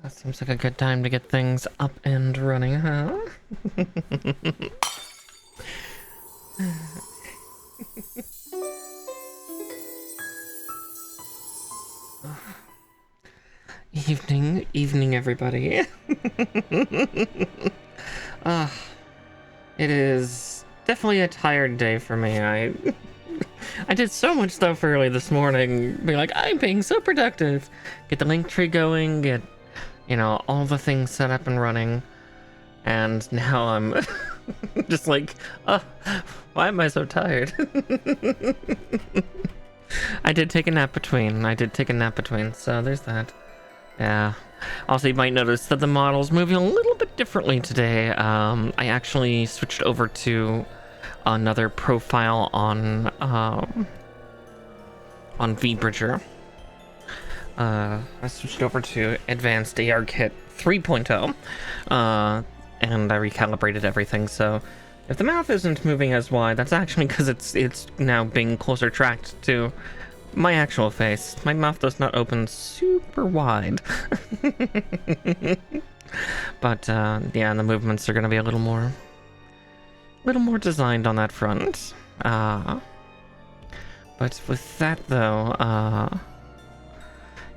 That seems like a good time to get things up and running, huh? Evening, everybody. uh, it is definitely a tired day for me. I did so much stuff early this morning. Be like, I'm being so productive. Get the link tree going, get, all the things set up and running. And now I'm just like, why am I so tired? I did take a nap between, so there's that. Yeah. Also, you might notice that the model's moving a little bit differently today. I actually switched over to another profile on VBridger. I switched over to Advanced AR Kit 3.0, and I recalibrated everything. So if the mouth isn't moving as wide, that's actually because it's now being closer tracked to my actual face. My mouth does not open super wide. But yeah, the movements are going to be a little more designed on that front. But with that though,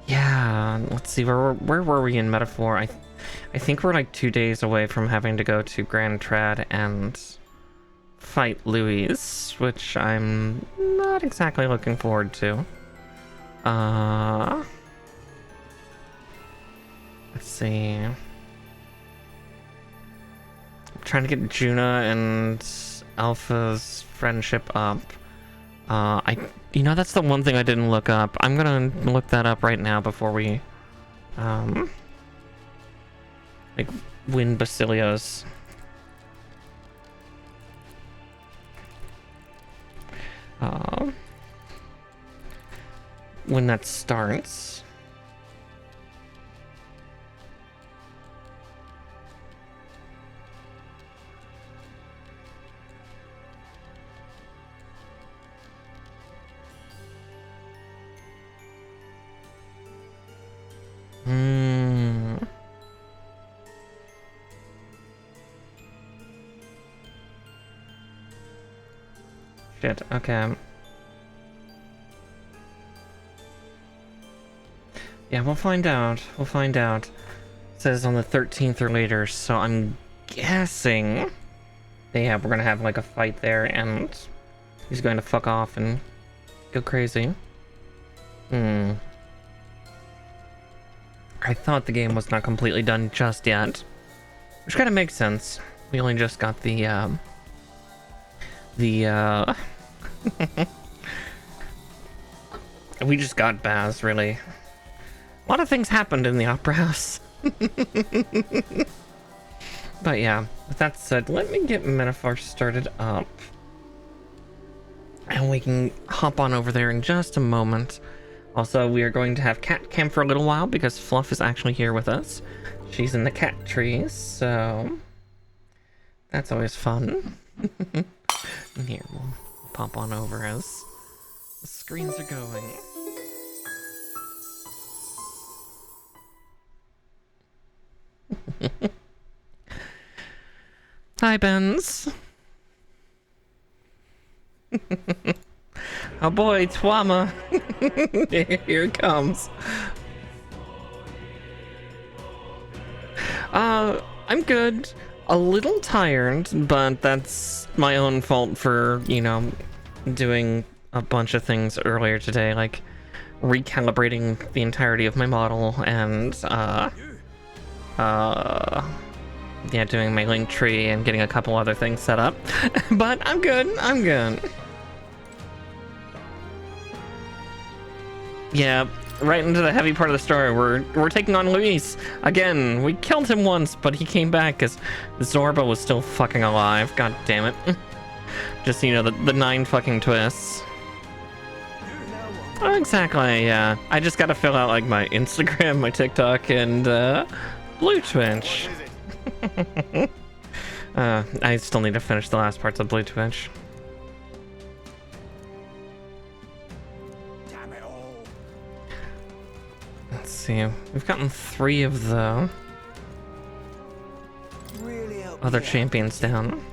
yeah, let's see, where were we in Metaphor? I think we're like 2 days away from having to go to Grand Trad and fight Louise, which I'm not exactly looking forward to. Let's see. I'm trying to get Juna and Alpha's friendship up. That's the one thing I didn't look up. I'm gonna look that up right now before we, win Basilios. When that starts. Shit, okay. Yeah, we'll find out. It says on the 13th or later, so I'm guessing we're gonna have like a fight there and he's going to fuck off and go crazy. I thought the game was not completely done just yet, which kind of makes sense. We only just got the we just got Baz, really. A lot of things happened in the Opera House. But yeah, with that said, let me get Metaphor started up. And we can hop on over there in just a moment. Also, we are going to have cat cam for a little while because Fluff is actually here with us. She's in the cat trees, so that's always fun. Here, we'll pop on over as the screens are going. Hi, Benz. Oh boy, Twama. Here it comes. I'm good. A little tired, but that's my own fault for, doing a bunch of things earlier today, like recalibrating the entirety of my model and, yeah, doing my link tree and getting a couple other things set up. But I'm good. Yeah, right into the heavy part of the story. We're taking on Luis again. We killed him once, but he came back because Zorba was still fucking alive. God damn it! Just the 9 fucking twists. Oh, exactly. Yeah, I just gotta fill out like my Instagram, my TikTok, and Blue Twitch. I still need to finish the last parts of Blue Twitch. Let's see. We've gotten 3 of the Really help other me out. champions down.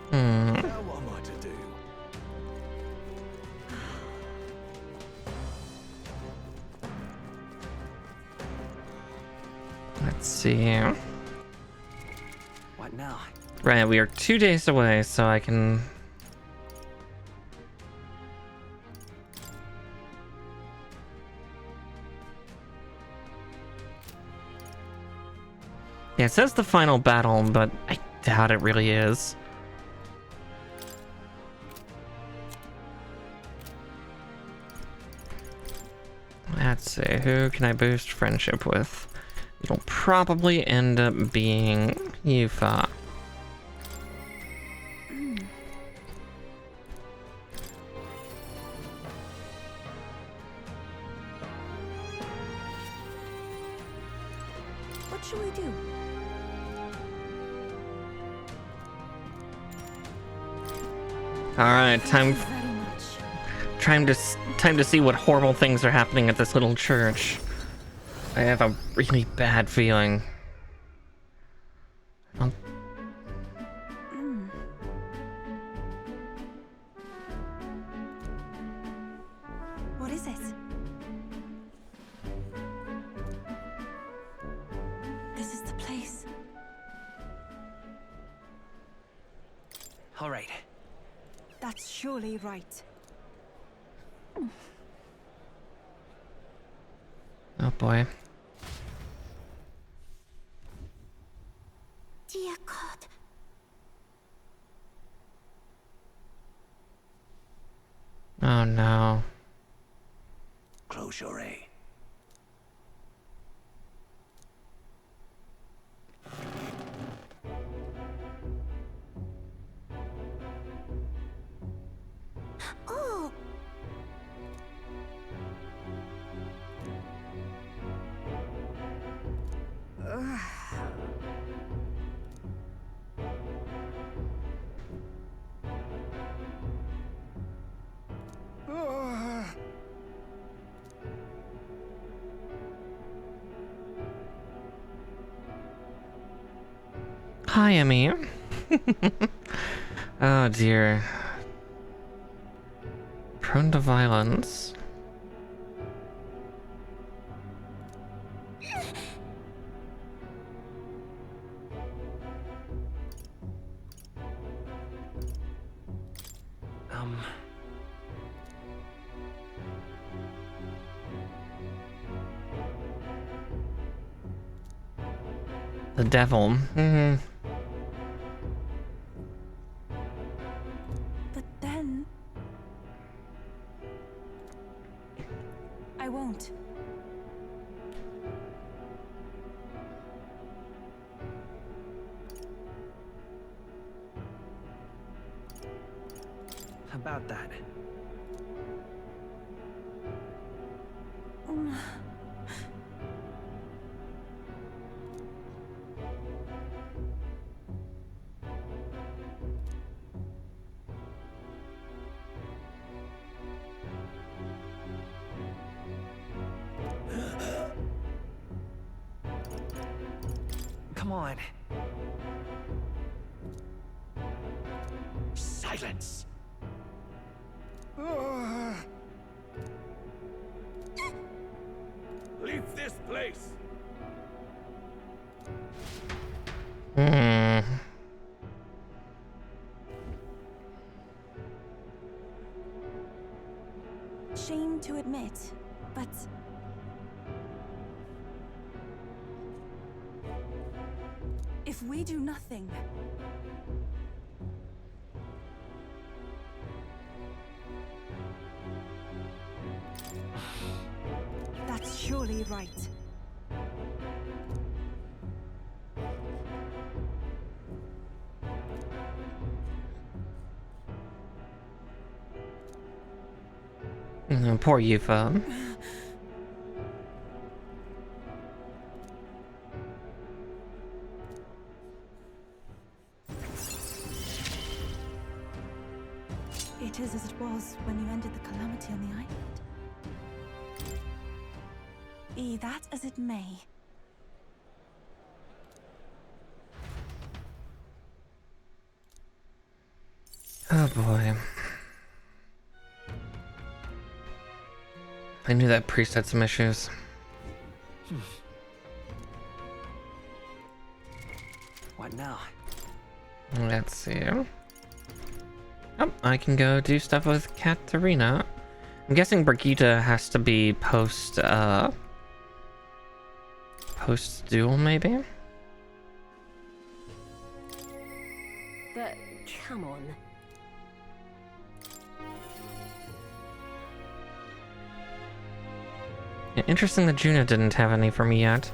Hmm. Now what am I to do? Let's see. What now? Right, we are 2 days away, so I can... Yeah, it says the final battle, but I doubt it really is. Let's see, who can I boost friendship with? It'll probably end up being Yufa. What should we do? Alright, time Thank you very much. time to see what horrible things are happening at this little church. I have a really bad feeling. What is it? This is the place. All right. That's surely right. Oh boy. Dear God. Oh no. Close your A. Oh! Hi, Emmy. Oh dear. Prone to violence. The devil. But then... I won't. About that. Come on. Silence. Leave this place. Shame to admit, but... if we do nothing... That's surely right. Poor Yufa. It is as it was when you ended the calamity on the island. Be that as it may. Oh boy. I knew that priest had some issues. What now? Let's see. Oh, I can go do stuff with Katarina. I'm guessing Brigitte has to be post-duel, maybe? But come on. Yeah, interesting that Juna didn't have any for me yet.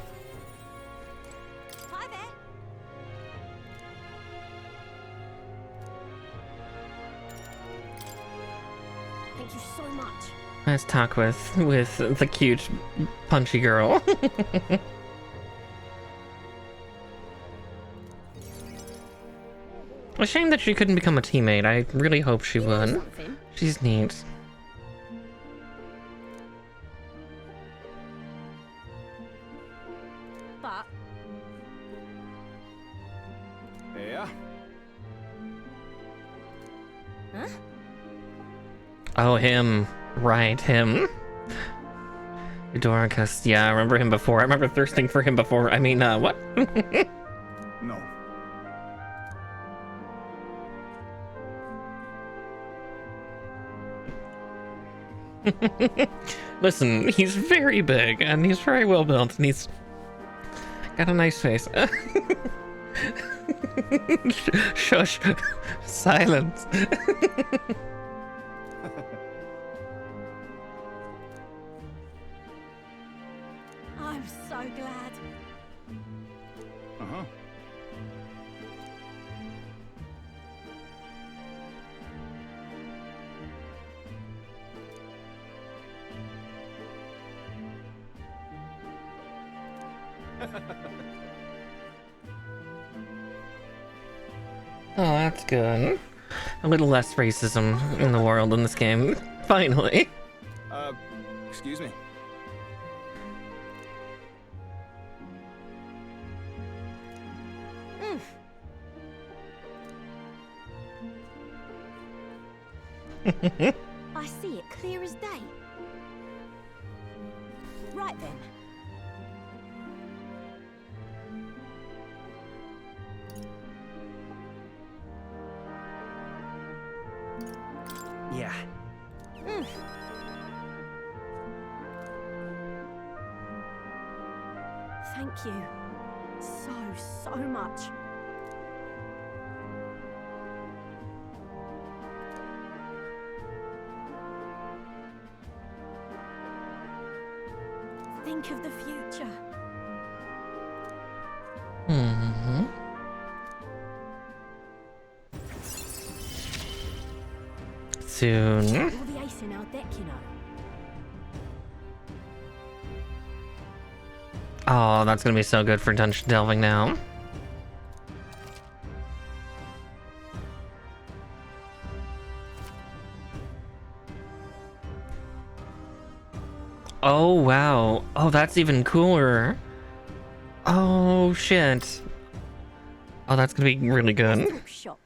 Hi there. Thank you so much. Let's talk with the cute, punchy girl. A shame that she couldn't become a teammate. I really hope she You know would. something? She's neat. But Yeah? huh? Oh, him. Right, him. Eudoricus. Yeah, I remember him before. I remember thirsting for him before. I mean, what? No. Listen, he's very big, and he's very well built, and he's got a nice face. Shush. Silence. I'm so glad. Uh-huh. Oh, that's good. A little less racism in the world in this game. Finally. Excuse me. I see it clear as day. Right then. Yeah. Thank you. So much. Think of the future. Mm-hmm. Soon. You're the ace in our deck, you know. Oh, that's gonna be so good for dungeon delving now. Oh, wow. Oh, that's even cooler. Oh, shit. Oh, that's gonna be really good. Stop shop.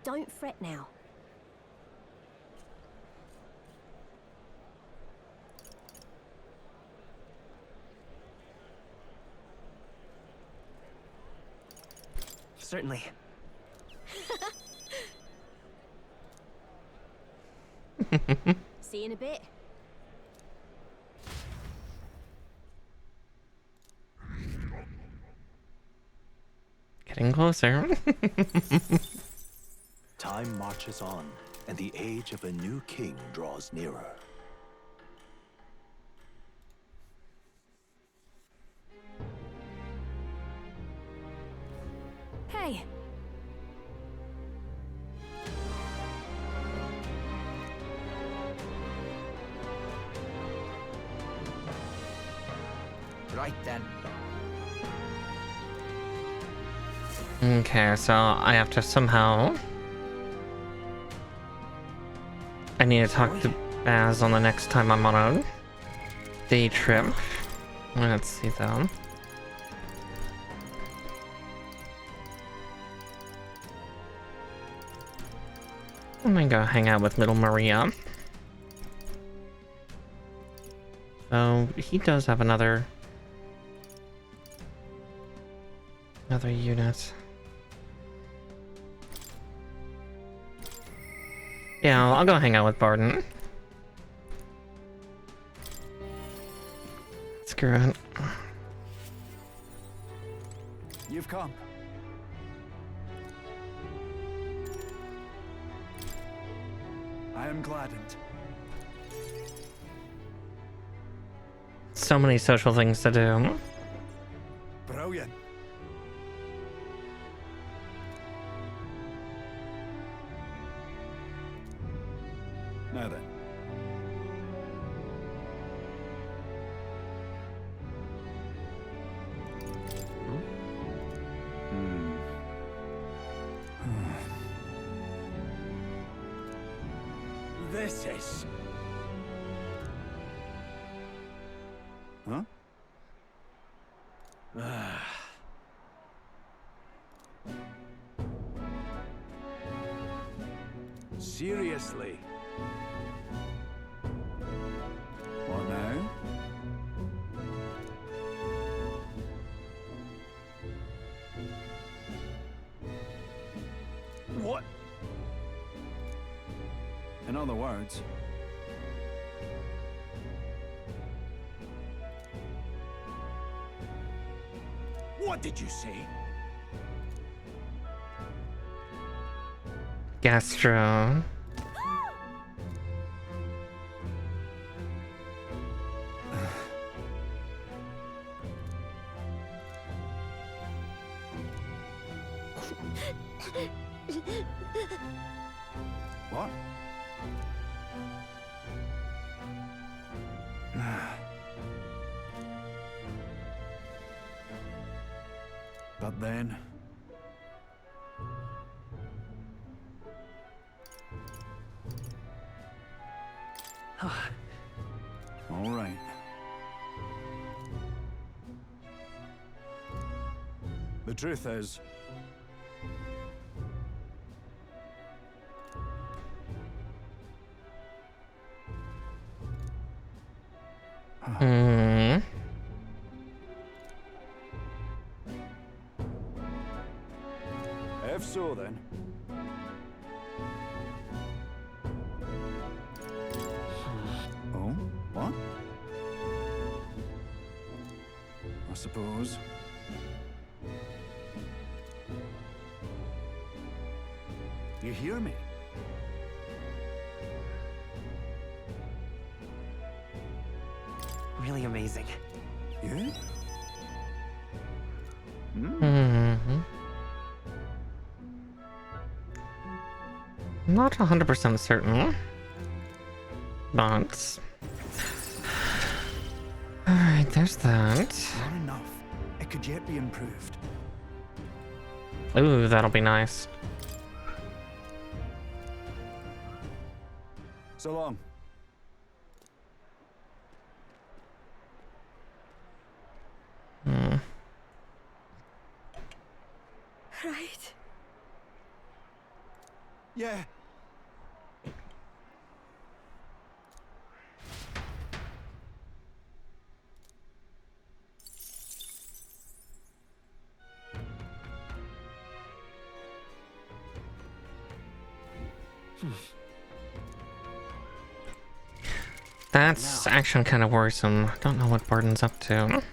Don't fret now. Certainly. See you in a bit. Getting closer. Time marches on, and the age of a new king draws nearer. Hey, Right then. Okay, so I have to somehow I need to talk to Baz on the next time I'm on a day trip. Let's see though. I'm gonna go hang out with little Maria. So he does have another unit. Yeah, I'll go hang out with Barden. Screw it. You've come. I am gladdened. So many social things to do. Brilliant. Now then. This is... Huh? Seriously? What now? What? In other words... What did you say? Gastro. What? But then... All right. The truth is... Hmm. If so, then. Oh? What? I suppose. You hear me? Really amazing. Yeah? Mm-hmm. Not 100% certain, but... Alright, there's that. Not enough. It could yet be improved. Ooh, that'll be nice. So long. Hmm. Right. Yeah. That's actually kind of worrisome. Don't know what Barden's up to.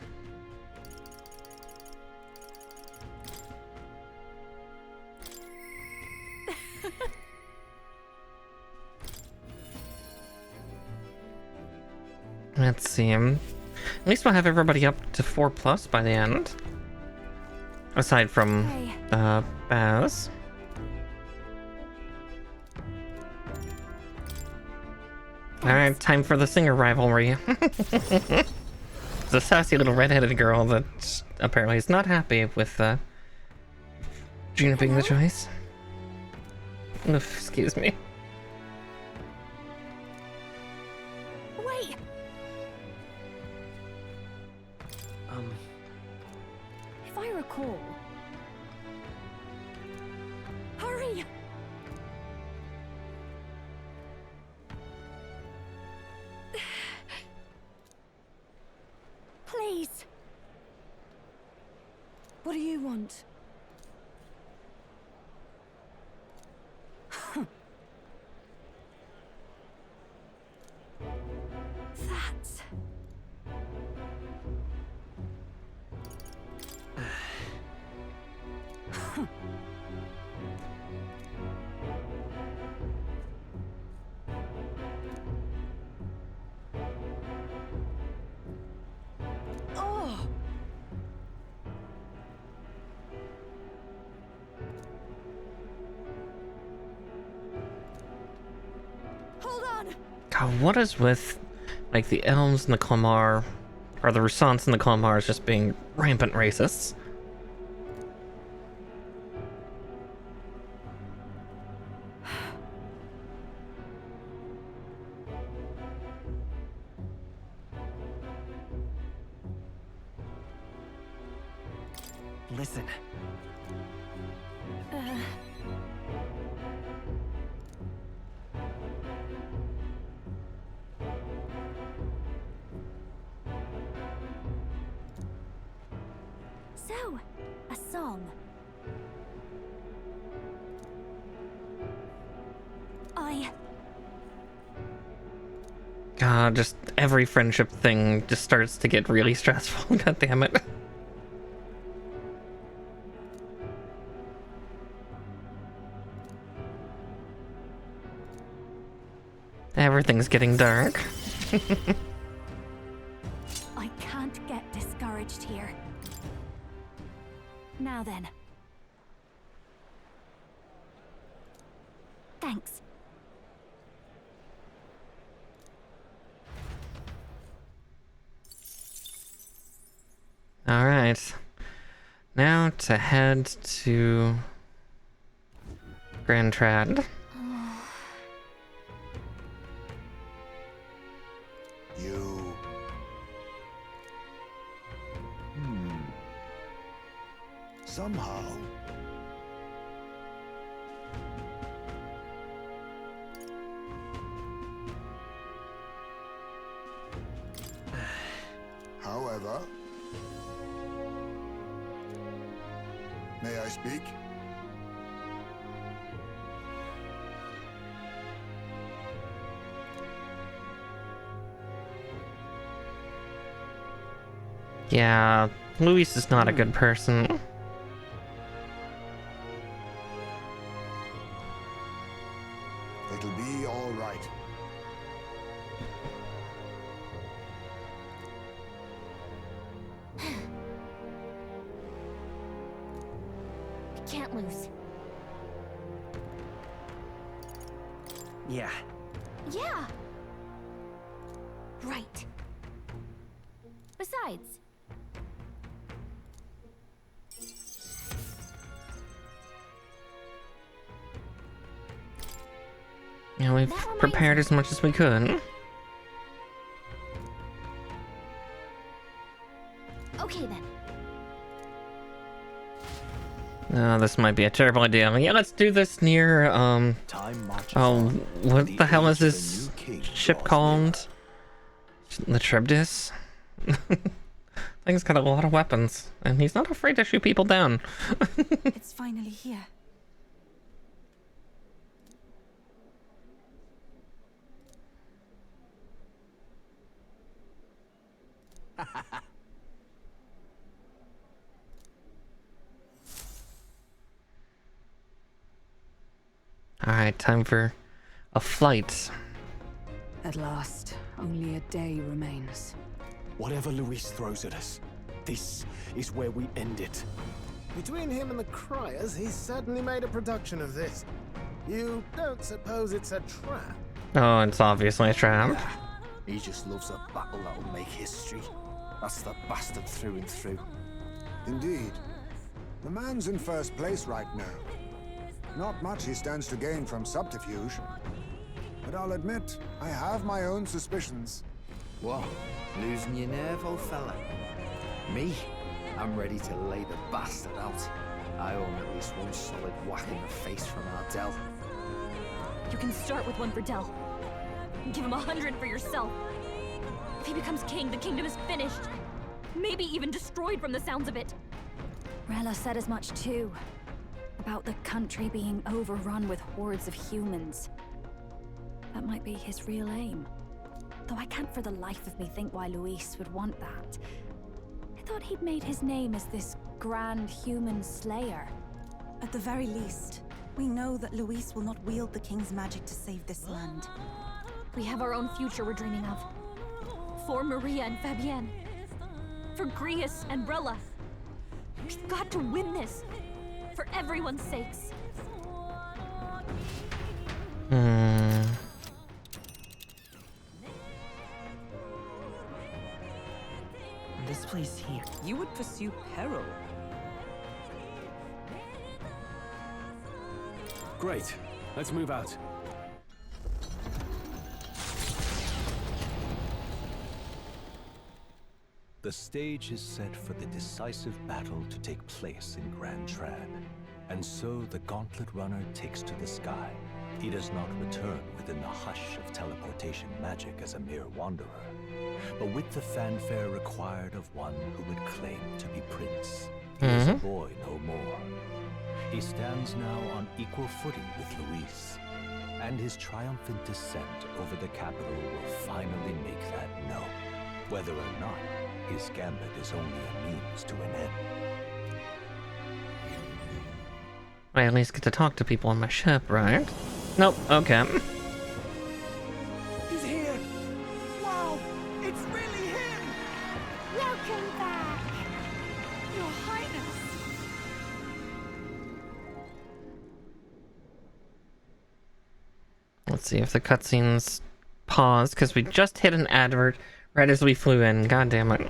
Let's see. At least we'll have everybody up to 4+ by the end. Aside from Hey. Baz. Alright, time for the singer rivalry. It's a sassy little redheaded girl that apparently is not happy with Gina being the choice. Oof, excuse me. call. Hurry! Please. What do you want? That's... Oh! Hold on! God, what is with, like, the elves and the Clamar, or the Rusants and the Clamars just being rampant racists? Listen. So, a song. God, just every friendship thing just starts to get really stressful. God damn it. Everything's getting dark. I can't get discouraged here. Now then. Thanks. Alright. Now to head to Grand Trad. You... Somehow... However... May I speak? Yeah, Luis is not a good person. It'll be all right. Can't lose. Yeah. Yeah. Right. Besides, Yeah, we've That reminds prepared me. as much as we could. okay then. This might be a terrible idea. Yeah, let's do this near, Time marches oh, on, what and the hell is age of a this new king ship draws called? The Tribdis? Thing's got a lot of weapons, and he's not afraid to shoot people down. It's finally here. Alright, time for a flight. At last, only a day remains. Whatever Luis throws at us, this is where we end it. Between him and the Criers, he's certainly made a production of this. You don't suppose it's a trap? Oh, it's obviously a trap. He just loves a battle that'll make history. That's the bastard through and through. Indeed. The man's in first place right now. Not much he stands to gain from subterfuge. But I'll admit, I have my own suspicions. What? Losing your nerve, old fella? Me? I'm ready to lay the bastard out. I owe him at least one solid whack in the face from Ardell. You can start with one for Del. Give him 100 for yourself. If he becomes king, the kingdom is finished. Maybe even destroyed from the sounds of it. Rella said as much too. About the country being overrun with hordes of humans. That might be his real aim. Though I can't for the life of me think why Luis would want that. I thought he'd made his name as this grand human slayer. At the very least, we know that Luis will not wield the king's magic to save this land. We have our own future we're dreaming of. For Maria and Fabienne. For Grius and Rella. We've got to win this. For everyone's sakes. This place here. You would pursue peril. Great. Let's move out. The stage is set for the decisive battle to take place in Grand Trad. And so the Gauntlet Runner takes to the sky. He does not return within the hush of teleportation magic as a mere wanderer, but with the fanfare required of one who would claim to be prince. He is a boy no more. He stands now on equal footing with Luis, and his triumphant descent over the capital will finally make that known, whether or not his gambit is only a means to an end. I at least get to talk to people on my ship, right? Nope, okay. He's here! Wow! It's really him! Welcome back! Your Highness! Let's see if the cutscenes pause, because we just hit an advert right as we flew in. God damn it.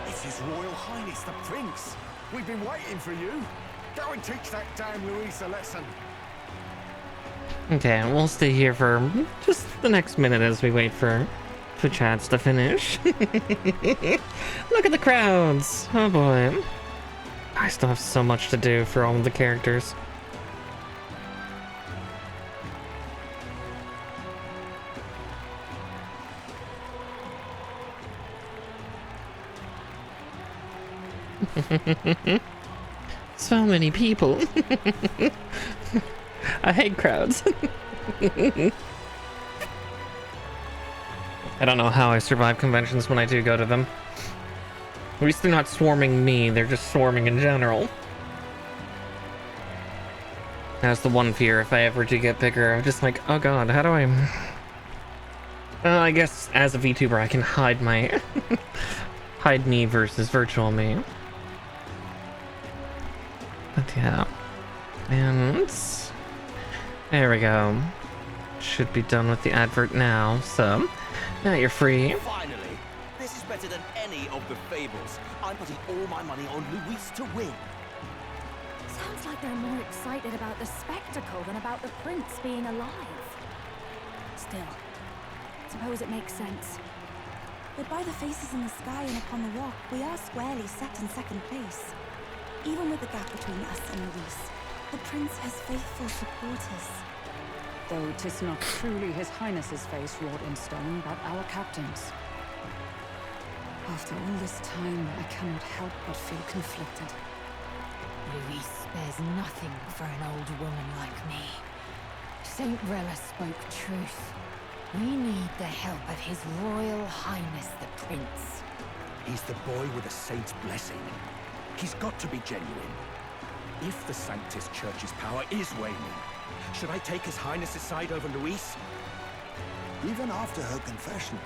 It's His Royal Highness the Prince. We've been waiting for you. Go and teach that damn Luis a lesson. Okay, we'll stay here for just the next minute as we wait for chats to finish. Look at the crowds! Oh boy. I still have so much to do for all of the characters. So many people. I hate crowds. I don't know how I survive conventions when I do go to them. At least they're not swarming me, they're just swarming in general. That's the one fear if I ever do get bigger. I'm just like, oh god, how do I... Well, I guess as a VTuber I can hide my... hide me versus virtual me. But yeah. And... there we go. Should be done with the advert now, so... now you're free. Finally! This is better than any of the fables. I'm putting all my money on Luis to win. Sounds like they're more excited about the spectacle than about the prince being alive. Still, suppose it makes sense. But by the faces in the sky and upon the rock, we are squarely set in second place. Even with the gap between us and Luis, the prince has faithful supporters. Though 'tis not truly His Highness's face wrought in stone, but our captain's. After all this time, I cannot help but feel conflicted. Luis spares nothing for an old woman like me. Saint Rella spoke truth. We need the help of His Royal Highness the Prince. He's the boy with a saint's blessing. He's got to be genuine. If the Sanctus Church's power is waning, should I take His Highness's side over Luis? Even after her confession,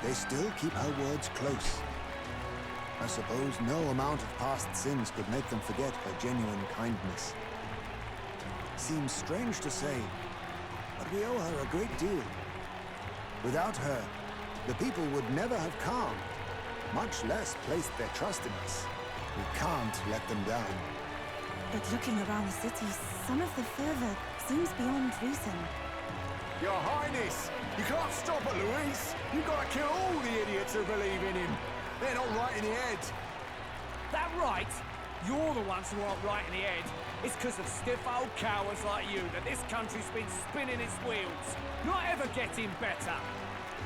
they still keep her words close. I suppose no amount of past sins could make them forget her genuine kindness. Seems strange to say, but we owe her a great deal. Without her, the people would never have calmed, much less placed their trust in us. We can't let them down. But looking around the city, some of the fervor seems beyond reason. Your Highness, you can't stop at Luis. You've got to kill all the idiots who believe in him. They're not right in the head. That right? You're the ones who aren't right in the head. It's because of stiff old cowards like you that this country's been spinning its wheels. Not ever getting better.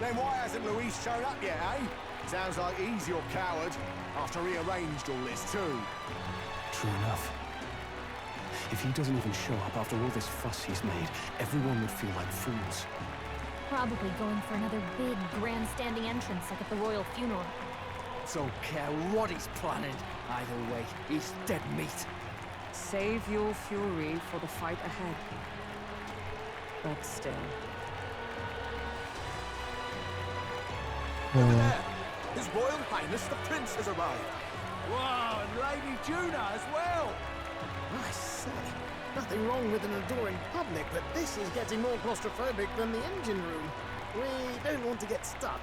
Then why hasn't Luis shown up yet, eh? Sounds like he's your coward, after he arranged all this too. True enough. If he doesn't even show up after all this fuss he's made, everyone would feel like fools. Probably going for another big, grandstanding entrance like at the royal funeral. Don't care what he's planning. Either way, he's dead meat. Save your fury for the fight ahead. But still. Look at there! His Royal Highness the Prince has arrived. Wow, and Lady Juna as well. I say, nothing wrong with an adoring public, but this is getting more claustrophobic than the engine room. We don't want to get stuck.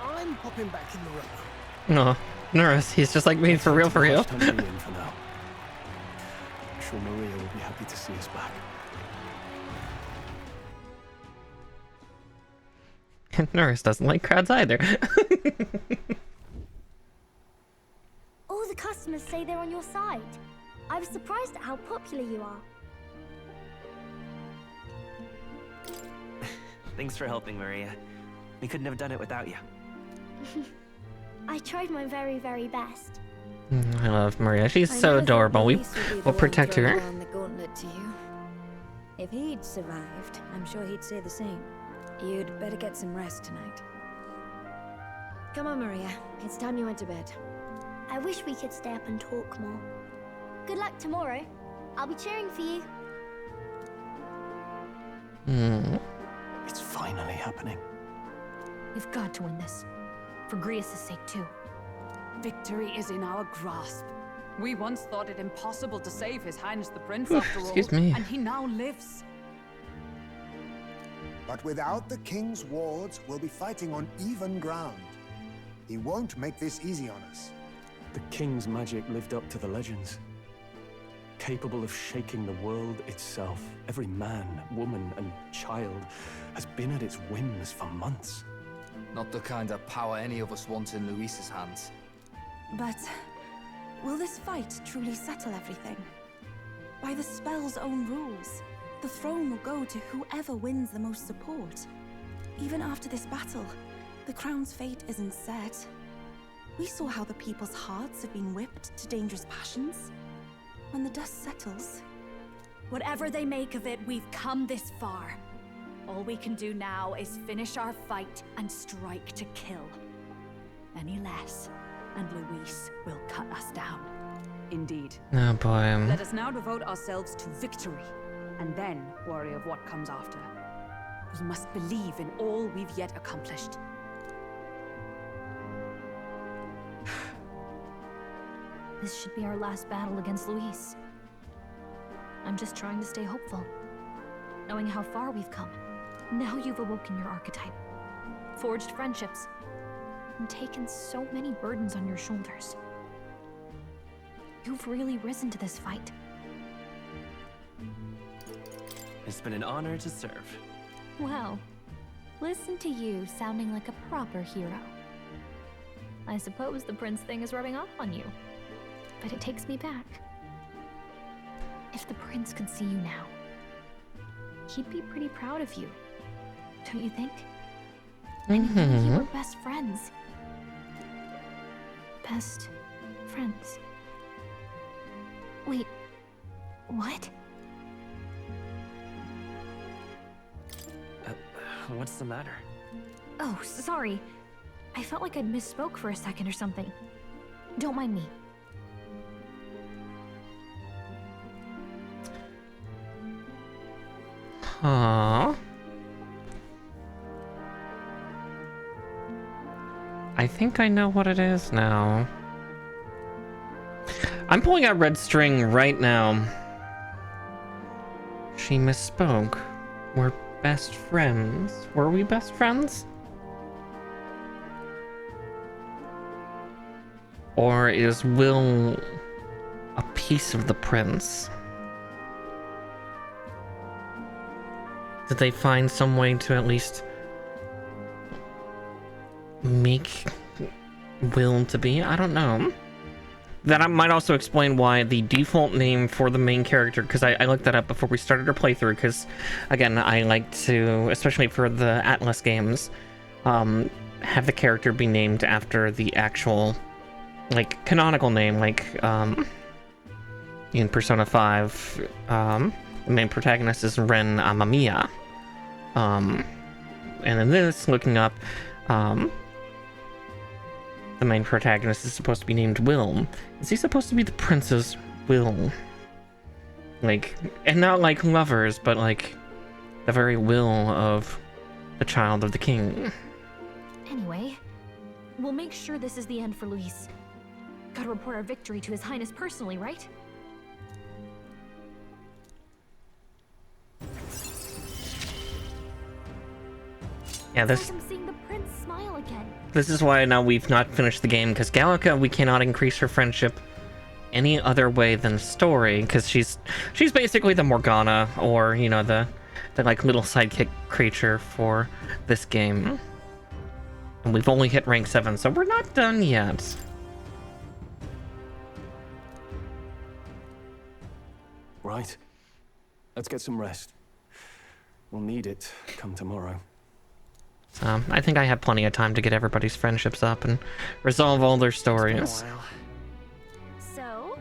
I'm popping back in the room. No, Norris, he's just like me for real, for real. For now. I'm sure Maria will be happy to see us back. Norris doesn't like crowds either. All the customers say they're on your side. I was surprised at how popular you are. Thanks for helping, Maria. We couldn't have done it without you. I tried my very, very best. I love Maria. She's so adorable. We'll protect her. The gauntlet to you. If he'd survived, I'm sure he'd say the same. You'd better get some rest tonight. Come on, Maria. It's time you went to bed. I wish we could stay up and talk more. Good luck tomorrow. I'll be cheering for you. It's finally happening. We've got to win this. For Grius' sake, too. Victory is in our grasp. We once thought it impossible to save His Highness the Prince after all. Excuse me. And he now lives. But without the king's wards, we'll be fighting on even ground. He won't make this easy on us. The king's magic lived up to the legends. Capable of shaking the world itself. Every man, woman, and child has been at its whims for months. Not the kind of power any of us want in Luis's hands. But will this fight truly settle everything? By the spell's own rules, the throne will go to whoever wins the most support. Even after this battle, the crown's fate isn't set. We saw how the people's hearts have been whipped to dangerous passions. When the dust settles... Whatever they make of it, we've come this far. All we can do now is finish our fight and strike to kill. Any less, and Luis will cut us down. Indeed. Oh boy. Let us now devote ourselves to victory, and then worry of what comes after. We must believe in all we've yet accomplished. This should be our last battle against Luis. I'm just trying to stay hopeful, knowing how far we've come. Now you've awoken your archetype, forged friendships, and taken so many burdens on your shoulders. You've really risen to this fight. It's been an honor to serve. Well, listen to you sounding like a proper hero. I suppose the prince thing is rubbing off on you, but it takes me back. If the prince could see you now, he'd be pretty proud of you, don't you think? And you were best friends. Best friends. Wait, what? What's the matter? Oh, sorry. I felt like I'd misspoke for a second or something. Don't mind me. Aww. I think I know what it is now. I'm pulling out red string right now. She misspoke. We're best friends. Were we best friends? Or is Will a piece of the prince? Did they find some way to at least make Will to be? I don't know. That might also explain why the default name for the main character, because I looked that up before we started our playthrough, because, again, I like to, especially for the Atlas games, have the character be named after the actual, like, canonical name, like, in Persona 5, the main protagonist is Ren Amamiya. And in this, looking up, the main protagonist is supposed to be named Will. Is he supposed to be the prince's will? Like, and not like lovers, but like the very will of the child of the king. Anyway, we'll make sure this is the end for Luis. Gotta report our victory to His Highness personally, right? Yeah, It's like I'm seeing the prince smile again. This is why now we've not finished the game, because Gallica, we cannot increase her friendship any other way than story, because she's basically the Morgana, or, you know, the like little sidekick creature for this game. And we've only hit rank 7, so we're not done yet. Right. Let's get some rest. We'll need it come tomorrow. I think I have plenty of time to get everybody's friendships up and resolve all their stories. So?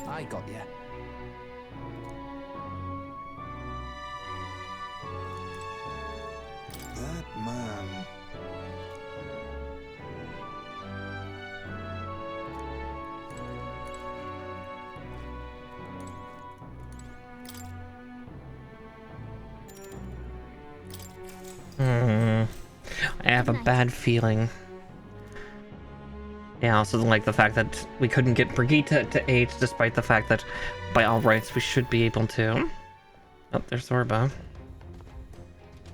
I got you. That man. I have a bad feeling. Yeah, also like the fact that we couldn't get Brigitte to 8, despite the fact that by all rights we should be able to. Oh, there's Zorba.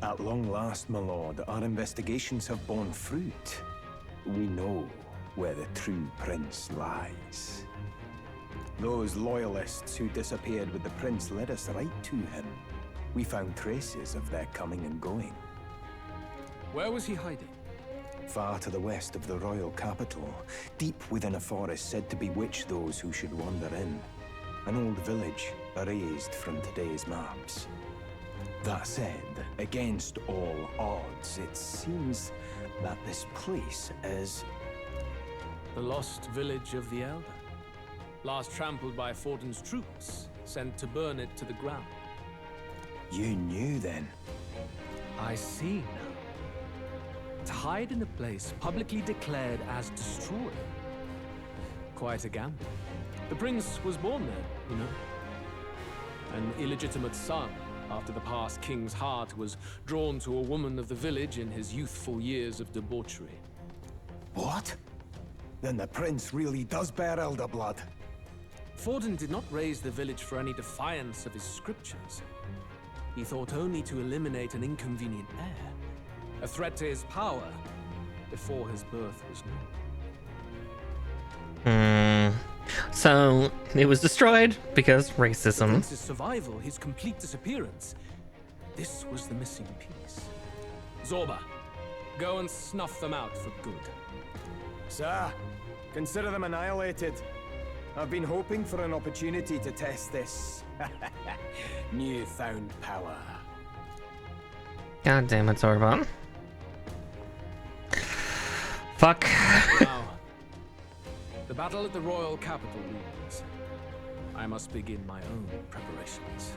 At long last, my lord, our investigations have borne fruit. We know where the true prince lies. Those loyalists who disappeared with the prince led us right to him. We found traces of their coming and going. Where was he hiding? Far to the west of the royal capital, deep within a forest said to bewitch those who should wander in. An old village erased from today's maps. That said, against all odds, it seems that this place is... The lost village of the Elder. Last trampled by Fortin's troops, sent to burn it to the ground. You knew then? I see now. To hide in a place publicly declared as destroyed. Quite a gamble. The prince was born there, you know. An illegitimate son, after the past king's heart was drawn to a woman of the village in his youthful years of debauchery. What? Then the prince really does bear elder blood. Fortin did not raise the village for any defiance of his scriptures. He thought only to eliminate an inconvenient heir. A threat to his power before his birth was known. So it was destroyed because racism. His survival, his complete disappearance. This was the missing piece. Zorba, go and snuff them out for good. Sir, consider them annihilated. I've been hoping for an opportunity to test this newfound power. God damn it, Zorba. Fuck. Now, the battle at the royal capital looms. I must begin my own preparations.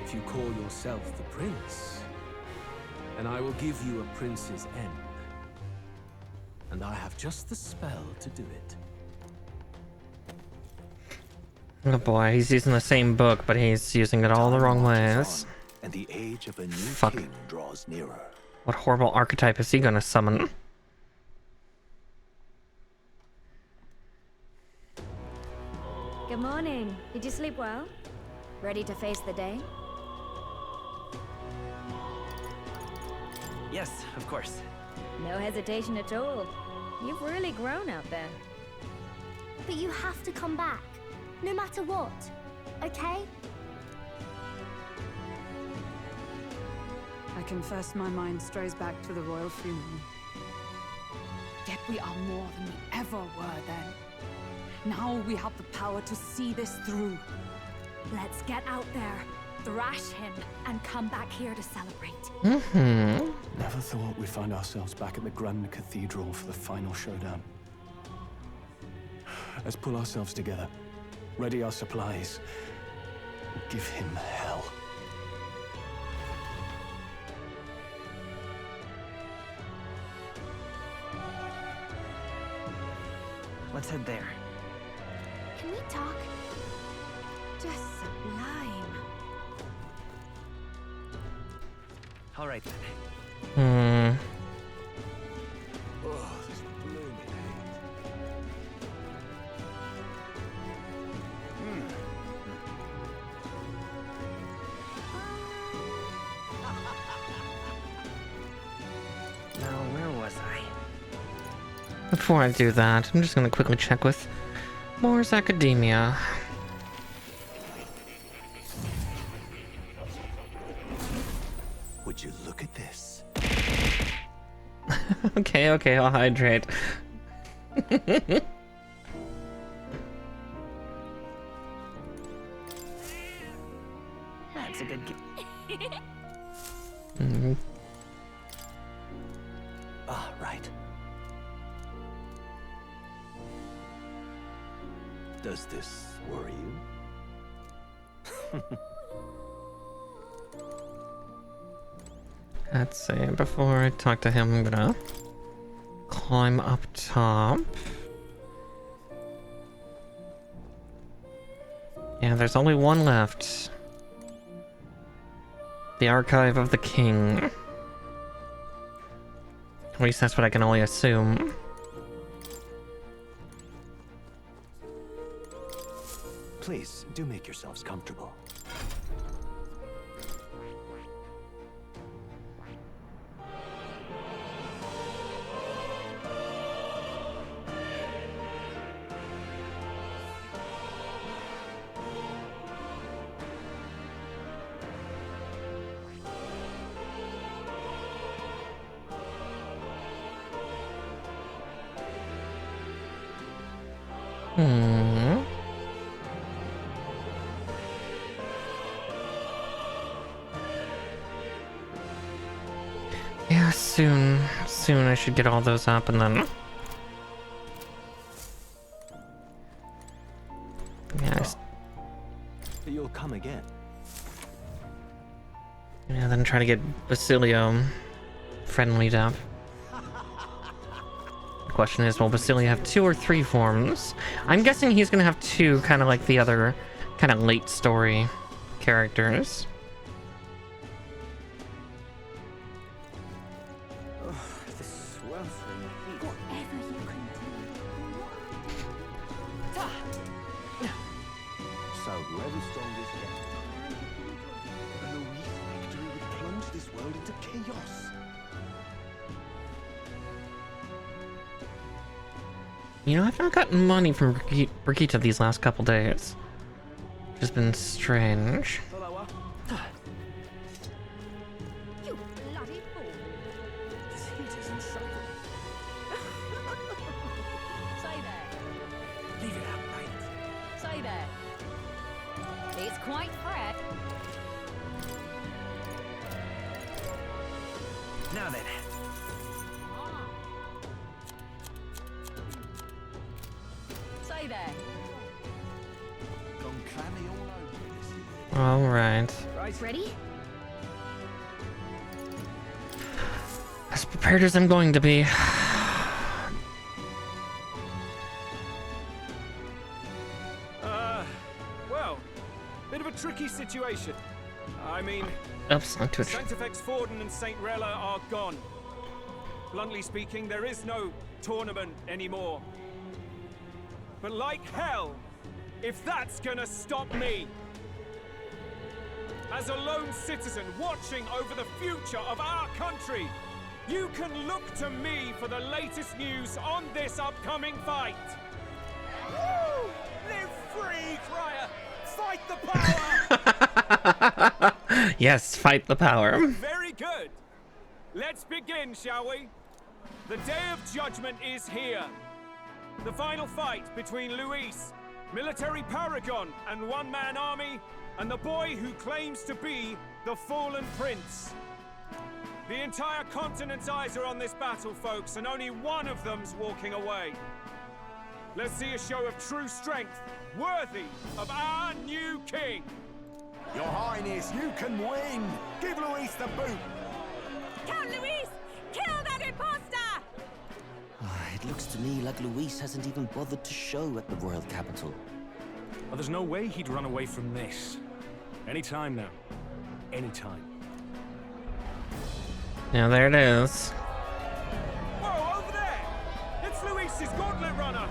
If you call yourself the prince, then I will give you a prince's end. And I have just the spell to do it. Oh boy, he's using the same book, but he's using it all the wrong ways. And the age of a new Fuck. king draws nearer. What horrible archetype is he gonna summon? Good morning. Did you sleep well? Ready to face the day? Yes, of course. No hesitation at all. You've really grown out there. But you have to come back, no matter what, okay? I confess my mind strays back to the royal funeral. Yet we are more than we ever were then. Now we have the power to see this through. Let's get out there, thrash him, and come back here to celebrate. Never thought we'd find ourselves back at the Grand Cathedral for the final showdown. Let's pull ourselves together, ready our supplies, and give him hell. Let's head there. Can we talk? Just sublime. All right then. Oh, this blooming Now, where was I? Before I do that, I'm just gonna quickly check with Moore's Academia. Would you look at this? Okay, I'll hydrate. That's a good Ah, right. Does this worry you? Let's see, before I talk to him, I'm gonna climb up top. Yeah, there's only one left. The Archive of the King. At least that's what I can only assume. Please, do make yourselves comfortable. Yeah, soon I should get all those up and then... Yeah, You'll come again. yeah, then try to get Basilio friendlied up. The question is, will Basilio have 2 or 3 forms? I'm guessing he's gonna have 2, kind of like the other kind of late story characters. You know, I've not gotten money from Brigitte these last couple days. Which has been strange. You bloody fool. This heat is insufferable. Say there. Leave it out, mate. Say there. It's quite fresh. Now then. Say there. Gone clammy all over this. Alright. Ready? As prepared as I'm going to be. Well, bit of a tricky situation. I mean, Oops, on Twitch. Sanctifex Forden and St. Rella are gone. Bluntly speaking, there is no tournament anymore. But like hell, if that's gonna stop me. As a lone citizen watching over the future of our country, you can look to me for the latest news on this upcoming fight. Fight the power! Yes, fight the power. Very good. Let's begin, shall we? The day of judgment is here. The final fight between Luis, military paragon and one-man army, and the boy who claims to be the fallen prince. The entire continent's eyes are on this battle, folks, and only one of them's walking away. Let's see a show of true strength, worthy of our new king. Your Highness, you can win! Give Luis the boot! Count Luis! Kill that imposter! It looks to me like Luis hasn't even bothered to show at the royal capital. Well, there's no way he'd run away from this. Anytime now. Anytime. Now there it is. Whoa, over there! It's Luis's gauntlet runner!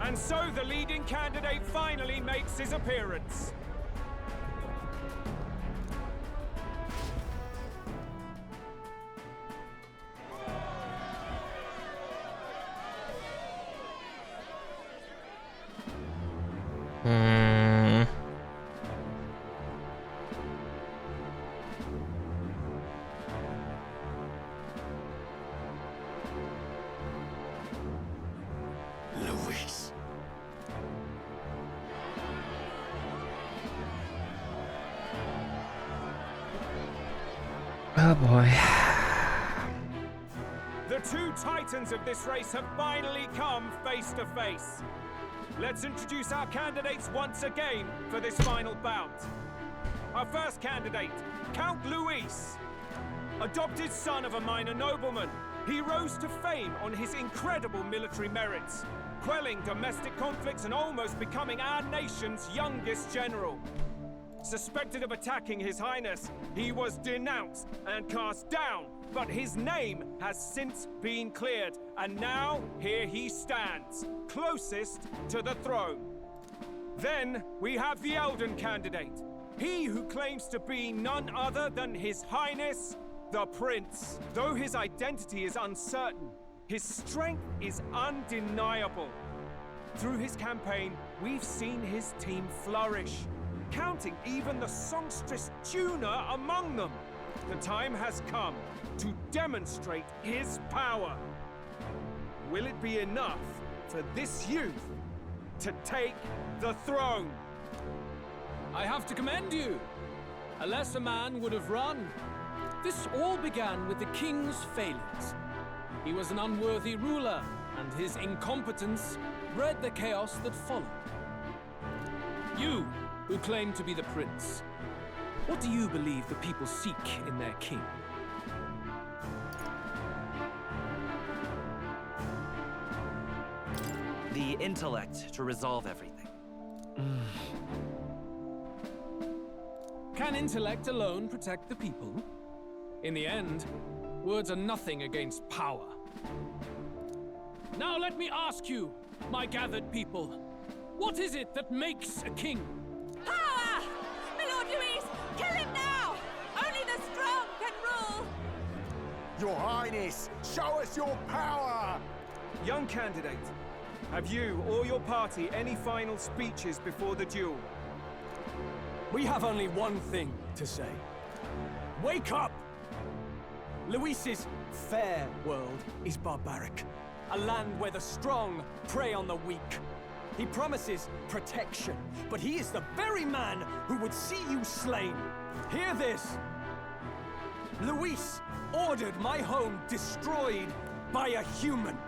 And so the leading candidate finally makes his appearance. Luis. Oh boy. The two titans of this race have finally come face to face. Let's introduce our candidates once again for this final bout. Our first candidate, Count Luis. Adopted son of a minor nobleman, he rose to fame on his incredible military merits, quelling domestic conflicts and almost becoming our nation's youngest general. Suspected of attacking His Highness, he was denounced and cast down, but his name has since been cleared, and now here he stands, closest to the throne. Then we have the Elden candidate, he who claims to be none other than His Highness, the Prince. Though his identity is uncertain, his strength is undeniable. Through his campaign, we've seen his team flourish, counting even the songstress Tuna among them. The time has come to demonstrate his power. Will it be enough for this youth to take the throne? I have to commend you. A lesser man would have run. This all began with the king's failings. He was an unworthy ruler, and his incompetence bred the chaos that followed. You, who claim to be the prince, what do you believe the people seek in their king? The intellect to resolve everything. Can intellect alone protect the people? In the end, words are nothing against power. Now let me ask you, my gathered people, what is it that makes a king? Power! My Lord Luis, kill him now! Only the strong can rule! Your Highness, show us your power! Young candidate, have you or your party any final speeches before the duel? We have only one thing to say. Wake up! Luis's fair world is barbaric. A land where the strong prey on the weak. He promises protection, but he is the very man who would see you slain. Hear this. Luis ordered my home destroyed by a human.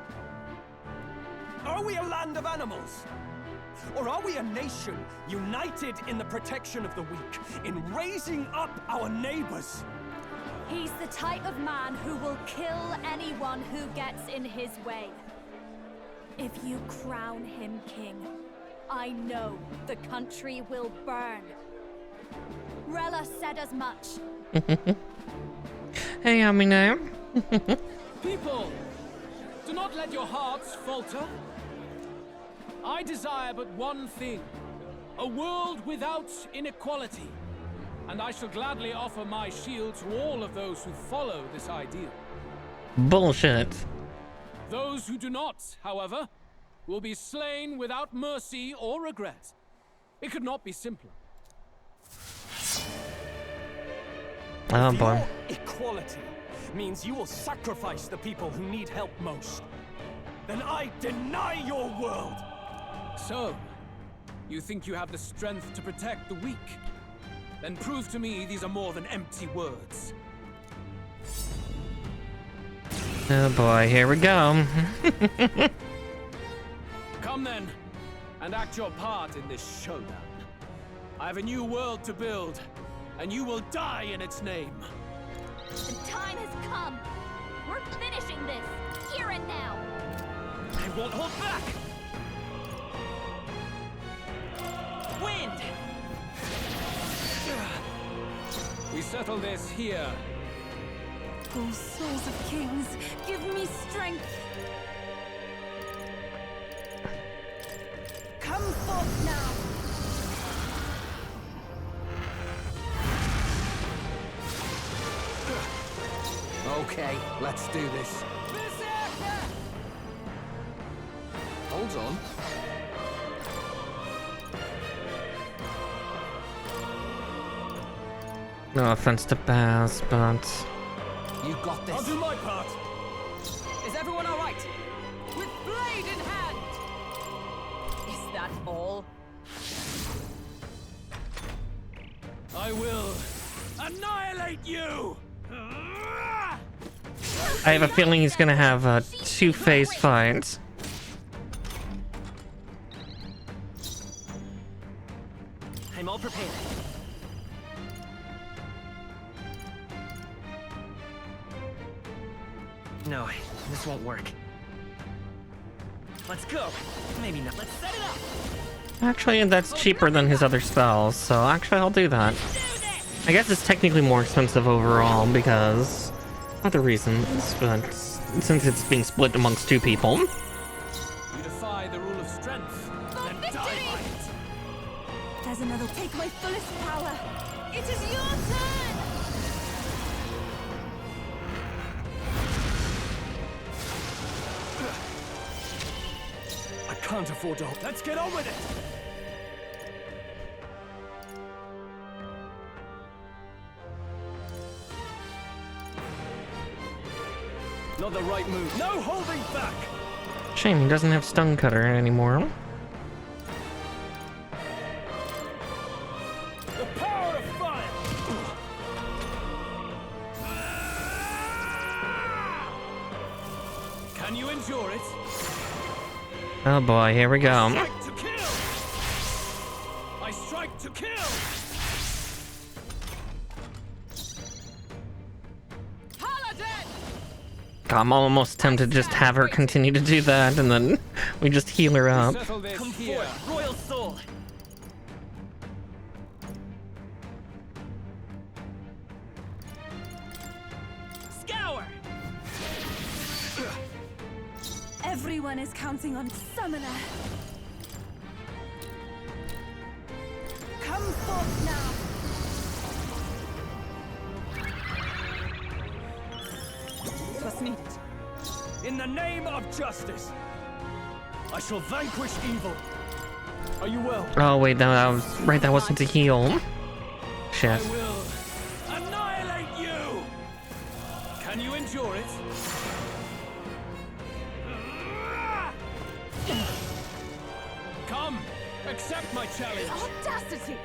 Are we a land of animals? Or are we a nation united in the protection of the weak, in raising up our neighbors? He's the type of man who will kill anyone who gets in his way. If you crown him king, I know the country will burn. Rella said as much. Hey, now. People, do not let your hearts falter. I desire but one thing, a world without inequality. And I shall gladly offer my shield to all of those who follow this ideal. Bullshit. Those who do not, however, will be slain without mercy or regret. It could not be simpler. Oh If boy. your equality means you will sacrifice the people who need help most, then I deny your world! So, you think you have the strength to protect the weak? Then prove to me these are more than empty words. Oh boy, here we go. Come then, and act your part in this showdown. I have a new world to build, and you will die in its name. The time has come. We're finishing this, here and now. I won't hold back! Wind! We settle this here. Oh, souls of kings, give me strength. Come forth now. Okay, let's do this. Hold on. No offense to Baz, but You got this. I'll do my part. Is everyone all right? With blade in hand! Is that all? I will annihilate you! I have a feeling he's gonna have a two-phase fight. I'm all prepared. No, this won't work. Let's go. Maybe not. Let's set it up. Actually, that's cheaper than his other spells, so actually I'll do that. I guess it's technically more expensive overall because other reasons, but since it's being split amongst two people. You defy the rule of strength, then die by it. There's another. Take my fullest power. It is your turn. I can't afford to. Let's get on with it. Not the right move. No holding back. Shame he doesn't have Stonecutter anymore. The power of fire. Can you endure it? Oh boy, here we go. Strike to kill. I strike to kill. I'm almost tempted to just have her continue to do that, and then we just heal her up. Come forth, royal soul. Scour. Everyone is counting on Summoner. Come forth now. What's needed? In the name of justice, I shall vanquish evil. Are you well? Oh wait, no, that was right. That wasn't a heal. Shit. I will annihilate you. Can you endure it? Come, accept my challenge. Audacity!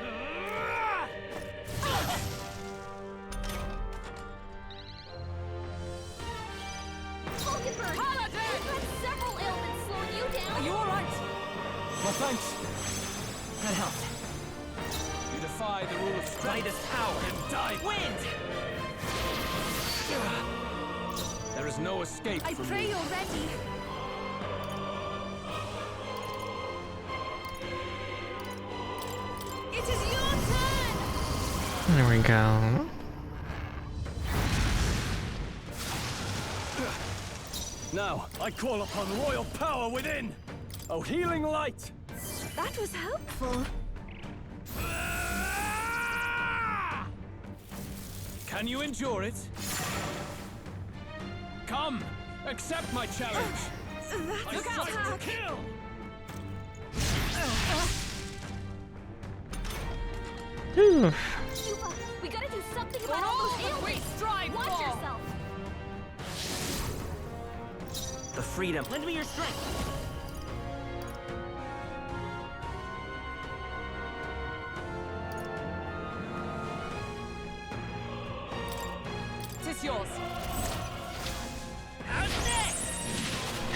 Falconbird! You've had several ailments slowing you down! Are you alright? Well, thanks. That helped. You defy the rule of strength. Lightest power. And die. Wind! There is no escape I from pray me. you're ready. It is your turn. There we go. Now, I call upon royal power within. Oh, healing light. That was helpful. Can you endure it? Come, accept my challenge. That I was strike to attack. kill. Whew. Yuba, we gotta do something about all those ailments. Watch yourself. The freedom. Lend me your strength. Tis yours.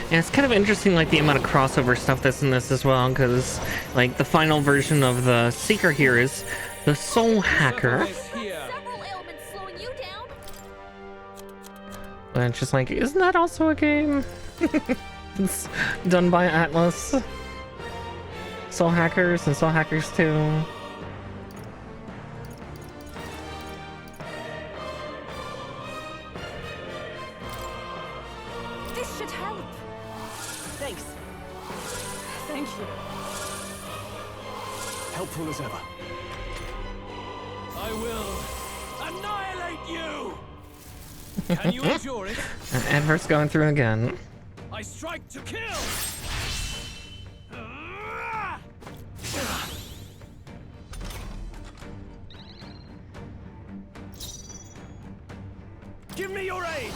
And it's kind of interesting, like, the amount of crossover stuff that's in this as well, because, like, the final version of the Seeker here is the Soul Hacker. Several ailments slowing you down. And it's just like, isn't that also a game? It's done by Atlas. Soul Hackers and Soul Hackers 2. This should help. Thanks. Thank you. Helpful as ever. I will annihilate you! Can you endure it? Advert's going through again. I strike to kill! Give me your aid!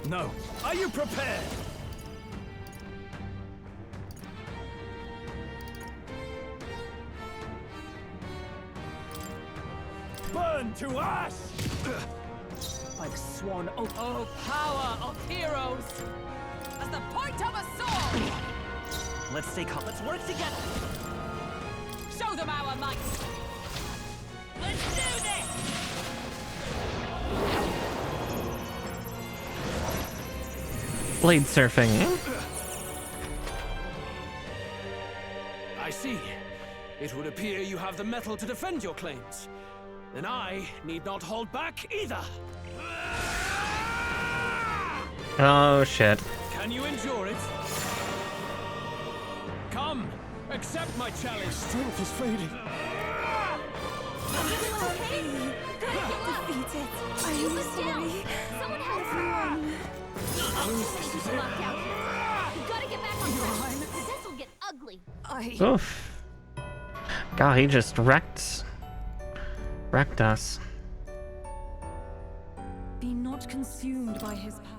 No. Are you prepared? Burn to ash! Like sworn oath. Oh, power of heroes! As the point of a sword! Let's stay calm. Let's work together. Show them our might! Let's do this! Blade surfing. I see. It would appear you have the metal to defend your claims. Then I need not hold back either. Oh shit. Can you endure it? Come, accept my challenge. Strength is fading. Defeated. I'm Yuba's sorry. down. Someone help her. He's knocked out. You gotta get back on track. This will get ugly. Oof. God, he just wrecked us. Be not consumed by his power.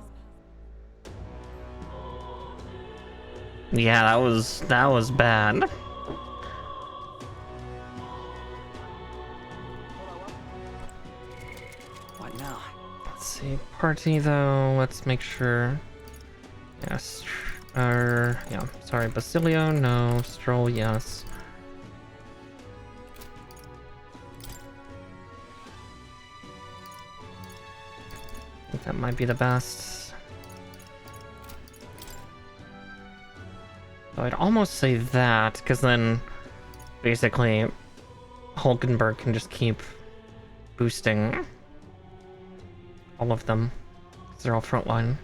Yeah, that was bad. What now? Let's see, party though. Let's make sure. Yes. Yeah. Sorry, Basilio. No. Stroll. Yes. I think that might be the best. So I'd almost say that, because then basically Hulkenberg can just keep boosting all of them, because they're all frontline.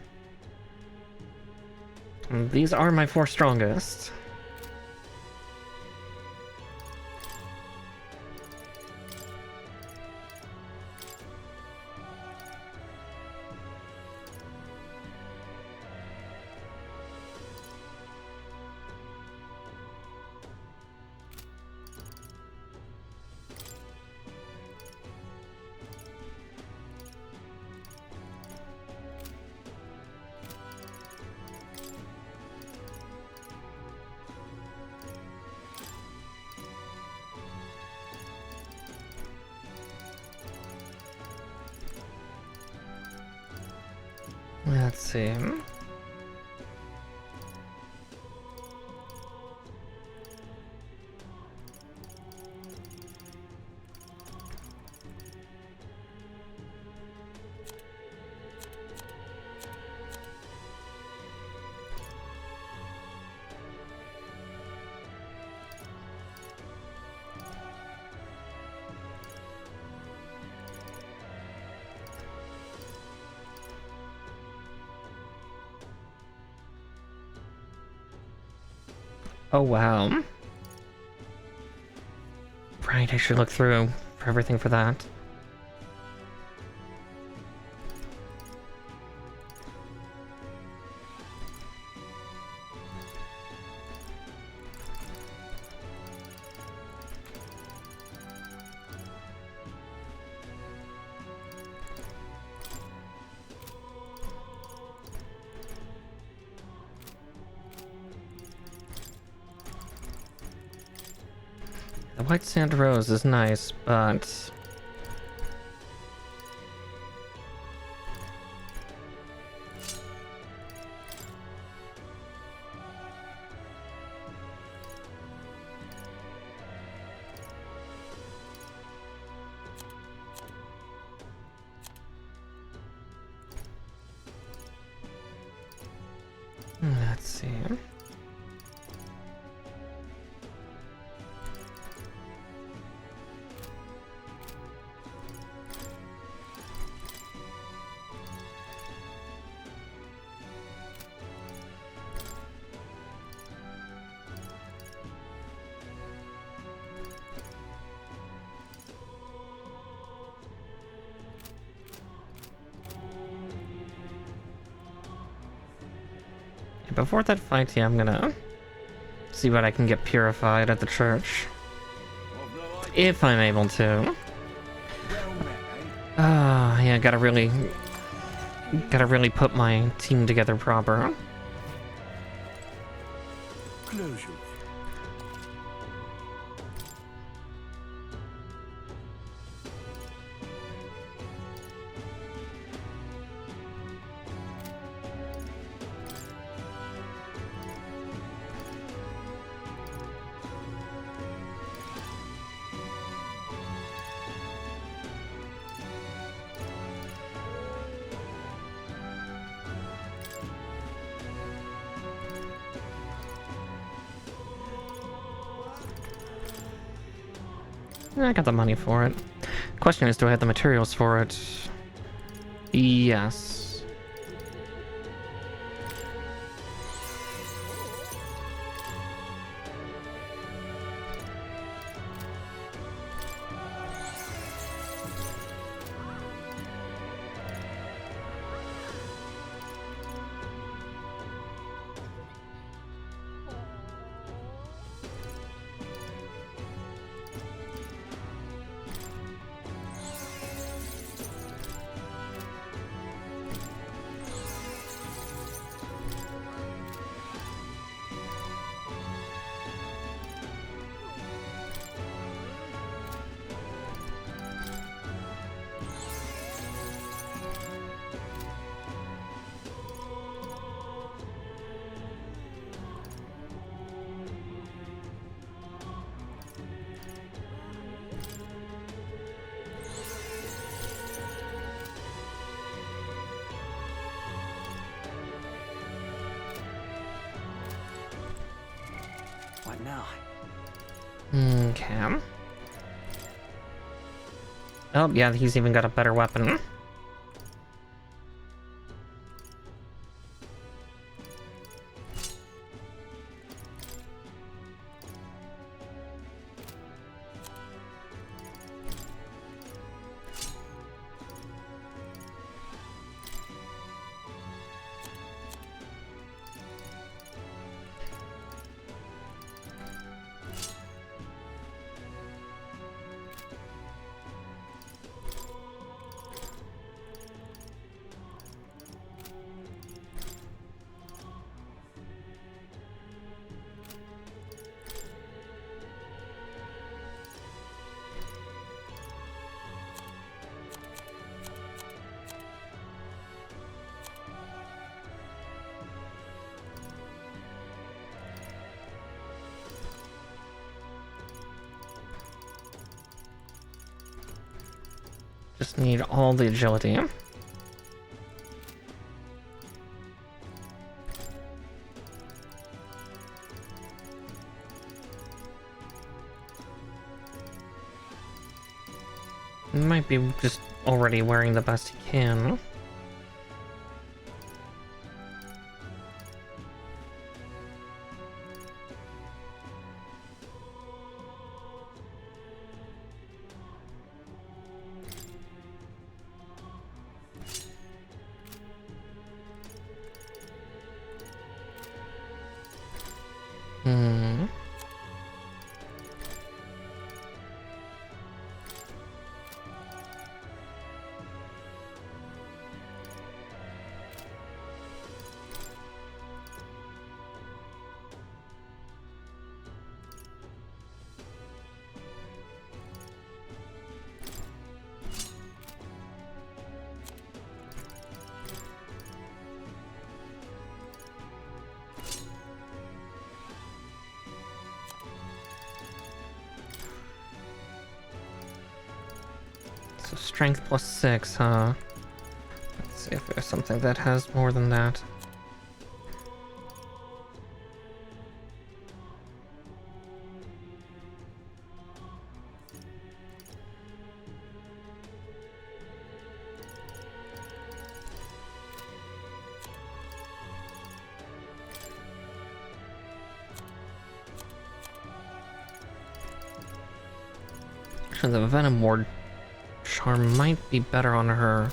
And these are my 4 strongest. Let's see. Oh wow. Right, I should look through for everything for that. The white sand rose is nice, but... Let's see. Before that fight, yeah, I'm gonna see what I can get purified at the church. If I'm able to. Yeah, gotta really put my team together proper. Close your I got the money for it. Question is, do I have the materials for it? Yes. What now? Okay. Oh, yeah, he's even got a better weapon. Just need all the agility. Might be just already wearing the best he can. strength plus 6, huh? Let's see if there's something that has more than that. Actually, the Venom Ward charm might be better on her.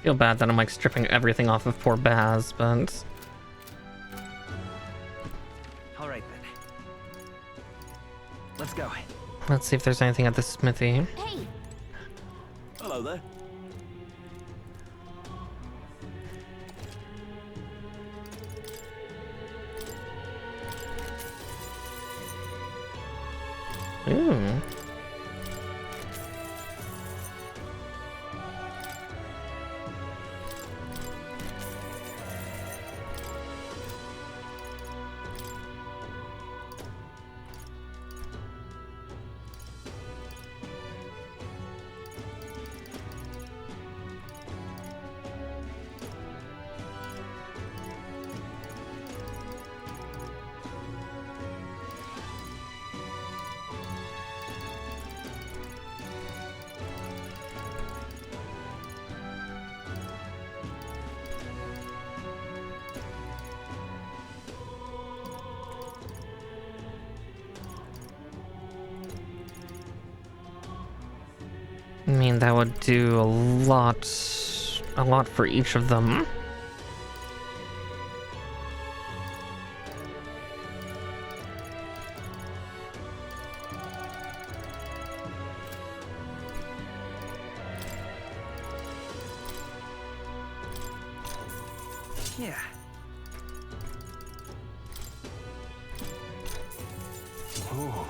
Feel bad that I'm like stripping everything off of poor Baz, but All right then. Let's go. let's see if there's anything at the smithy. Hey. Hello there. Ooh. I mean, that would do a lot for each of them. Yeah. Oh.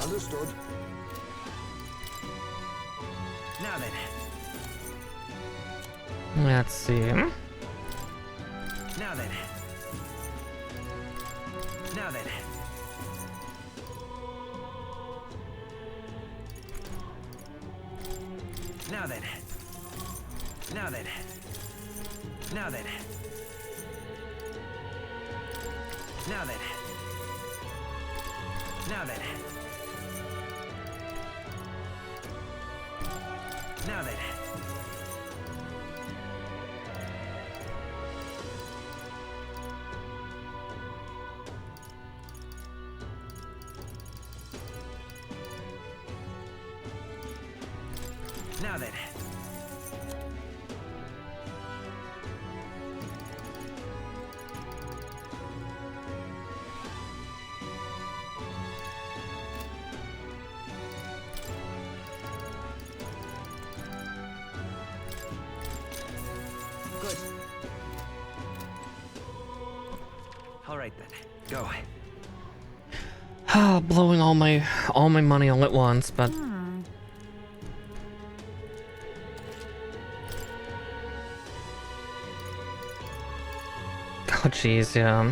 Understood. Now then. Let's see. Now then. Now then. Now then. Now then. Now then. Now then. Now then. Now then. Now then. Good. All right then. Go. Blowing all my money all at once, but oh jeez, yeah.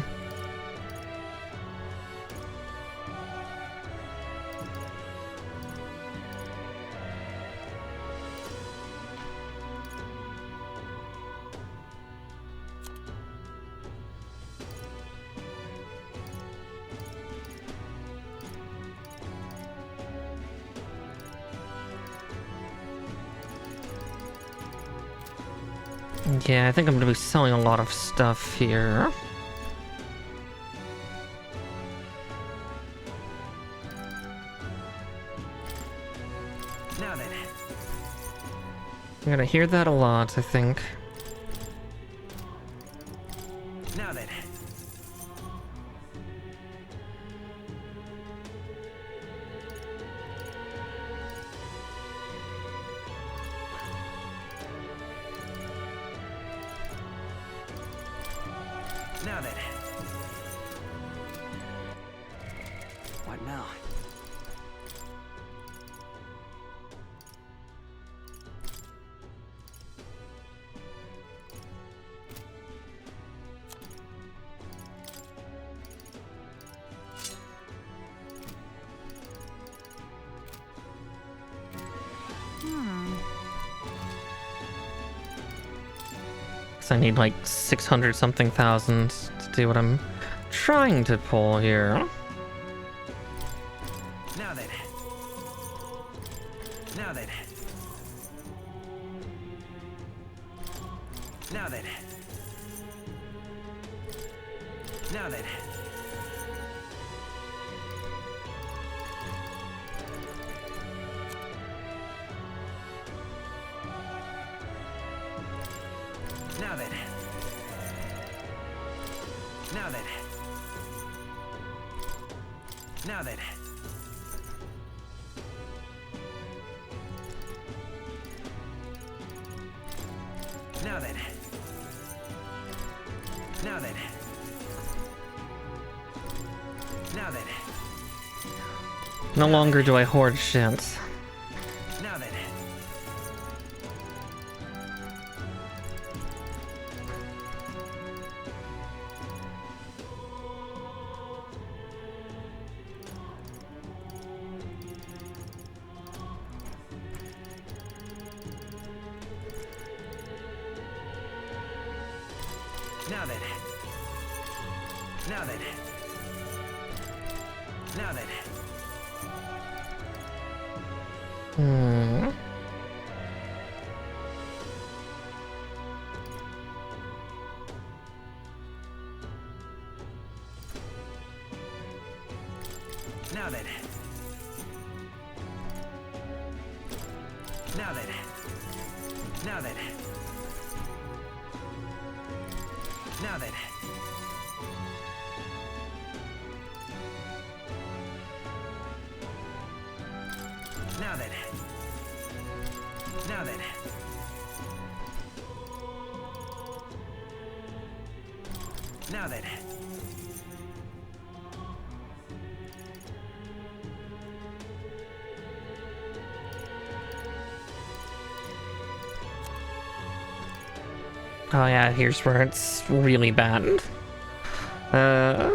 Yeah, I think I'm gonna be selling a lot of stuff here. Now then. I'm gonna hear that a lot, I think. Now then. Now then. What now? I need like 600 something thousand to do what I'm trying to pull here. Now then. Now then. Now then. Now then. Now then. Now then. Now then. Now then. Now then. Now then. No longer do I hoard shit. Now then. Now then. Now then. Now then. Now then. Now then. Now then. Now then. Now then. Now then. Now then. Oh yeah, here's where it's really bad. Now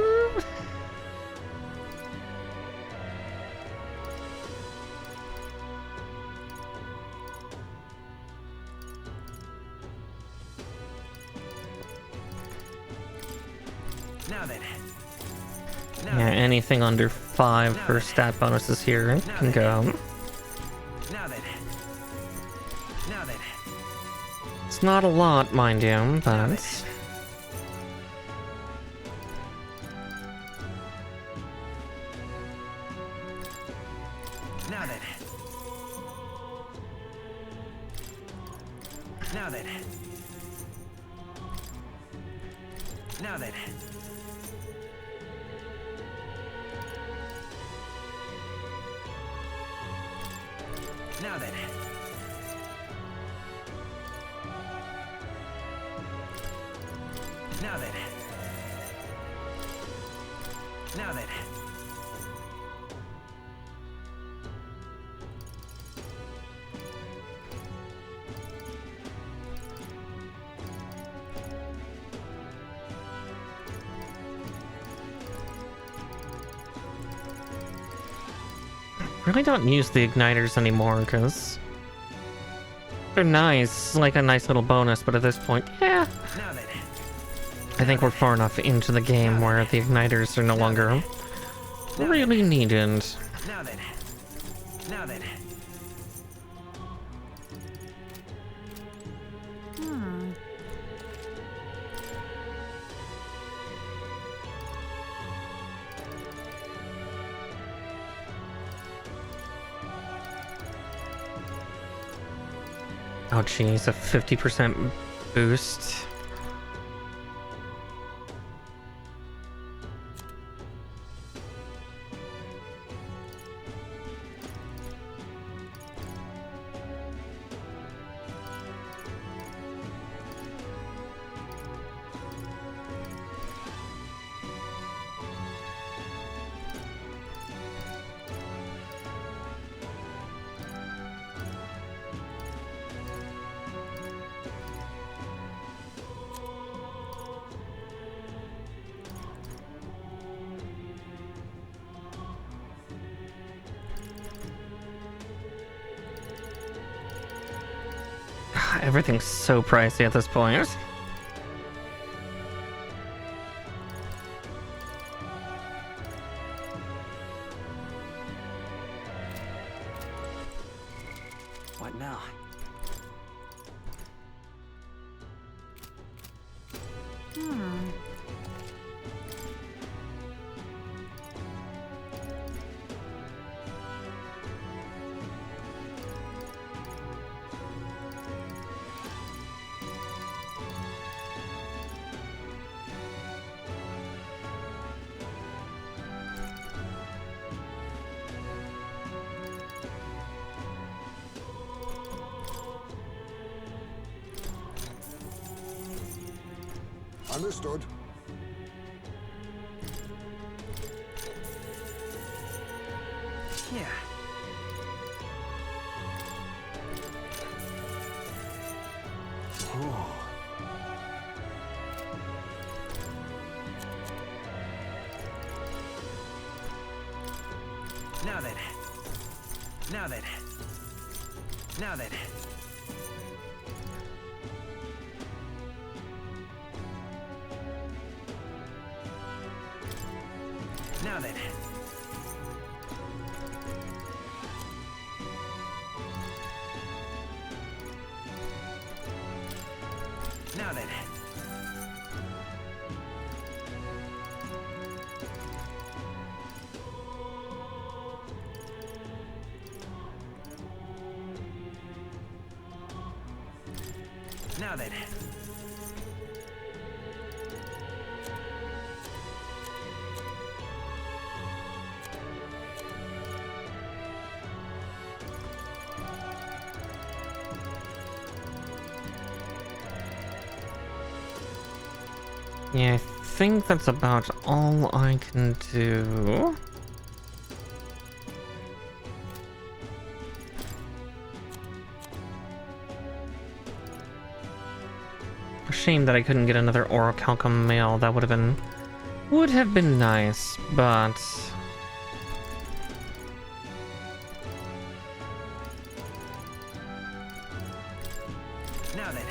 then. Yeah, anything under 5 for stat bonuses here can go. Now then. Now then. It's not a lot, mind you, but... Now then. Now then. Now then. Now then. Now then. Now then. Really don't use the igniters anymore, because... they're nice, like a nice little bonus, but at this point, yeah. I think we're far enough into the game where the igniters are no longer really needed. Now then. Now then. Oh geez, a 50% boost. Everything's so pricey at this point. What now? Understood. Yeah. Oh. Now then. Now then. Now then. Now then. Now then. Now then. Yeah, I think that's about all I can do. A shame that I couldn't get another Orichalcum mail. That would have been nice, but Now then.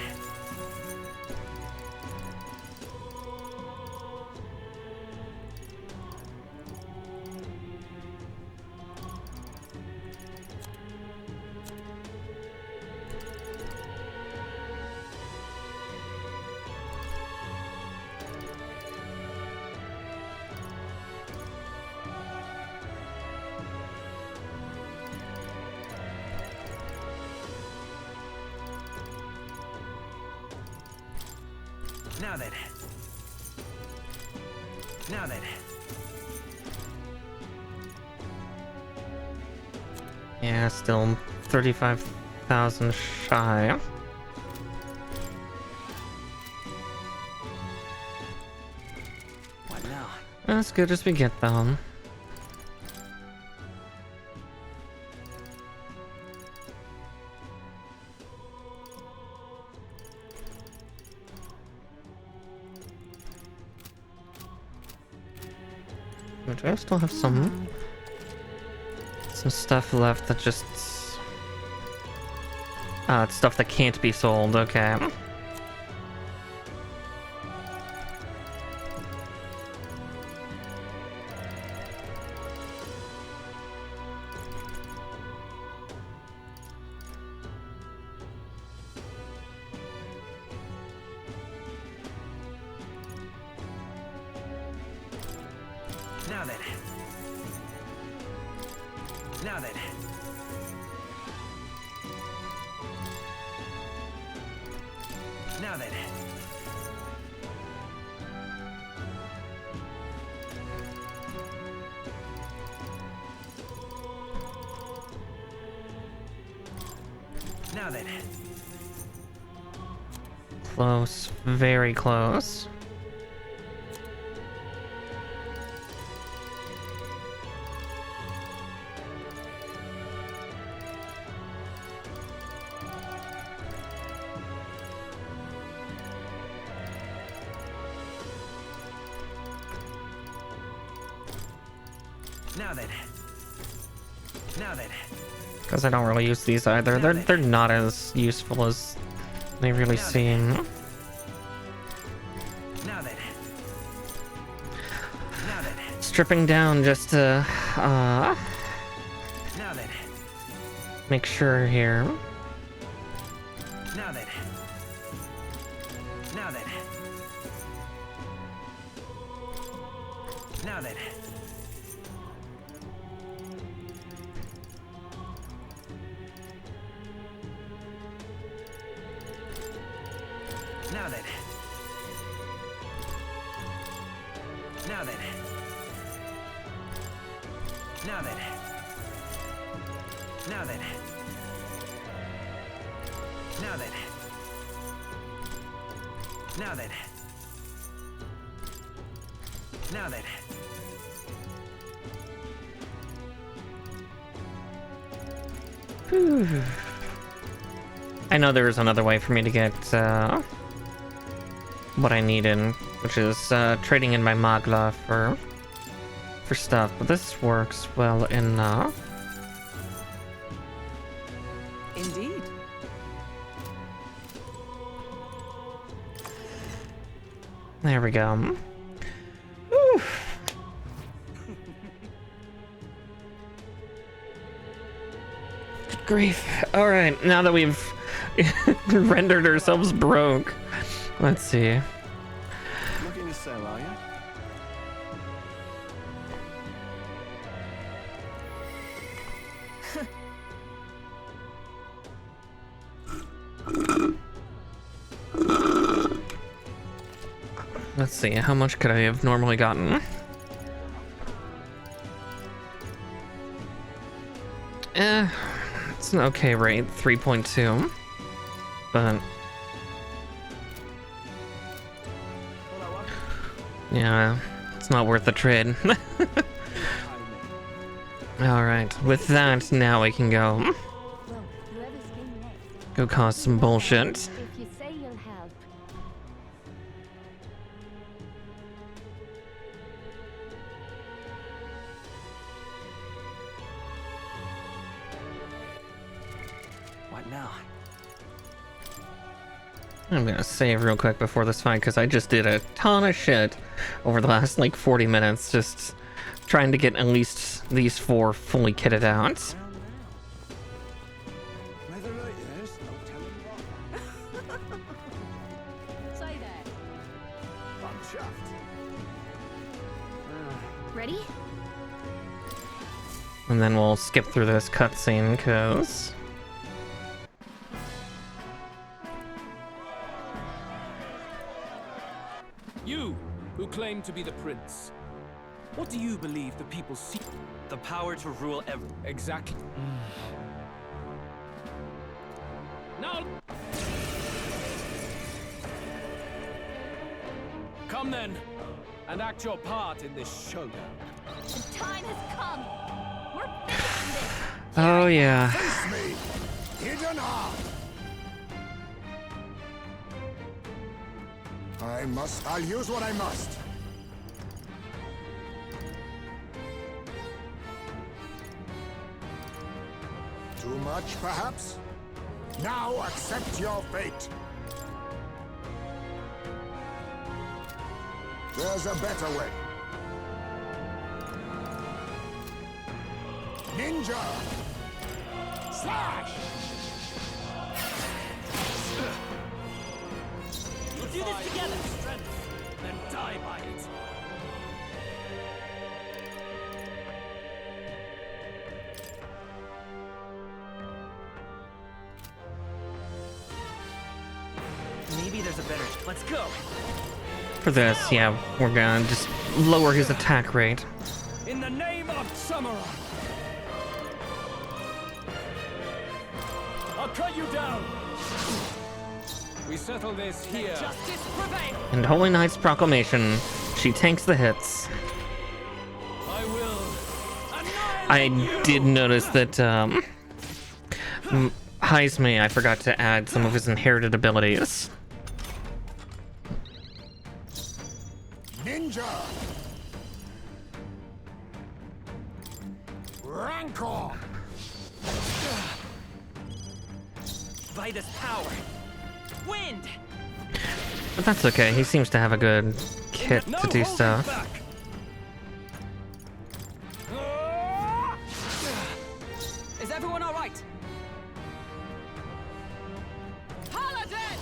Now then. Now then. yeah, still 35,000 shy. What now? As good as we get them. But I still have some stuff left that just it's stuff that can't be sold. Okay. Now then. Now then. Now then. Now then. Close. Very close. Now then. Now then. Because I don't really use these either. They're not as useful as they really seem. Now then. Now then. Stripping down just to Now then. make sure here. Now then. Now then. Now then. Now then. Now then. Now then. Now then. Now then. Now then. Now then. Whew. I know there is another way for me to get what I need in, which is trading in my Magla for stuff, but this works well enough. Indeed. There we go. Whew. Good grief. Alright, now that we've rendered ourselves broke, let's see. Looking to sell, are you? Let's see, how much could I have normally gotten? It's an okay rate, 3.2. But yeah, it's not worth the trade. Alright, with that, now we can go cause some bullshit. If you say you'll help. What now? I'm gonna save real quick before this fight because I just did a ton of shit over the last like 40 minutes just trying to get at least these 4 fully kitted out. Say there. I'm chuffed. Ready? And then we'll skip through this cutscene because You, who claim to be the prince, what do you believe the people seek? The power to rule ever. Exactly. Now, come then, and act your part in this showdown. The time has come. We're finishing this. oh yeah. Face me! Hidden heart! I'll use what I must. Too much, perhaps? Now accept your fate. There's a better way. Ninja! Slash! We'll do this together. Strength, then die by it. Maybe Maybe there's a better. Let's go. For this, yeah, we're gonna just lower his attack rate. In the name of Samurai, I'll cut you down. We settle this here. Justice prevail. And Holy Knight's proclamation, she tanks the hits. I will. I did notice that Heisme, I forgot to add some of his inherited abilities. Ninja! Rancor! Vitus power. Wind. But that's okay, he seems to have a good kit to do stuff. Is everyone all right? Paladin!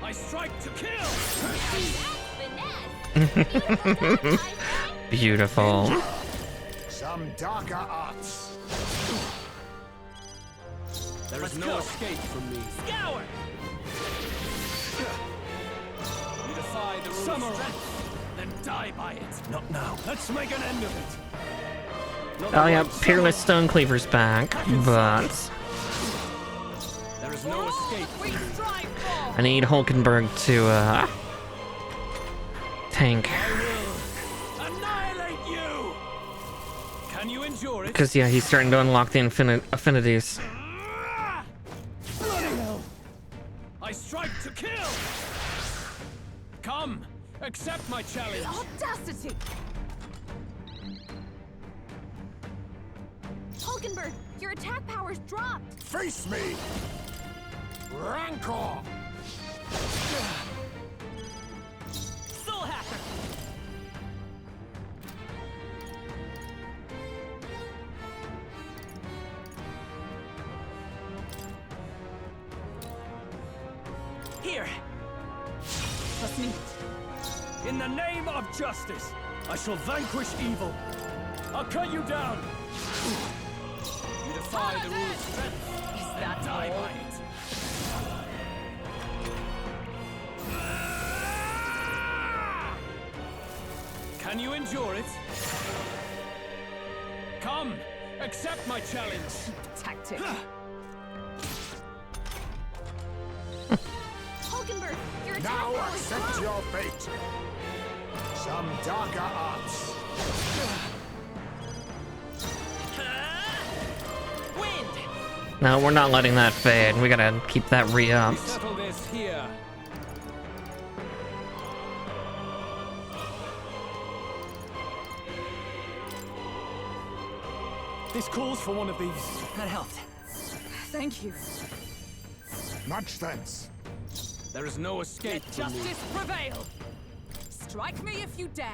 I strike to kill. Beautiful. Some darker arts. There is no escape from me. Scour. You defy the rules of strength, then die by it. Not now. Let's make an end of it. Oh yeah, Peerless Stone Cleaver's back, but There is no escape from me. I need Hulkenberg to tank. Annihilate you. Can you endure it? Because yeah, he's starting to unlock the affinities. Bloody hell! I strike to kill. Come, accept my challenge. The audacity! Hulkenberg, your attack power's dropped. Face me! Rancor! Soul hacker. Here. Trust me. In the name of justice, I shall vanquish evil. I'll cut you down. You defy the rules of strength. Is that Die all? by it. Can you endure it? Come, accept my challenge. Tactic. Hulkenberg, your attack Now power's accept dropped. your fate. Some darker arts. Wind. No, we're not letting that fade. We gotta keep that We re-upped. settle this here. This calls for one of these. That helped. Thank you. Much thanks. There is no escape Let from me. justice prevail. Strike me if you dare.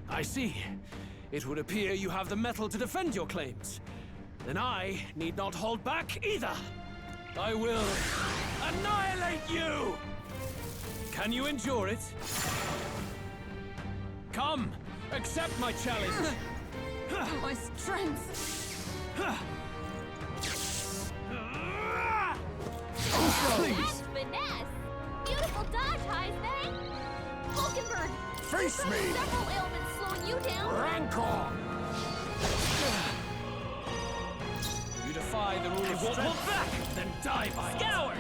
I see. It would appear you have the metal to defend your claims. Then I need not hold back either. I will annihilate you! Can you endure it? Come, accept my challenge. My strength. Please. Finesse. Beautiful dodge, Heisme. Hulkenberg, Face there's me! several ailments slowing you down. Rancor! You defy the rules of won't strength, hold back. then die by it. Scour.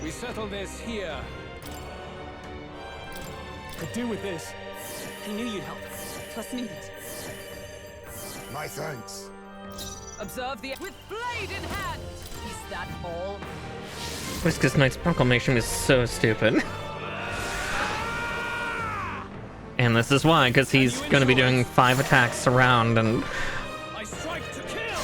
We settle this here. Could do with this. I knew you'd help. Plus needed. My thanks. Observe the with blade in hand. Is that all? Whiskas Knight's proclamation is so stupid. And this is why, because he's going to be doing 5 attacks around and I strike to kill.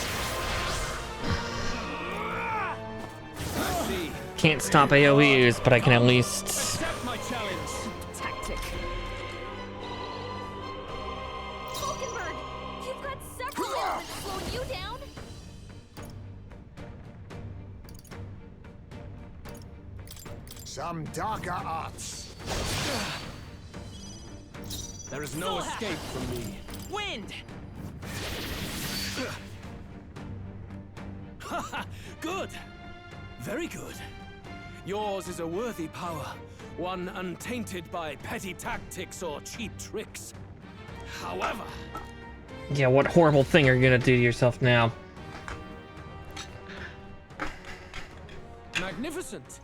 can't stop AoEs, but I can at least... Accept my challenge. Tactic. Hulkenberg, Some darker arts. There is no escape from me. Wind! Good. Very good. Yours is a worthy power, one untainted by petty tactics or cheap tricks. However... Yeah, what horrible thing are you gonna do to yourself now? Magnificent.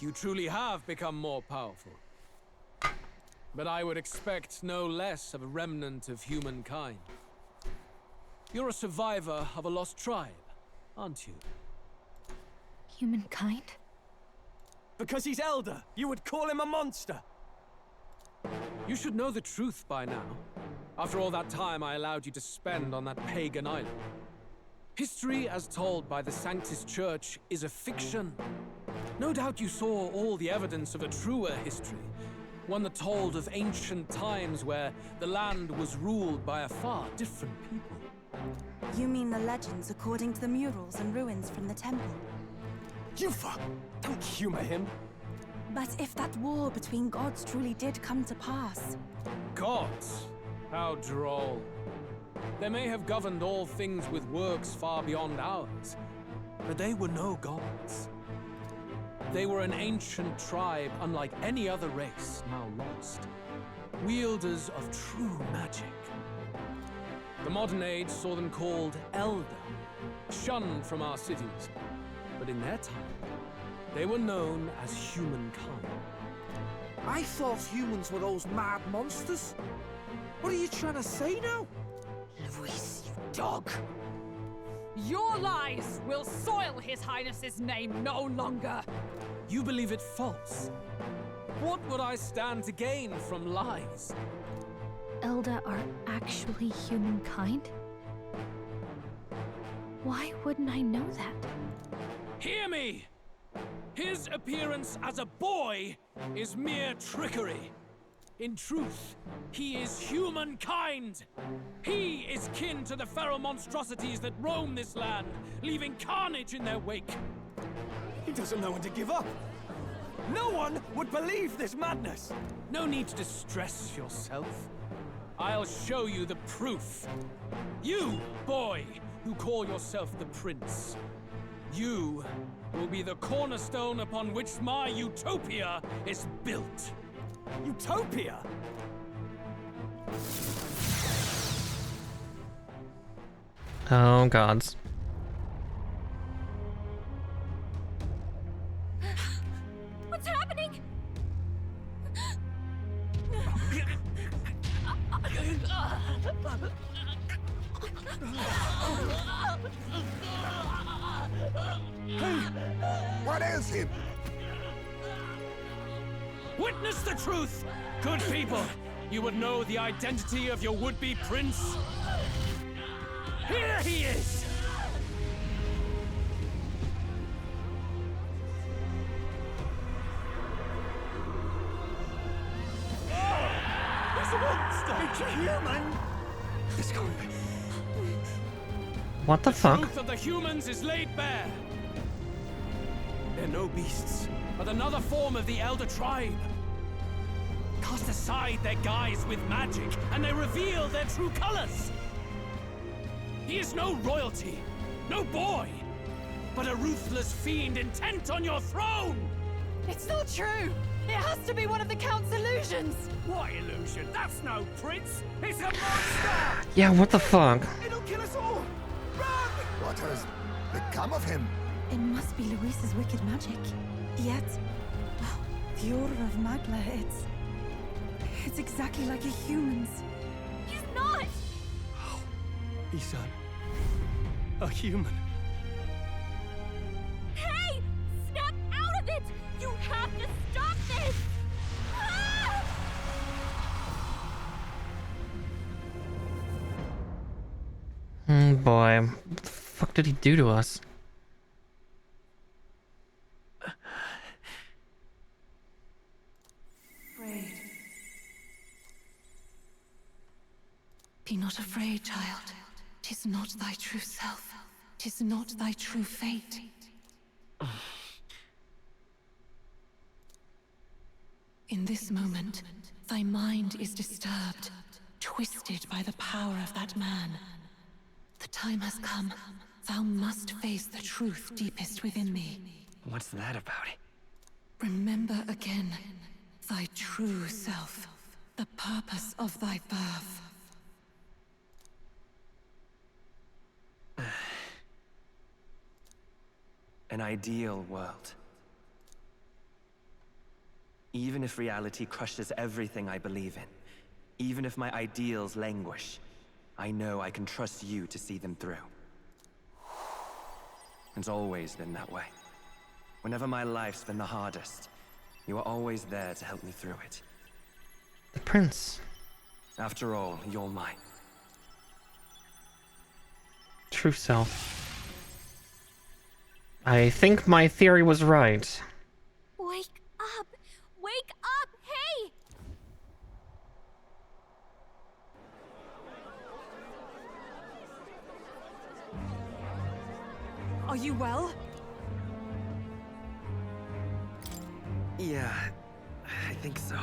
You truly have become more powerful. But I would expect no less of a remnant of humankind. You're a survivor of a lost tribe, aren't you? Humankind? Because he's elder, you would call him a monster! You should know the truth by now. After all that time I allowed you to spend on that pagan island. History as told by the Sanctus Church is a fiction. No doubt you saw all the evidence of a truer history. One that told of ancient times where the land was ruled by a far different people. You mean the legends according to the murals and ruins from the temple? Yufa! Don't humor him! But if that war between gods truly did come to pass... Gods? How droll. They may have governed all things with works far beyond ours, but they were no gods. They were an ancient tribe unlike any other race now lost. Wielders of true magic. The modern age saw them called Elder, shunned from our cities. But in their time, they were known as humankind. I thought humans were those mad monsters. What are you trying to say now? Luis, you dog! Your lies will soil His Highness's name no longer! You believe it false? What would I stand to gain from lies? Elda are actually humankind? Why wouldn't I know that? Hear me! His appearance as a boy is mere trickery. In truth, he is humankind. He is kin to the feral monstrosities that roam this land, leaving carnage in their wake. He doesn't know when to give up. No one would believe this madness. No need to distress yourself. I'll show you the proof. You, boy, who call yourself the prince. You will be the cornerstone upon which my utopia is built. Utopia? Oh, gods. What's happening? Hey, what is him? Witness the truth, good people. You would know the identity of your would-be prince. Here he is! It's a monster! It's a human! Let's go. What the fuck? The truth of the humans is laid bare. They're no beasts, but another form of the Elder Tribe. Cast aside their guise with magic, and they reveal their true colors. He is no royalty, no boy, but a ruthless fiend intent on your throne! It's not true! It has to be one of the Count's illusions! What illusion? That's no prince! It's a monster! Yeah, what the fuck? It'll kill us all! Run! What has become of him? It must be Luis's wicked magic. Yet, oh, the aura of Magla, it's exactly like a human's. He's not! He's a human. Hey! Snap out of it! You have to stop this! Ah! Boy. What the fuck did he do to us? Afraid. Be not afraid, child. 'Tis not thy true self. 'Tis not thy true fate. In this moment, thy mind is disturbed, twisted by the power of that man. The time has come. Thou must face the truth deepest within thee. What's that about? Remember again thy true self, the purpose of thy birth. An ideal world. Even if reality crushes everything I believe in, even if my ideals languish, I know I can trust you to see them through. It's always been that way. Whenever my life's been the hardest, you are always there to help me through it. The prince. After all, you're mine. True self. I think my theory was right. Wake up! Wake up! Hey! Are you well? Yeah, I think so.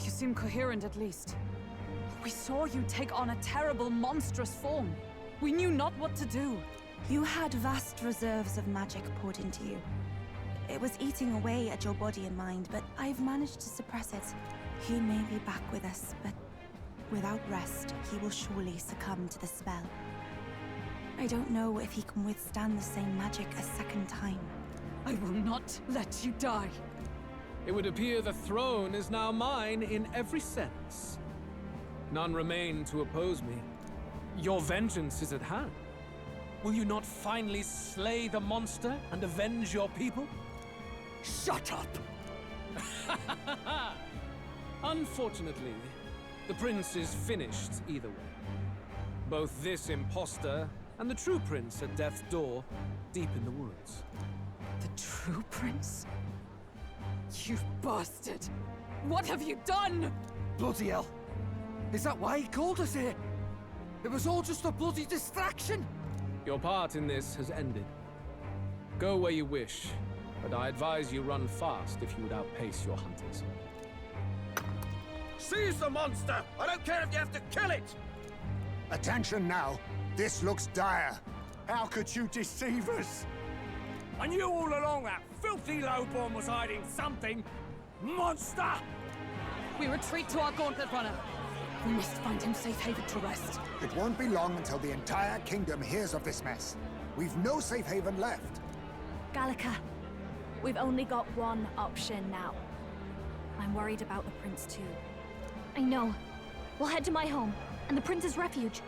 You seem coherent at least. We saw you take on a terrible, monstrous form. We knew not what to do. You had vast reserves of magic poured into you. It was eating away at your body and mind, but I've managed to suppress it. He may be back with us, but without rest, he will surely succumb to the spell. I don't know if he can withstand the same magic a second time. I will not let you die. It would appear the throne is now mine in every sense. None remain to oppose me. Your vengeance is at hand. Will you not finally slay the monster and avenge your people? Shut up! Unfortunately, the prince is finished either way. Both this imposter and the true prince at death's door, deep in the woods. The true prince? You bastard! What have you done? Bloody hell! Is that why he called us here? It was all just a bloody distraction! Your part in this has ended. Go where you wish, but I advise you run fast if you would outpace your hunters. Seize the monster! I don't care if you have to kill it! Attention now. This looks dire. How could you deceive us? I knew all along that filthy lowborn was hiding something! Monster! We retreat to our gauntlet runner. We must find him safe haven to rest. It won't be long until the entire kingdom hears of this mess. We've no safe haven left. Gallica, we've only got one option now. I'm worried about the prince too. I know. We'll head to my home, and the prince's refuge.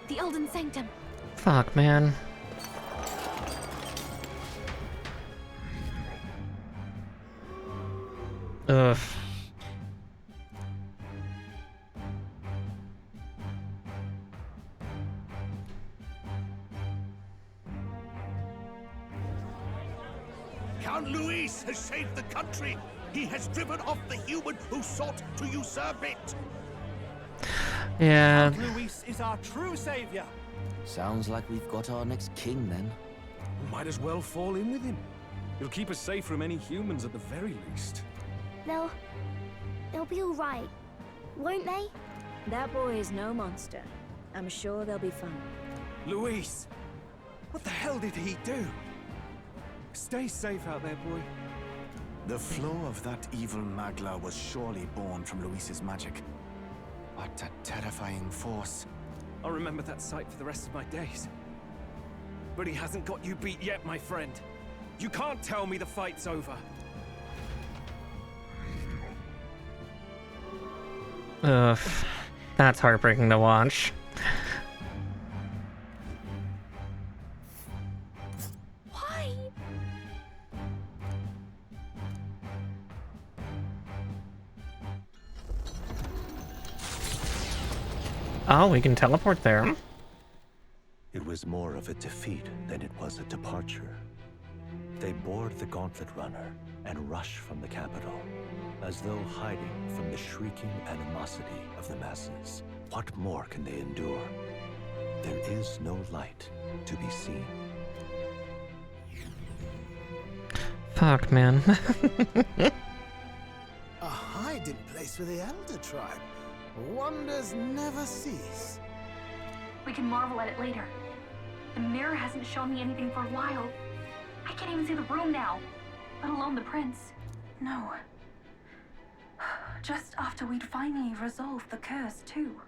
The Elden Sanctum. Fuck, man. Ugh. Count Luis has saved the country. He has driven off the human who sought to usurp it. Yeah. Count Luis is our true savior. Sounds like we've got our next king, then. Might as well fall in with him. He'll keep us safe from any humans at the very least. They'll be all right, won't they? That boy is no monster. I'm sure they'll be fine. Luis! What the hell did he do? Stay safe out there, boy. The flow of that evil Magla was surely born from Luis's magic. What a terrifying force. I'll remember that sight for the rest of my days. But he hasn't got you beat yet, my friend. You can't tell me the fight's over. Ugh. That's heartbreaking to watch. Why? Oh, we can teleport there. It was more of a defeat than it was a departure. They board the gauntlet runner and rush from the capital, as though hiding from the shrieking animosity of the masses. What more can they endure? There is no light to be seen. Fuck, man. hiding place for the Elder Tribe. Wonders never cease. We can marvel at it later. The mirror hasn't shown me anything for a while. I can't even see the room now, let alone the prince. No. Just after we'd finally resolved the curse, too.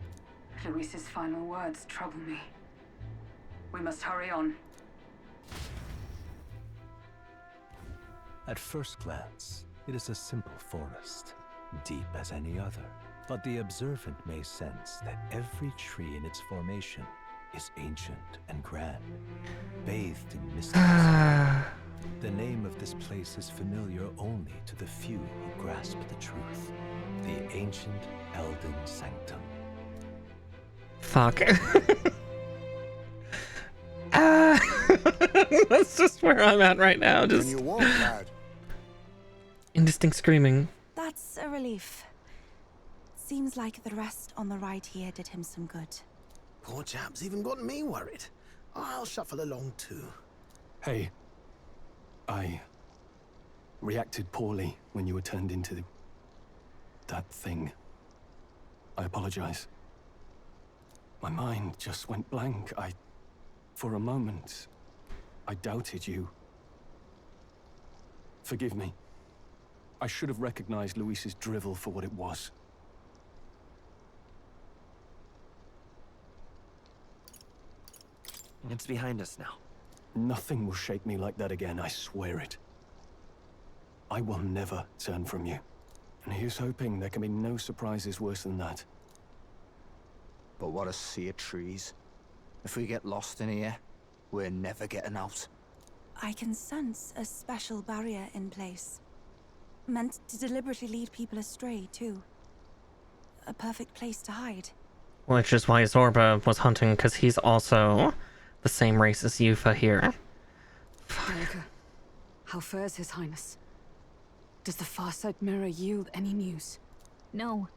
Luis's final words trouble me. We must hurry on. At first glance, it is a simple forest, deep as any other. But the observant may sense that every tree in its formation is ancient and grand, bathed in mysticism. The name of this place is familiar only to the few who grasp the truth. The ancient Elden Sanctum. Fuck. That's just where I'm at right now. Just Can you walk, lad? indistinct screaming. That's a relief. Seems like the rest on the ride here did him some good. Poor chap's even got me worried. I'll shuffle along too. Hey, I reacted poorly when you were turned into that thing. I apologize. My mind just went blank. For a moment, I doubted you. Forgive me. I should have recognized Luis's drivel for what it was. It's behind us now. Nothing will shake me like that again, I swear it. I will never turn from you. And here's hoping there can be no surprises worse than that. But what a sea of trees. If we get lost in here, we're never getting out. I can sense a special barrier in place. Meant to deliberately lead people astray, too. A perfect place to hide. Which is why Zorba was hunting, because he's also the same race as Yufa here. Erica, how fares His Highness? Does the Farsight mirror yield any news? No.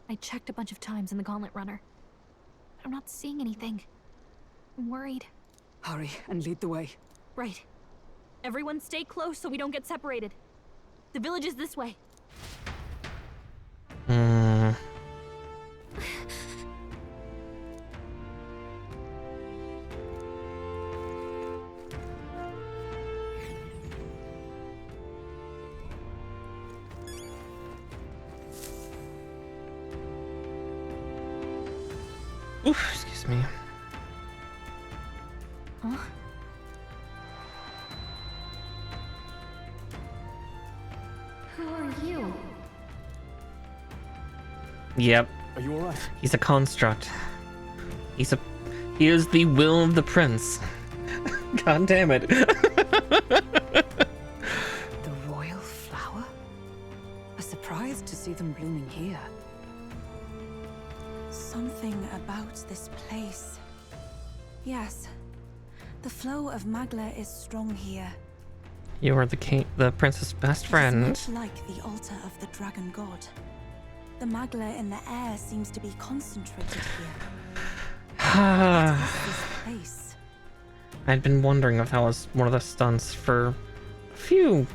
I checked a bunch of times in the Gauntlet Runner. But I'm not seeing anything. I'm worried. Hurry and lead the way. Right. Everyone stay close so we don't get separated. The village is this way. Oof, excuse me. Huh? Who are you? Yep. Are you alright? He's a construct. He is the will of the prince. God damn it. The royal flower? A surprise to see them blooming here. Something about this place. Yes. The flow of Magla is strong here. You are the prince's best friend. It is much like the altar of the dragon god. The Magla in the air seems to be concentrated here. What is this place? I'd been wondering if that was one of the stunts for a few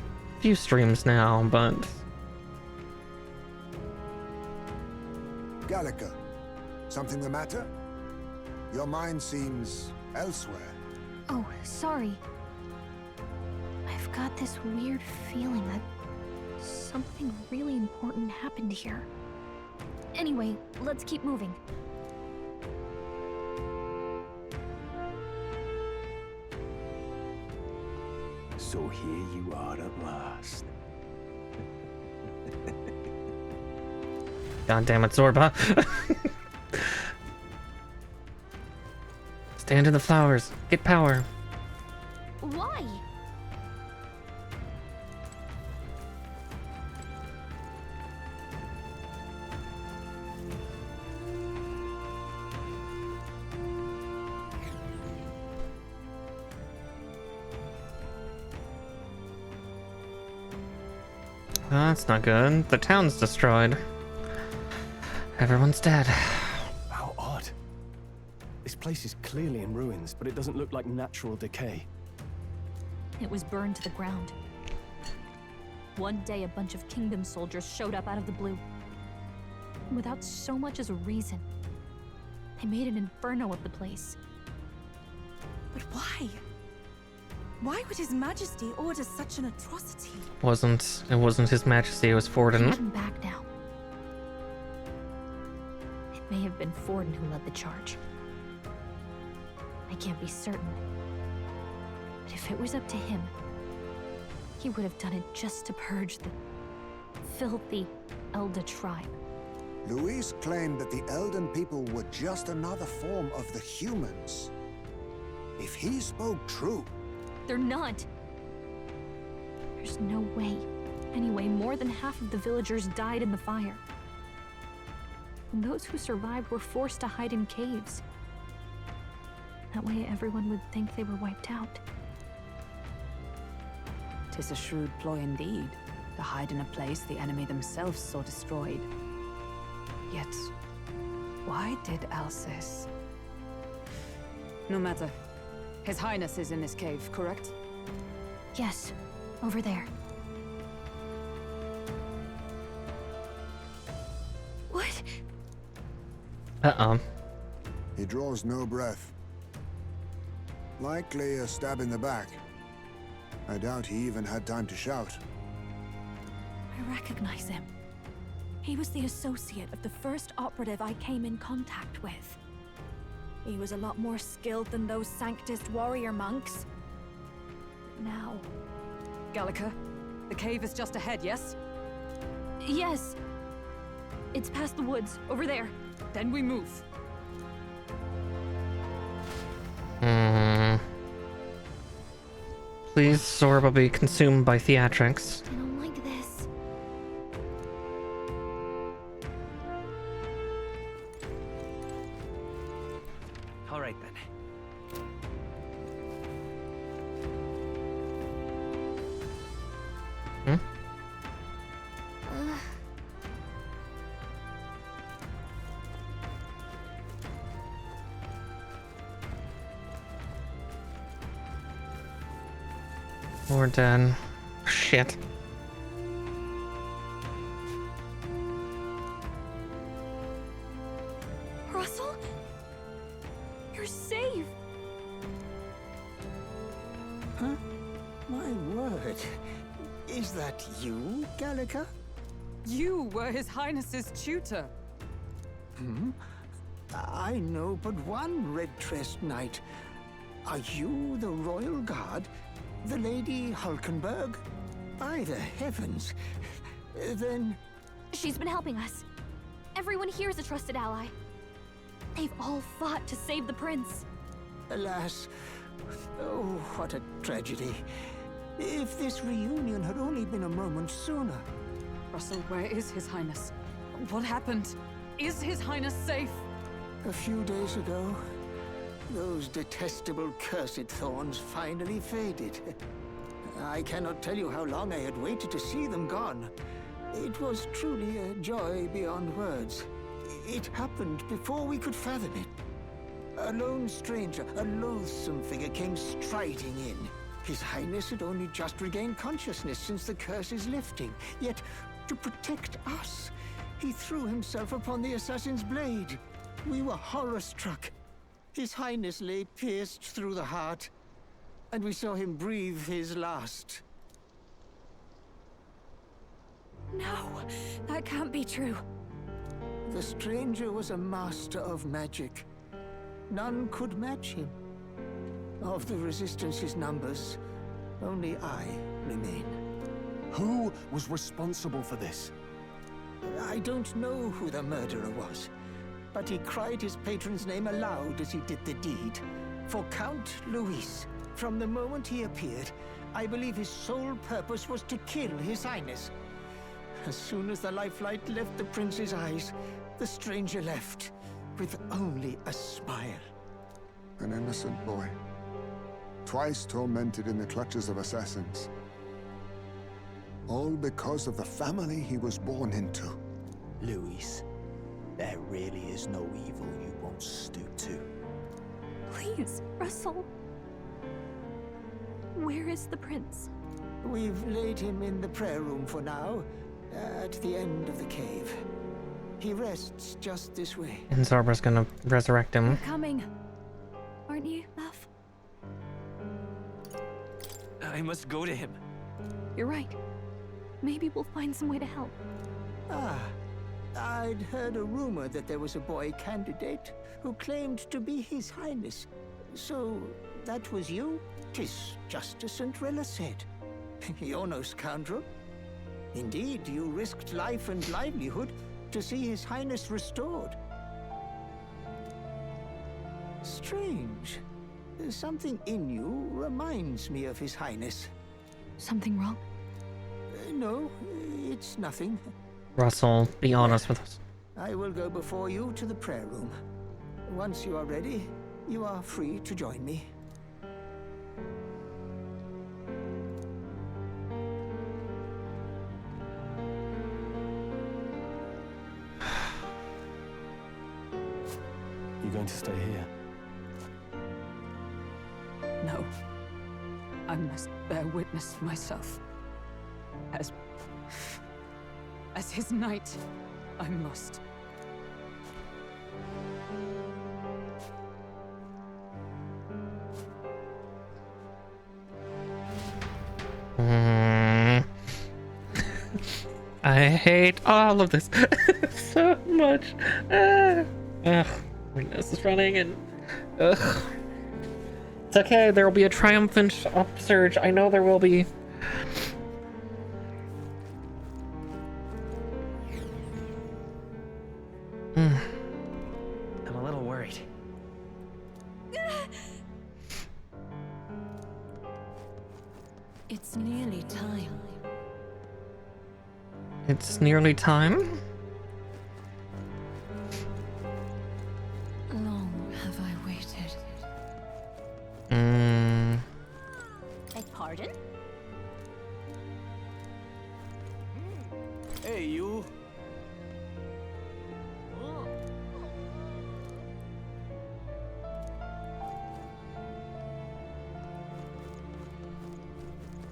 streams now, but Gallica, something the matter? Your mind seems elsewhere. Oh, sorry. I've got this weird feeling that something really important happened here. Anyway, let's keep moving. So here you are at last. God damn it, Zorba. Stand in the flowers. Get power. Why? That's not good. The town's destroyed. Everyone's dead. How odd. This place is clearly in ruins, but it doesn't look like natural decay. It was burned to the ground. One day, a bunch of kingdom soldiers showed up out of the blue. Without so much as a reason. They made an inferno of the place. But why? Why would His Majesty order such an atrocity? It wasn't His Majesty, it was Forden. Heading back now. It may have been Forden who led the charge. I can't be certain. But if it was up to him, he would have done it just to purge the filthy Elda tribe. Luis claimed that the Elden people were just another form of the humans. If he spoke true... They're not. There's no way. Anyway, more than half of the villagers died in the fire. And those who survived were forced to hide in caves. That way everyone would think they were wiped out. 'Tis a shrewd ploy indeed, to hide in a place the enemy themselves saw destroyed. Yet, why did Alcest? No matter. His Highness is in this cave, correct? Yes, over there. What? Uh-oh. He draws no breath. Likely a stab in the back. I doubt he even had time to shout. I recognize him. He was the associate of the first operative I came in contact with. He was a lot more skilled than those Sanctist warrior monks. Now... Gallica, the cave is just ahead, yes? Yes. It's past the woods, over there. Then we move. Please, Zorba be consumed by theatrics. I don't like this. All right then. We're done. Shit. Russell? You're safe! Huh? My word. Is that you, Gallica? You were His Highness's tutor. Hmm? I know but one red-tressed knight. Are you the Royal Guard? The Lady Hulkenberg? By the heavens. Then... She's been helping us. Everyone here is a trusted ally. They've all fought to save the prince. Alas. Oh, what a tragedy. If this reunion had only been a moment sooner. Russell, where is His Highness? What happened? Is His Highness safe? A few days ago, those detestable cursed thorns finally faded. I cannot tell you how long I had waited to see them gone. It was truly a joy beyond words. It happened before we could fathom it. A lone stranger, a loathsome figure came striding in. His Highness had only just regained consciousness since the curse's lifting. Yet, to protect us, he threw himself upon the assassin's blade. We were horror-struck. His Highness lay pierced through the heart, and we saw him breathe his last. No, that can't be true. The stranger was a master of magic. None could match him. Of the Resistance's numbers, only I remain. Who was responsible for this? I don't know who the murderer was, but he cried his patron's name aloud as he did the deed. For Count Luis, from the moment he appeared, I believe his sole purpose was to kill His Highness. As soon as the lifelight left the prince's eyes, the stranger left, with only a smile. An innocent boy. Twice tormented in the clutches of assassins. All because of the family he was born into. Luis, there really is no evil you won't stoop to. Please, Russell. Where is the prince? We've laid him in the prayer room for now, at the end of the cave. He rests just this way. And Zarba's gonna resurrect him. You're coming, aren't you, love? I must go to him. You're right. Maybe we'll find some way to help. Ah, I'd heard a rumor that there was a boy candidate who claimed to be His Highness. So, that was you? 'Tis just as St. Rilla said. You're no scoundrel. Indeed, you risked life and livelihood to see His Highness restored. Strange. Something in you reminds me of His Highness. Something wrong? No, it's nothing. Russell, be honest with us. I will go before you to the prayer room. Once you are ready, you are free to join me. You going to stay here? No. I must bear witness myself. As his knight, I must. I hate all of this so much. Ugh, Witness is running and ugh. It's okay, there will be a triumphant upsurge. I know there will be. I'm a little worried. It's nearly time. It's nearly time. Long have I waited. Beg pardon? Hey, you.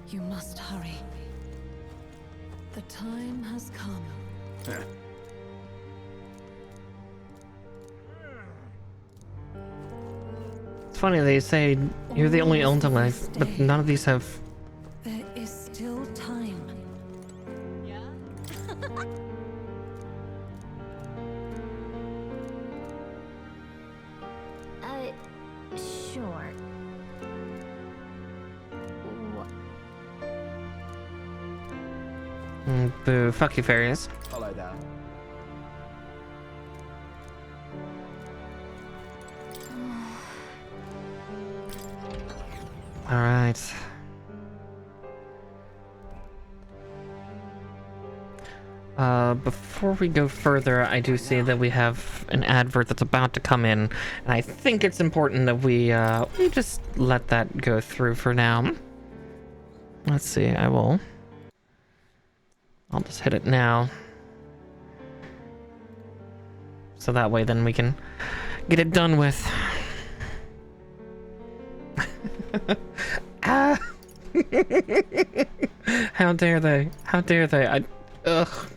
You must hurry. The time has come. It's funny they say you're the only intellect, but none of these have. There is still time. Yeah? Sure. Boo, fuck you, fairies. Follow that. Alright. Before we go further, I do see that we have an advert that's about to come in, and I think it's important that we just let that go through for now. Let's see, I'll just hit it now. So that way then we can get it done with. Ah! How dare they? How dare they? Ugh.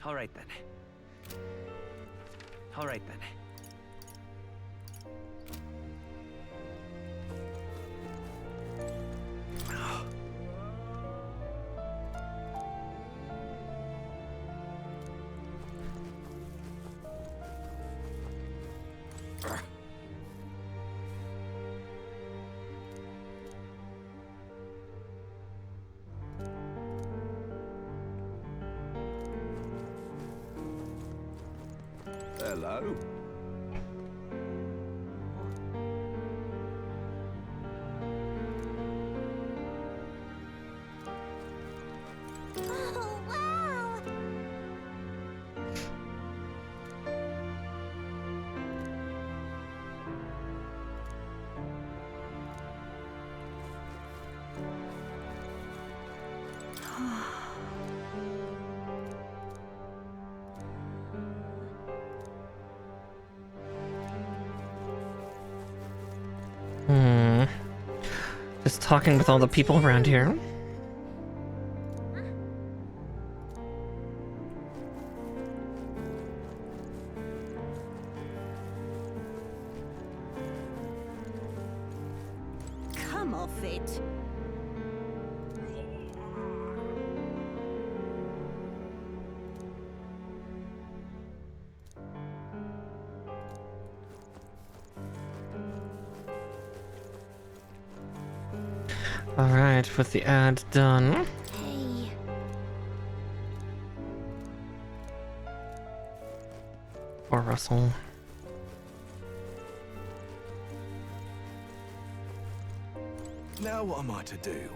All right then. All right then. Hello. Oh, wow! Just talking with all the people around here. Come off it. Alright, with the ad done. Hey. Or Russell. Now what am I to do?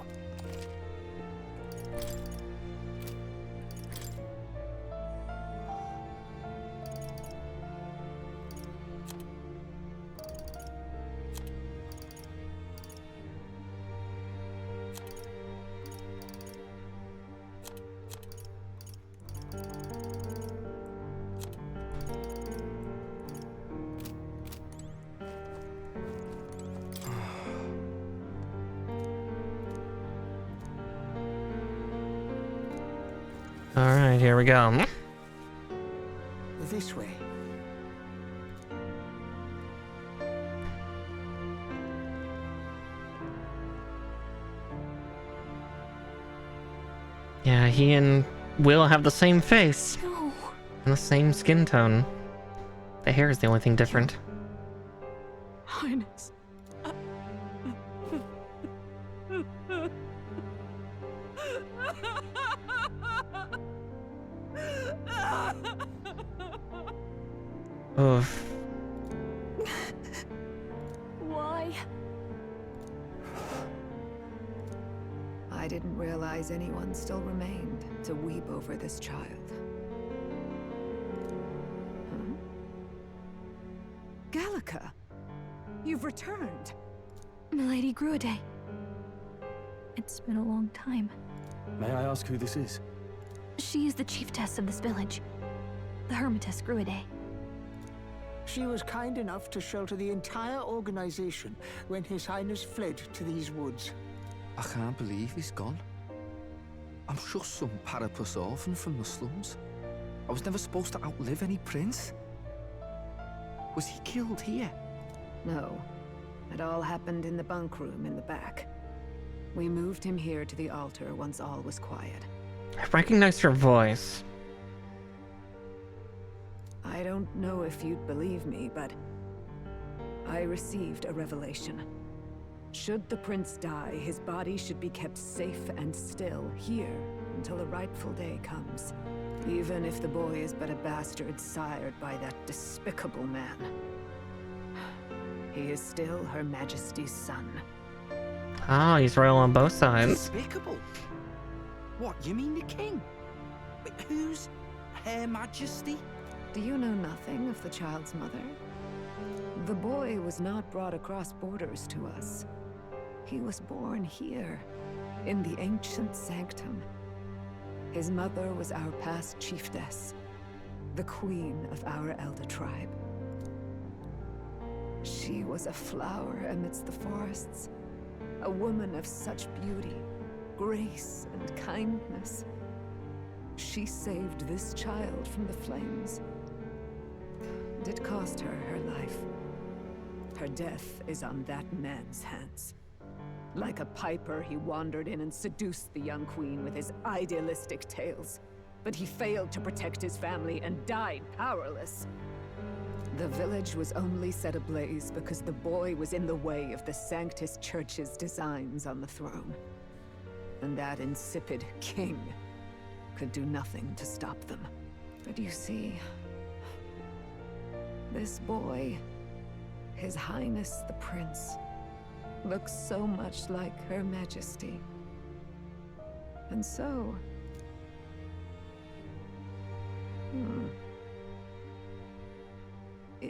Alright, here we go. This way. Yeah, he and Will have the same face. No. And the same skin tone. The hair is the only thing different. Highness. Oof. Why? I didn't realize anyone still remained to weep over this child. Huh? Gallica! You've returned! Milady Gruade. It's been a long time. May I ask who this is? She is the chiefess of this village. The Hermitess Gruade. She was kind enough to shelter the entire organization when His Highness fled to these woods. I can't believe he's gone. I'm just some parapus orphan from the slums. I was never supposed to outlive any prince. Was he killed here? No. It all happened in the bunk room in the back. We moved him here to the altar once all was quiet. I recognize her voice. I don't know if you'd believe me, but I received a revelation. Should the prince die, his body should be kept safe and still here until a rightful day comes. Even if the boy is but a bastard sired by that despicable man. He is still Her Majesty's son. Ah, he's royal on both sides. Despicable? What, you mean the king? But who's Her Majesty? Do you know nothing of the child's mother? The boy was not brought across borders to us. He was born here, in the ancient sanctum. His mother was our past chiefess, the queen of our elder tribe. She was a flower amidst the forests, a woman of such beauty, grace, and kindness. She saved this child from the flames. It cost her her life. Her death is on that man's hands. Like a piper, he wandered in and seduced the young queen with his idealistic tales. But he failed to protect his family and died powerless. The village was only set ablaze because the boy was in the way of the Sanctus Church's designs on the throne. And that insipid king could do nothing to stop them. But you see, this boy, His Highness the Prince, looks so much like Her Majesty. And so...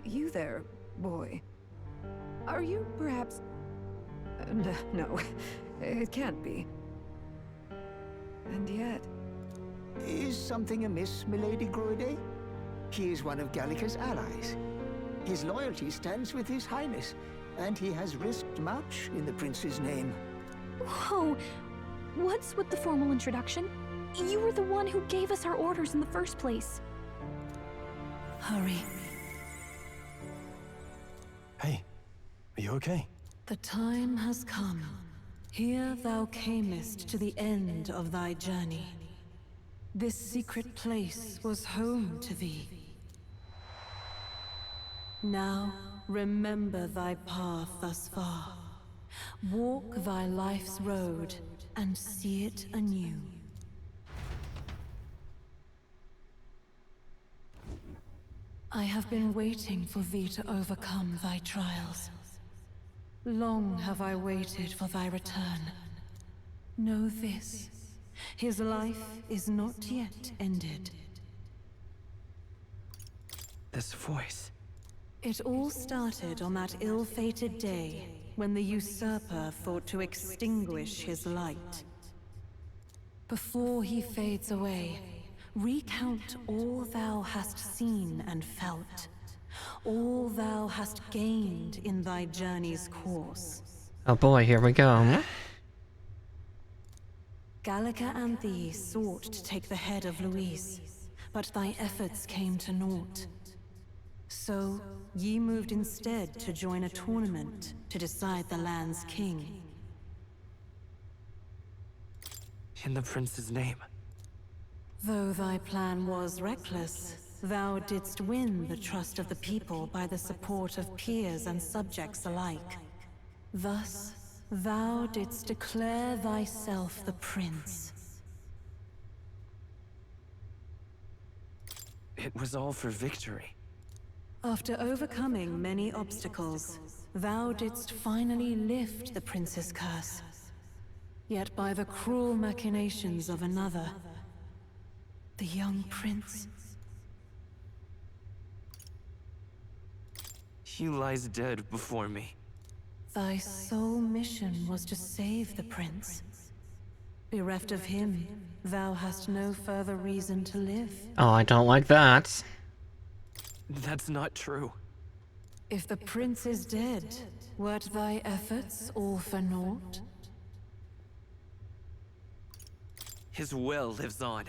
You there, boy. Are you perhaps... no, it can't be. And yet... Is something amiss, Milady Gruade? He is one of Gallica's allies. His loyalty stands with His Highness, and he has risked much in the prince's name. Whoa! What's with the formal introduction? You were the one who gave us our orders in the first place. Hurry. Hey, are you okay? The time has come. Here thou camest to the end of thy journey. This secret place was home to thee. Now, remember thy path thus far. Walk thy life's road and see it anew. I have been waiting for thee to overcome thy trials. Long have I waited for thy return. Know this, his life is not yet ended. This voice. It all started on that ill-fated day when the usurper thought to extinguish his light. Before he fades away, recount all thou hast seen and felt, all thou hast gained in thy journey's course. Oh boy, here we go. Gallica and thee sought to take the head of Luis, but thy efforts came to naught. So, ye moved instead to join a tournament to decide the land's king. In the prince's name. Though thy plan was reckless, thou didst win the trust of the people by the support of peers and subjects alike. Thus, thou didst declare thyself the prince. It was all for victory. After overcoming many obstacles, thou didst finally lift the prince's curse. Yet by the cruel machinations of another, the young prince. He lies dead before me. Thy sole mission was to save the prince. Bereft of him, thou hast no further reason to live. Oh, I don't like that. That's not true. If the prince is dead, wert thy efforts all for naught? His will lives on.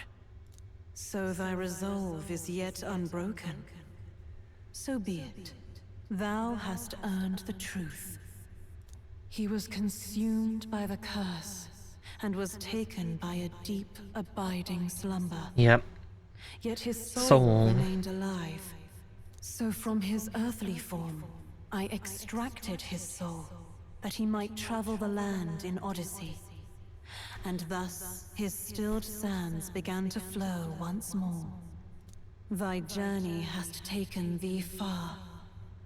So thy resolve is yet unbroken. So be it. Thou hast earned the truth. He was consumed by the curse, and was taken by a deep, abiding slumber. Yep. Yet his soul Soul. remained alive. So from his earthly form, I extracted his soul, that he might travel the land in Odyssey. And thus, his stilled sands began to flow once more. Thy journey hast taken thee far,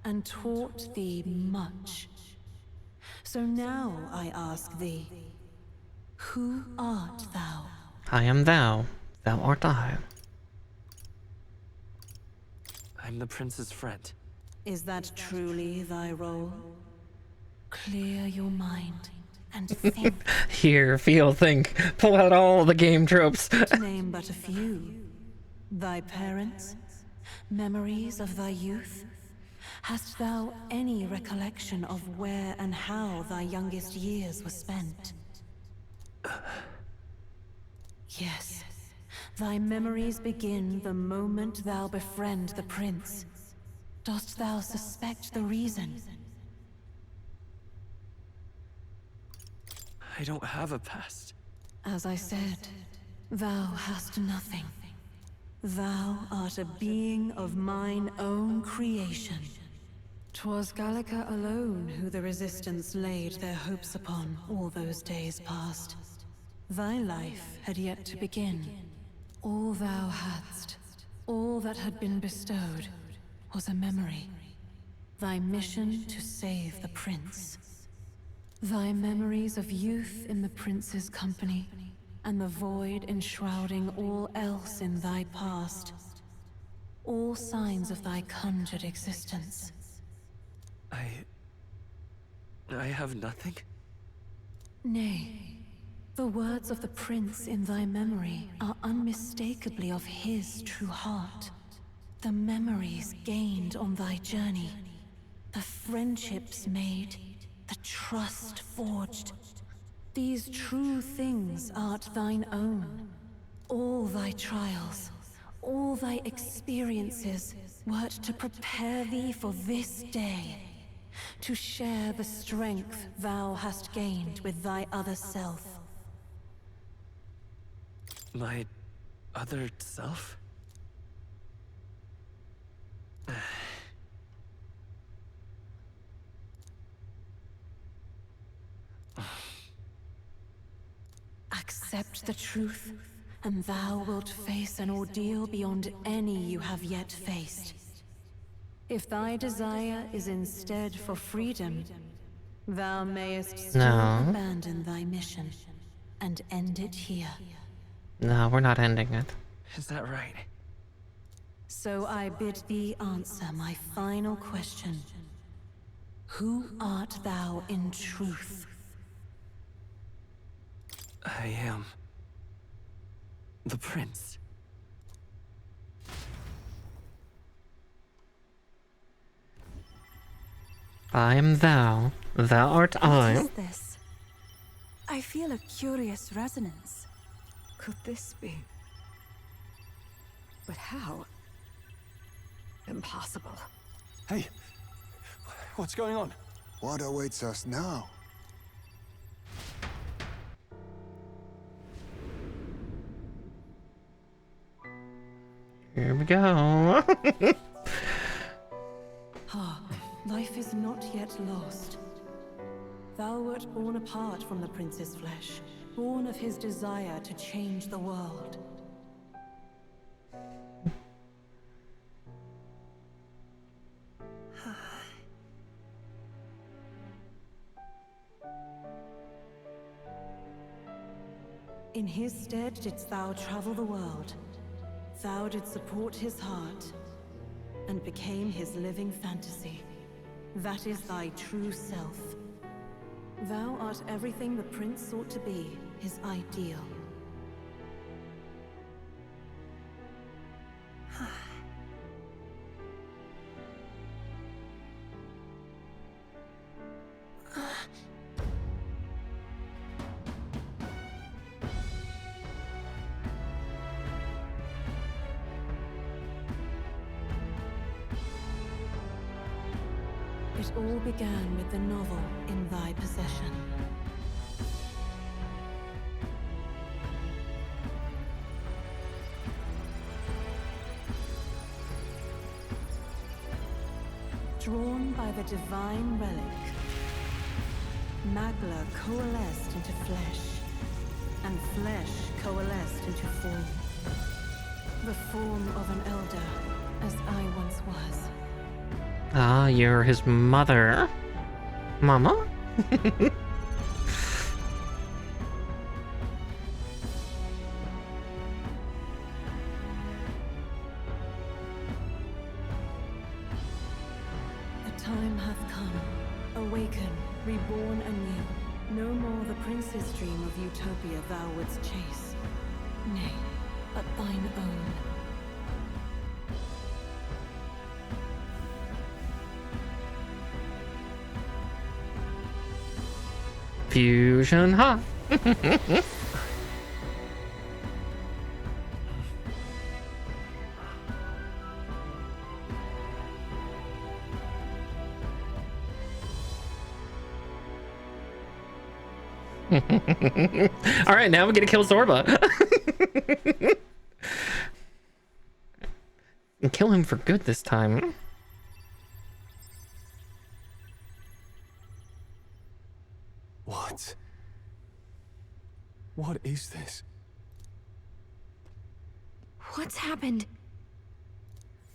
and taught thee much. So now I ask thee, who art thou? I am thou, thou art I. I'm the prince's friend. Is that truly thy role? Clear your mind and think. Hear, feel, think. Pull out all the game tropes. To name but a few. Thy parents? Memories of thy youth? Hast thou any recollection of where and how thy youngest years were spent? Yes. Thy memories begin the moment thou befriend the prince. Dost thou suspect the reason? I don't have a past. As I said, thou hast nothing. Thou art a being of mine own creation. 'Twas Gallica alone who the Resistance laid their hopes upon all those days past. Thy life had yet to begin. All thou hadst, all that had been bestowed, was a memory. Thy mission to save the prince. Thy memories of youth in the prince's company, and the void enshrouding all else in thy past. All signs of thy conjured existence. I have nothing? Nay, the words of the prince in thy memory are unmistakably of his true heart. The memories gained on thy journey. The friendships made, the trust forged. These true things art thine own. All thy trials, all thy experiences, wert to prepare thee for this day. To share the strength thou hast gained with thy other self. My other self? Accept the truth, and thou wilt face an ordeal beyond any you have yet faced. If thy desire is instead for freedom, thou mayest still abandon thy mission and end it here. No, we're not ending it. Is that right? So I bid thee answer my final question. Who art thou in truth? I am the prince. I am thou, thou art I. What is this? I feel a curious resonance. Could this be? But how? Impossible. Hey, what's going on? What awaits us now? Here we go. Life is not yet lost. Thou wert born apart from the prince's flesh, born of his desire to change the world. In his stead didst thou travel the world. Thou didst support his heart, and became his living fantasy. That is thy true self. Thou art everything the prince sought to be, his ideal. It all began with the novel in thy possession. Drawn by the divine relic, Magla coalesced into flesh, and flesh coalesced into form. The form of an elder, as I once was. Ah, you're his mother. Mama? The time hath come. Awaken, reborn anew. No more the prince's dream of utopia thou wouldst chase. Nay, but thine own. Fusion, huh? All right, now we get to kill Zorba. And kill him for good this time. What? What is this? What's happened?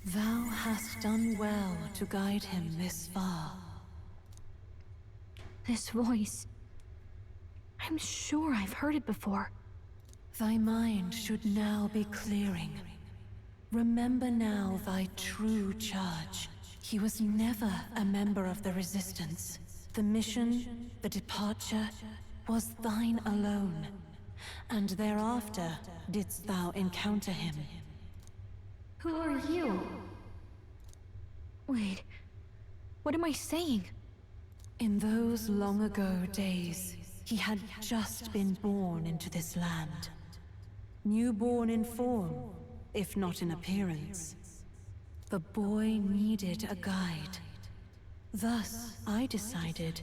Thou hast done well to guide him this far. This voice. I'm sure I've heard it before. Thy mind should now be clearing. Remember now thy true charge. He was never a member of the Resistance. The mission, the departure, was thine alone. And thereafter didst thou encounter him. Who are you? Wait. What am I saying? In those long ago days, he had just been born into this land. Newborn in form, if not in appearance. The boy needed a guide. Thus, I decided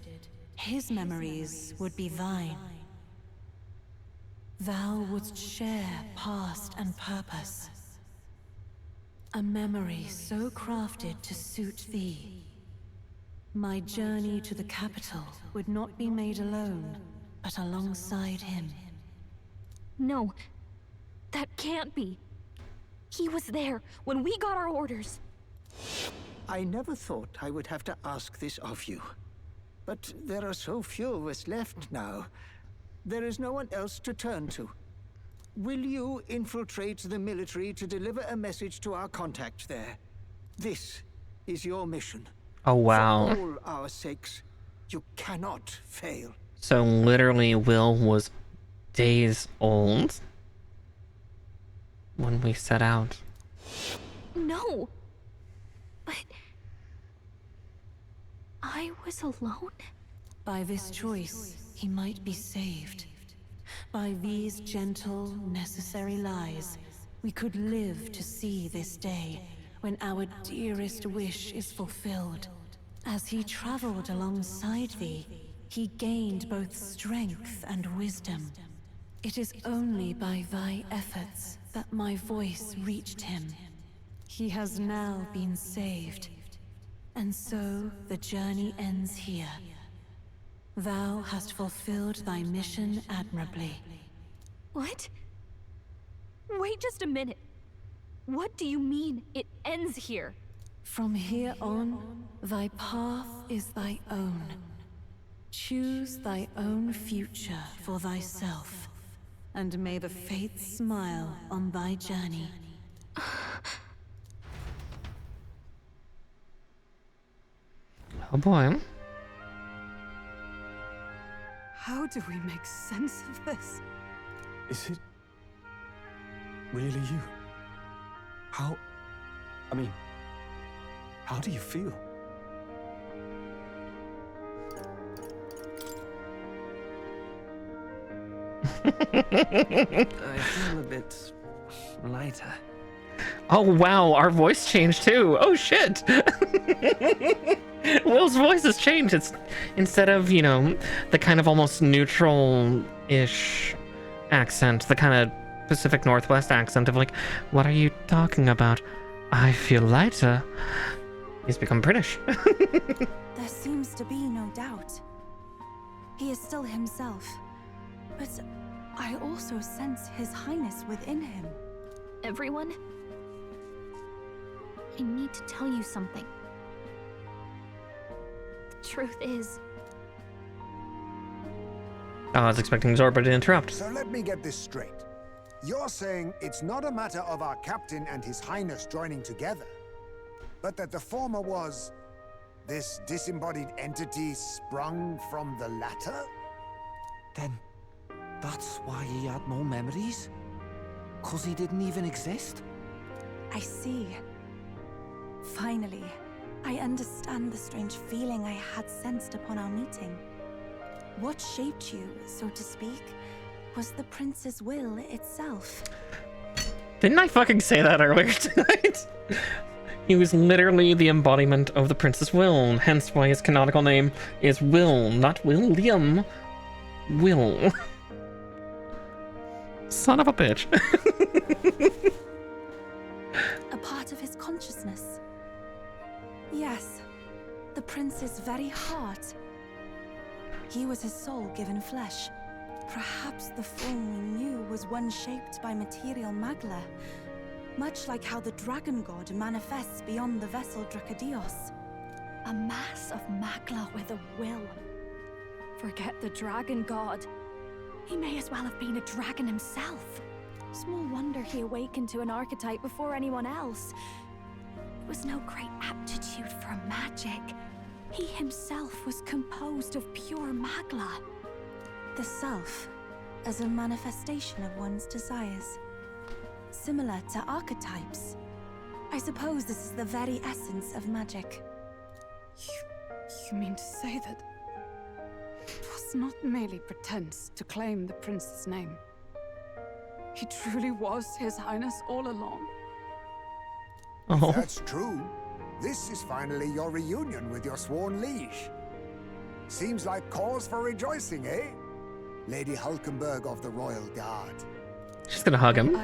his memories would be thine. Thou wouldst share past and purpose. A memory so crafted to suit thee. My journey to the capital would not be made alone, but alongside him. No, that can't be. He was there when we got our orders. I never thought I would have to ask this of you. But there are so few of us left now. There is no one else to turn to. Will you infiltrate the military to deliver a message to our contact there? This is your mission. Oh, wow. For all our sakes, you cannot fail. So literally Will was days old when we set out. No! But... I was alone? By this choice, he might be saved. By these gentle, necessary lies, we could live to see this day, when our dearest wish is fulfilled. As he traveled alongside thee, he gained both strength and wisdom. It is only by thy efforts that my voice reached him. He has now been saved, and so the journey ends here. Thou hast fulfilled thy mission admirably. What? Wait just a minute. What do you mean, it ends here? From here on, thy path is thy own. Choose thy own future for thyself, and may the fates smile on thy journey. Oh boy. How do we make sense of this? Is it really you? How do you feel? I feel a bit lighter. Oh wow, our voice changed too. Oh shit. Will's voice has changed. It's instead of, you know, the kind of almost neutral-ish accent, the kind of Pacific Northwest accent of like, what are you talking about? I feel lighter. He's become British. There seems to be no doubt. He is still himself. But I also sense His Highness within him. Everyone? I need to tell you something. The truth is... I was expecting Zorba to interrupt. So let me get this straight. You're saying it's not a matter of our captain and His Highness joining together, but that the former was this disembodied entity sprung from the latter? Then that's why he had no memories? 'Cause he didn't even exist? I see. Finally, I understand the strange feeling I had sensed upon our meeting. What shaped you, so to speak, was the prince's will itself. Didn't I fucking say that earlier tonight? He was literally the embodiment of the prince's will, hence why his canonical name is Will, not William. Will. Son of a bitch. A part of his consciousness. Yes, the prince's very heart. He was his soul given flesh. Perhaps the form we knew was one shaped by material magla, much like how the dragon god manifests beyond the vessel Dracadios. A mass of magla with a will. Forget the dragon god. He may as well have been a dragon himself. Small wonder he awakened to an archetype before anyone else. It was no great aptitude for magic. He himself was composed of pure magla. The self, as a manifestation of one's desires. Similar to archetypes. I suppose this is the very essence of magic. You mean to say that it was not merely pretense to claim the prince's name? He truly was His Highness all along? If that's true, this is finally your reunion with your sworn liege. Seems like cause for rejoicing, eh? Lady Hulkenberg of the Royal Guard. She's gonna hug him.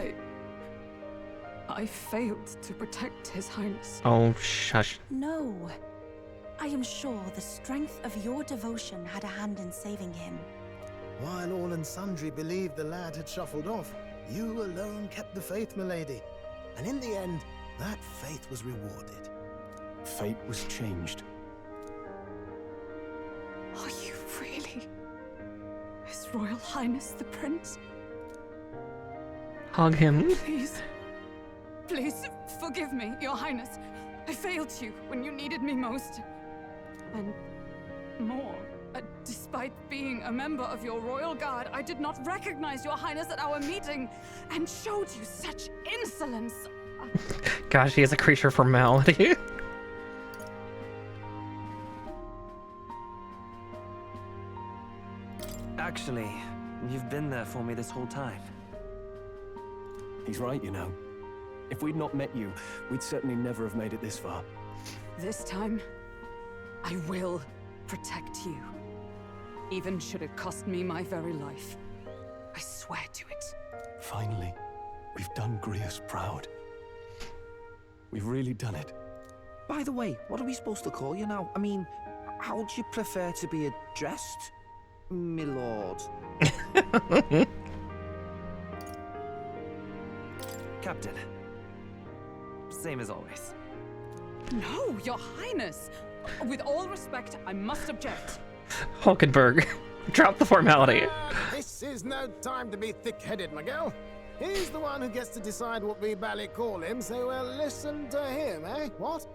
I failed to protect His Highness. Oh, shush. No. I am sure the strength of your devotion had a hand in saving him. While all and sundry believed the lad had shuffled off, you alone kept the faith, milady. And in the end, that faith was rewarded. Fate was changed. Are you really His Royal Highness the Prince? Hug him. Please, forgive me, Your Highness. I failed you when you needed me most. And more, despite being a member of your Royal Guard, I did not recognize Your Highness at our meeting and showed you such insolence. Gosh, he is a creature for formality. Actually, you've been there for me this whole time. He's right, you know. If we'd not met you, we'd certainly never have made it this far. This time, I will protect you. Even should it cost me my very life. I swear to it. Finally, we've done Grius proud. We've really done it. By the way, what are we supposed to call you now? I mean, how would you prefer to be addressed, my lord? Captain. Same as always. No, Your Highness! With all respect, I must object. Hulkenberg, drop the formality. This is no time to be thick-headed, Miguel. He's the one who gets to decide what we bally call him, so we'll listen to him, eh? What?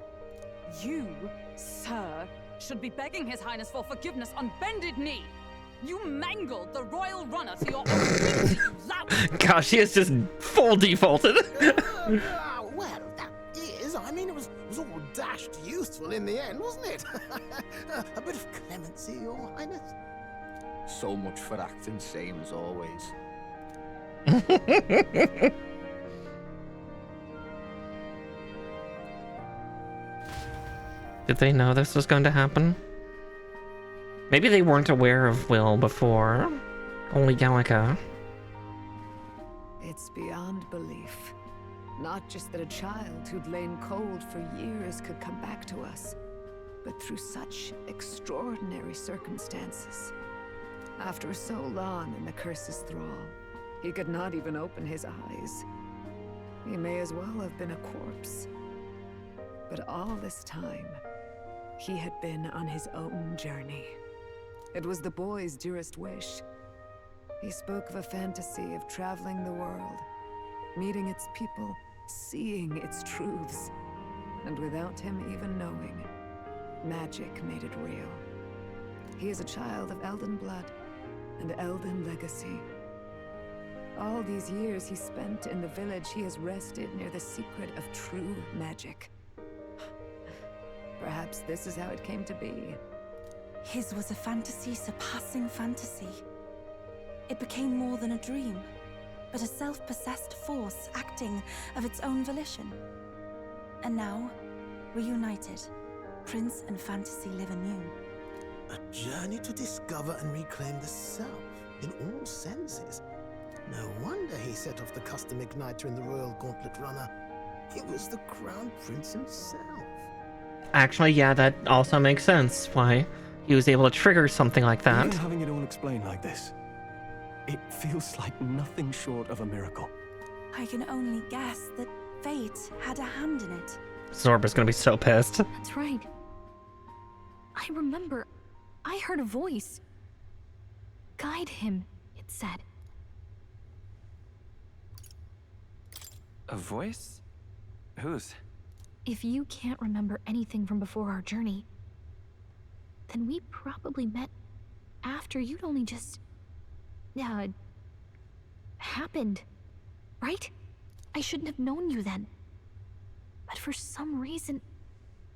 You, sir, should be begging His Highness for forgiveness on bended knee. You mangled the royal runner to your own dignity, you lout! Gosh, he is just full defaulted. Well, that is, I mean, it was all dashed useful in the end, wasn't it? A bit of clemency, Your Highness. So much for acting same as always. Did they know this was going to happen? Maybe they weren't aware of Will before. Only Gallica. It's beyond belief. Not just that a child who'd lain cold for years could come back to us, but through such extraordinary circumstances. After so long in the curse's thrall, he could not even open his eyes. He may as well have been a corpse. But all this time, he had been on his own journey. It was the boy's dearest wish. He spoke of a fantasy of traveling the world, meeting its people, seeing its truths. And without him even knowing, magic made it real. He is a child of Elden blood and Elden legacy. All these years he spent in the village, he has rested near the secret of true magic. Perhaps this is how it came to be. His was a fantasy surpassing fantasy. It became more than a dream, but a self-possessed force acting of its own volition. And now, reunited, Prince and fantasy live anew. A journey to discover and reclaim the self, in all senses. No wonder he set off the custom igniter in the Royal Gauntlet Runner. It was the Crown Prince himself. Actually, yeah, that also makes sense. Why he was able to trigger something like that. Even having it all explained like this, it feels like nothing short of a miracle. I can only guess that fate had a hand in it. Zorba's gonna be so pissed. That's right. I remember. I heard a voice. Guide him, it said. A voice? Whose? If you can't remember anything from before our journey, then we probably met after you'd only just... happened, right? I shouldn't have known you then. But for some reason,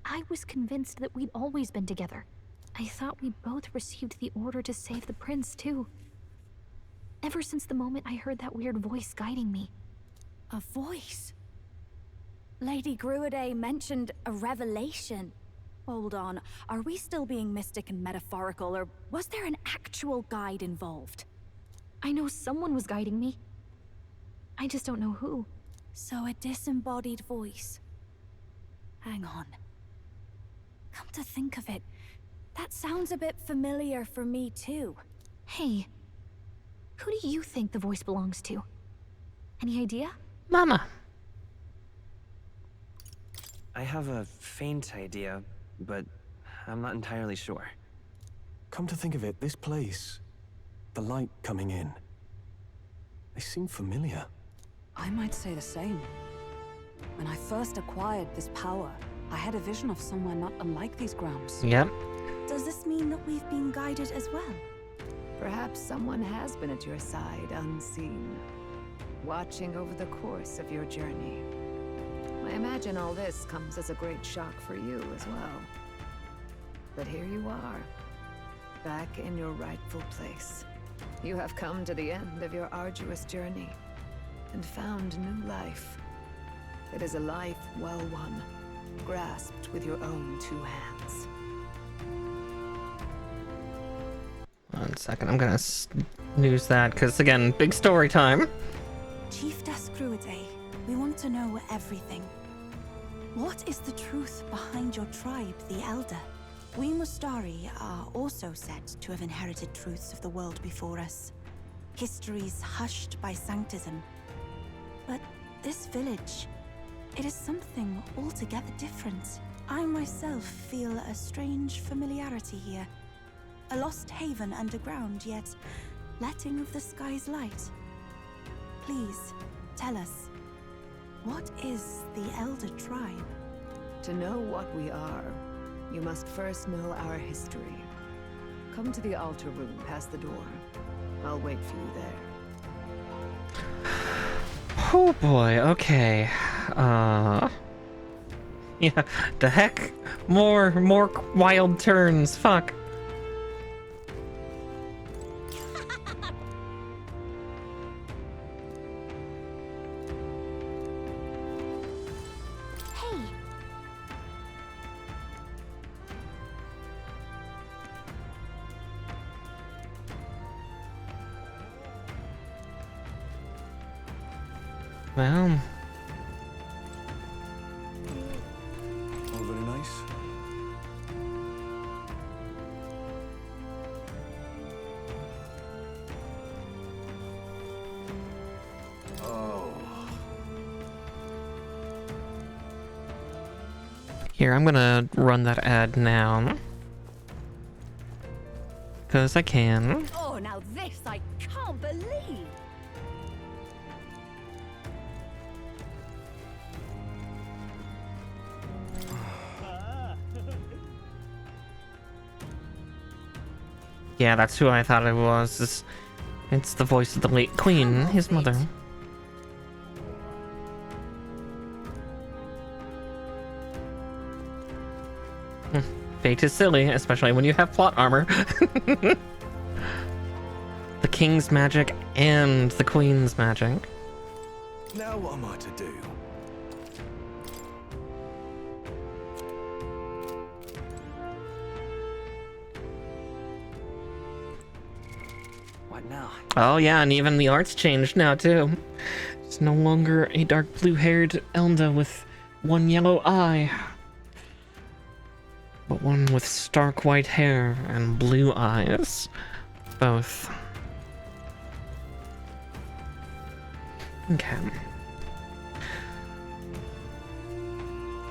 I was convinced that we'd always been together. I thought we both received the order to save the prince, too. Ever since the moment I heard that weird voice guiding me. A voice? Lady Gruaday mentioned a revelation. Hold on, are we still being mystic and metaphorical, or was there an actual guide involved? I know someone was guiding me. I just don't know who. So a disembodied voice. Hang on. Come to think of it, that sounds a bit familiar for me too. Hey, who do you think the voice belongs to? Any idea? Mama. I have a faint idea, but I'm not entirely sure. Come to think of it, this place, the light coming in, they seem familiar. I might say the same. When I first acquired this power, I had a vision of somewhere not unlike these grounds. Yep. Does this mean that we've been guided as well? Perhaps someone has been at your side unseen, watching over the course of your journey. I imagine all this comes as a great shock for you as well. But here you are, back in your rightful place. You have come to the end of your arduous journey and found new life. It is a life well won, grasped with your own two hands. 1 second, I'm gonna snooze that, because again, big story time. Chiefess Gruaday, we want to know everything. What is the truth behind your tribe, the Elder? We Mustari are also said to have inherited truths of the world before us. Histories hushed by sanctism. But this village, it is something altogether different. I myself feel a strange familiarity here. A lost haven underground, yet letting of the sky's light. Please, tell us, what is the Elder Tribe? To know what we are, you must first know our history. Come to the altar room past the door. I'll wait for you there. Oh boy, okay. Yeah, the heck? More wild turns, fuck. Hey! Well. All very nice. Oh. Here, I'm gonna run that ad now. Because I can. Oh, now this I can't believe! Yeah, that's who I thought it was. It's the voice of the late queen, his mother. Fate is silly, especially when you have plot armor. The king's magic and the queen's magic. Now what am I to do? What now? Oh yeah, and even the art's changed now too. It's no longer a dark blue-haired Elda with one yellow eye, but one with stark white hair and blue eyes. Both. Okay.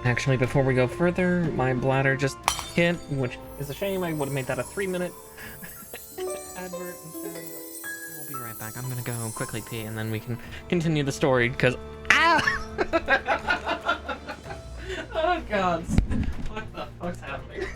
Actually, before we go further, my bladder just hit, which is a shame. I would have made that a 3-minute advert instead. I'll be right back. I'm gonna go quickly pee, and then we can continue the story, because... Ah! Oh, God. What the fuck's happening?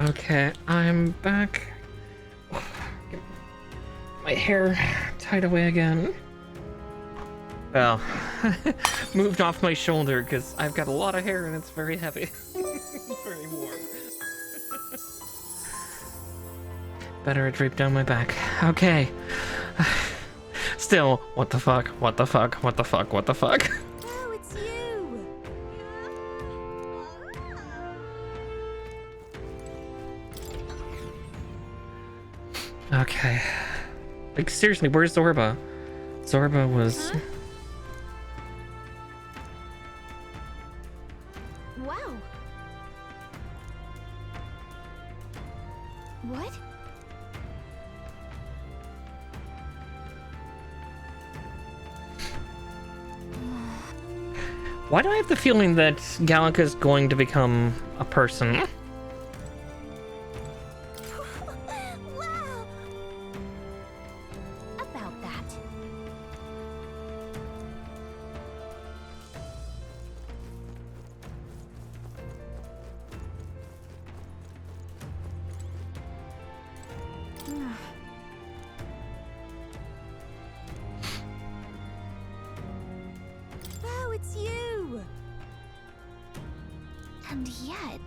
Okay, I'm back. Get my hair tied away again. Well, moved off my shoulder because I've got a lot of hair and it's very heavy. It's very warm. Better it draped down my back. Okay. Still, what the fuck? What the fuck? What the fuck? What the fuck? Oh, it's you! Okay. Like, seriously, where's Zorba? Zorba was... Huh? Wow. What? Why do I have the feeling that Gallica's going to become a person? Wow! About that. Oh, it's you! And yet...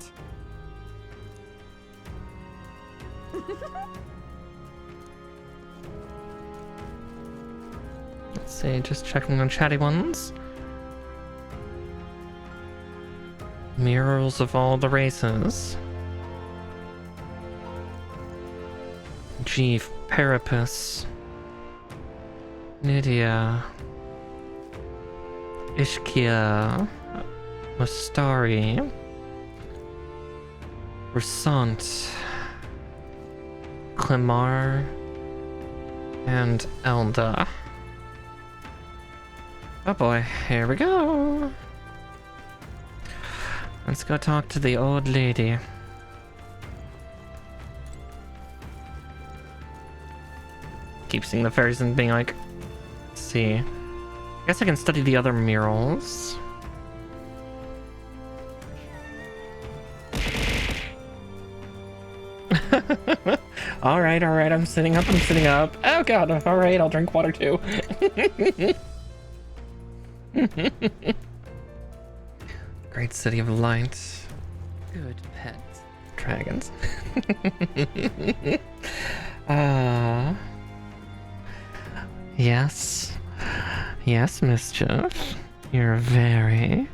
Let's see, just checking on chatty ones. Murals of all the races. Jeef, Parapus, Nydia, Ishkia, Mastari, Rasant, Clemar, and Elda. Oh boy, here we go. Let's go talk to the old lady. Keep seeing the fairies and being like, let's see. I guess I can study the other murals. Alright, I'm sitting up, Oh god, alright, I'll drink water too. Great city of light. Good pet. Dragons. Yes. Yes, Mischief. You're a very,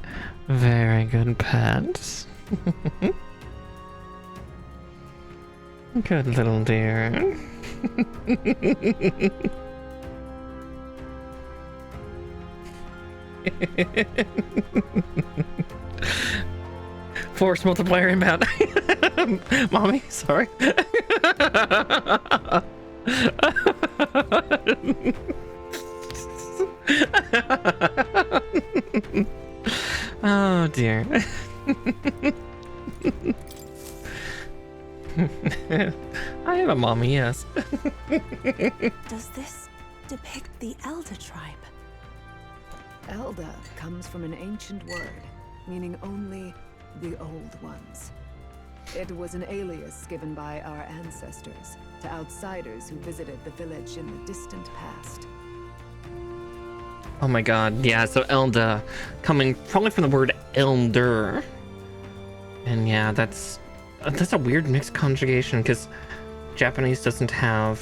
very good pet. Good little dear. Force multiplier inbound. Mommy, sorry. Oh dear. I have a mommy, yes. Does this depict the Elder tribe? Elda comes from an ancient word, meaning only the old ones. It was an alias given by our ancestors to outsiders who visited the village in the distant past. Oh my god, yeah, so Elda, coming probably from the word elder. And yeah, that's a weird mixed conjugation, because Japanese doesn't have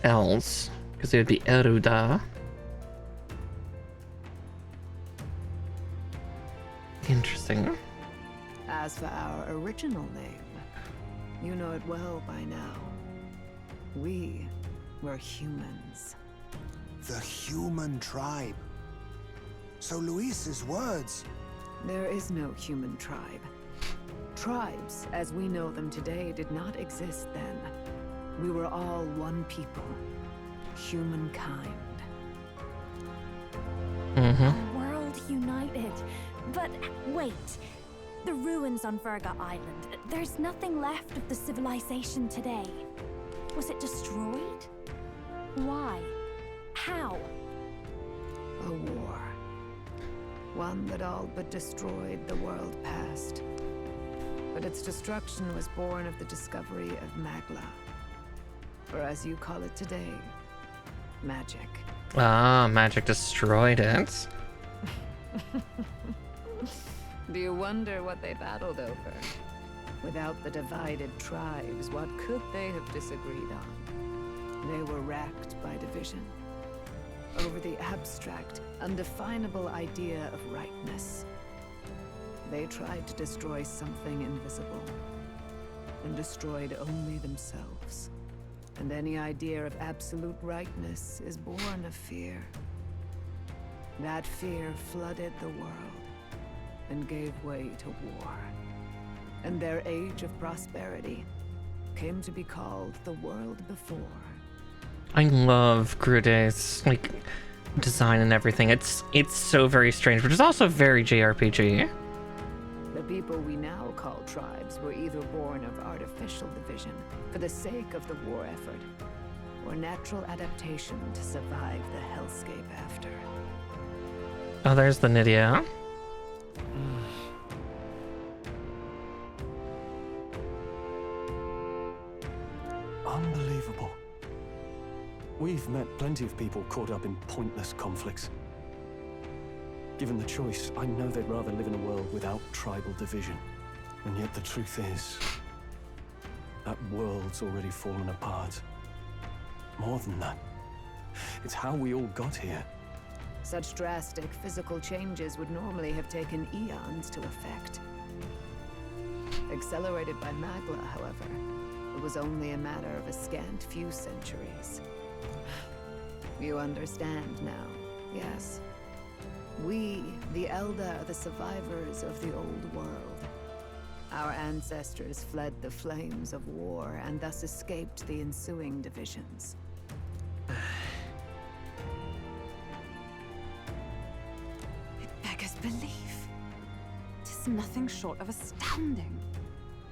L's, because it would be Eruda. Interesting. As for our original name, you know it well by now. We were humans. The human tribe. So Luis's words... There is no human tribe. Tribes, as we know them today, did not exist then. We were all one people. Humankind. A world united. But wait. The ruins on Virga Island. There's nothing left of the civilization today. Was it destroyed? Why? How? A war. One that all but destroyed the world past. But its destruction was born of the discovery of Magla. Or as you call it today, magic. Ah, magic destroyed it. Do you wonder what they battled over? Without the divided tribes, what could they have disagreed on? They were racked by division. Over the abstract, undefinable idea of rightness. They tried to destroy something invisible, and destroyed only themselves. And any idea of absolute rightness is born of fear. That fear flooded the world, and gave way to war. And their age of prosperity came to be called the world before. I love Grude's like design and everything. It's so very strange, but it's also very JRPG. The people we now call tribes were either born of artificial division for the sake of the war effort, or natural adaptation to survive the hellscape after. Oh, there's the Nydia. Unbelievable. We've met plenty of people caught up in pointless conflicts. Given the choice, I know they'd rather live in a world without tribal division. And yet the truth is, that world's already fallen apart. More than that, it's how we all got here. Such drastic physical changes would normally have taken eons to effect. Accelerated by Magla, however, it was only a matter of a scant few centuries. You understand now, yes? We, the Elder, are the survivors of the old world. Our ancestors fled the flames of war and thus escaped the ensuing divisions. It beggars belief. 'Tis nothing short of astounding.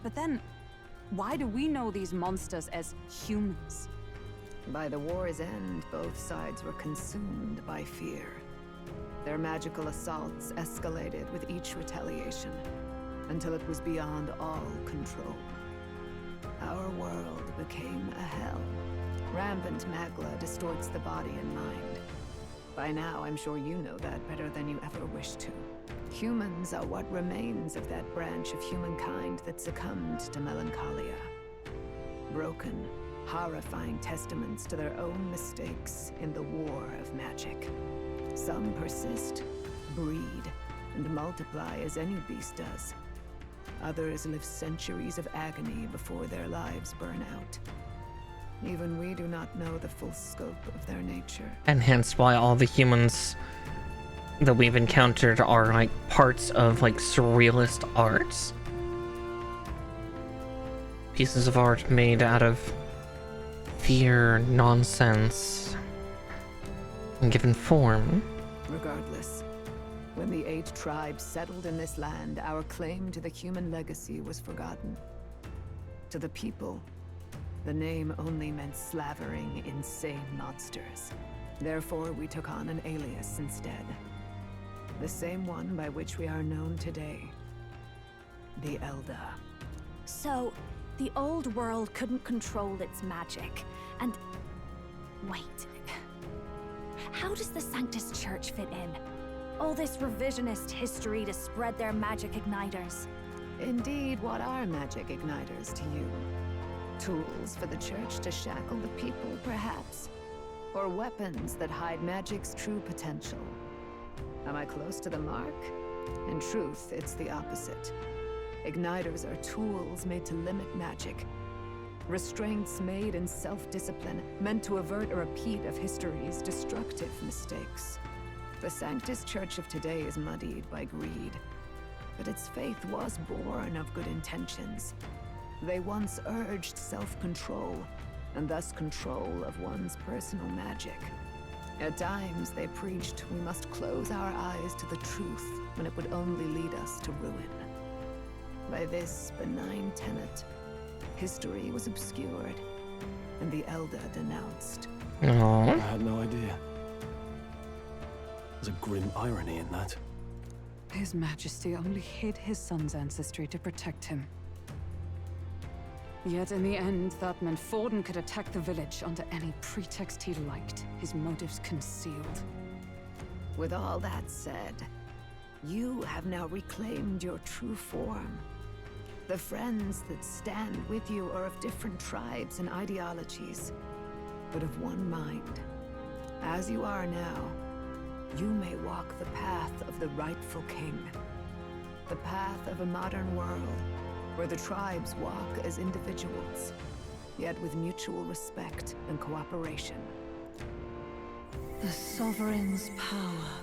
But then, why do we know these monsters as humans? By the war's end, both sides were consumed by fear. Their magical assaults escalated with each retaliation, until it was beyond all control. Our world became a hell. Rampant Magla distorts the body and mind. By now, I'm sure you know that better than you ever wished to. Humans are what remains of that branch of humankind that succumbed to melancholia. Broken, horrifying testaments to their own mistakes in the war of magic. Some persist, breed, and multiply as any beast does. Others live centuries of agony before their lives burn out. Even we do not know the full scope of their nature. And hence why all the humans that we've encountered are like parts of like surrealist arts. Pieces of art made out of fear, nonsense, and given form. Regardless, when the 8 tribes settled in this land, our claim to the human legacy was forgotten. To the people, the name only meant slavering, insane monsters. Therefore, we took on an alias instead. The same one by which we are known today. The Elder. So, the old world couldn't control its magic, and... Wait. How does the Sanctus Church fit in? All this revisionist history to spread their magic igniters. Indeed, what are magic igniters to you? Tools for the Church to shackle the people, perhaps? Or weapons that hide magic's true potential? Am I close to the mark? In truth, it's the opposite. Igniters are tools made to limit magic. Restraints made in self-discipline, meant to avert a repeat of history's destructive mistakes. The Sanctus Church of today is muddied by greed, but its faith was born of good intentions. They once urged self-control, and thus control of one's personal magic. At times, they preached we must close our eyes to the truth when it would only lead us to ruin. By this benign tenet, history was obscured, and the Elder denounced. Aww. I had no idea. There's a grim irony in that. His Majesty only hid his son's ancestry to protect him. Yet in the end, that meant Forden could attack the village under any pretext he liked, his motives concealed. With all that said, you have now reclaimed your true form. The friends that stand with you are of different tribes and ideologies, but of one mind. As you are now, you may walk the path of the rightful king. The path of a modern world, where the tribes walk as individuals, yet with mutual respect and cooperation. The sovereign's power,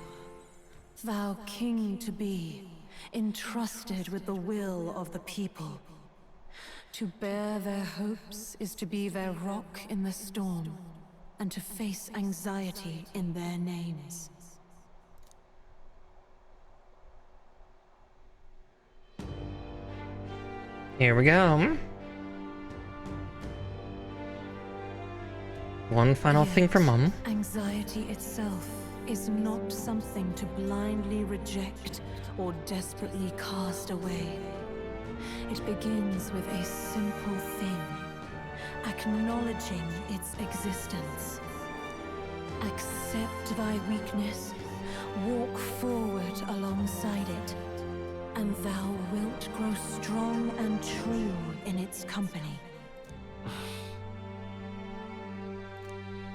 thou king to be, entrusted with the will of the people. To bear their hopes is to be their rock in the storm, and to face anxiety in their names. Here we go. One final thing for Mom. Anxiety itself is not something to blindly reject or desperately cast away. It begins with a simple thing, acknowledging its existence. Accept thy weakness, walk forward alongside it, and thou wilt grow strong and true in its company.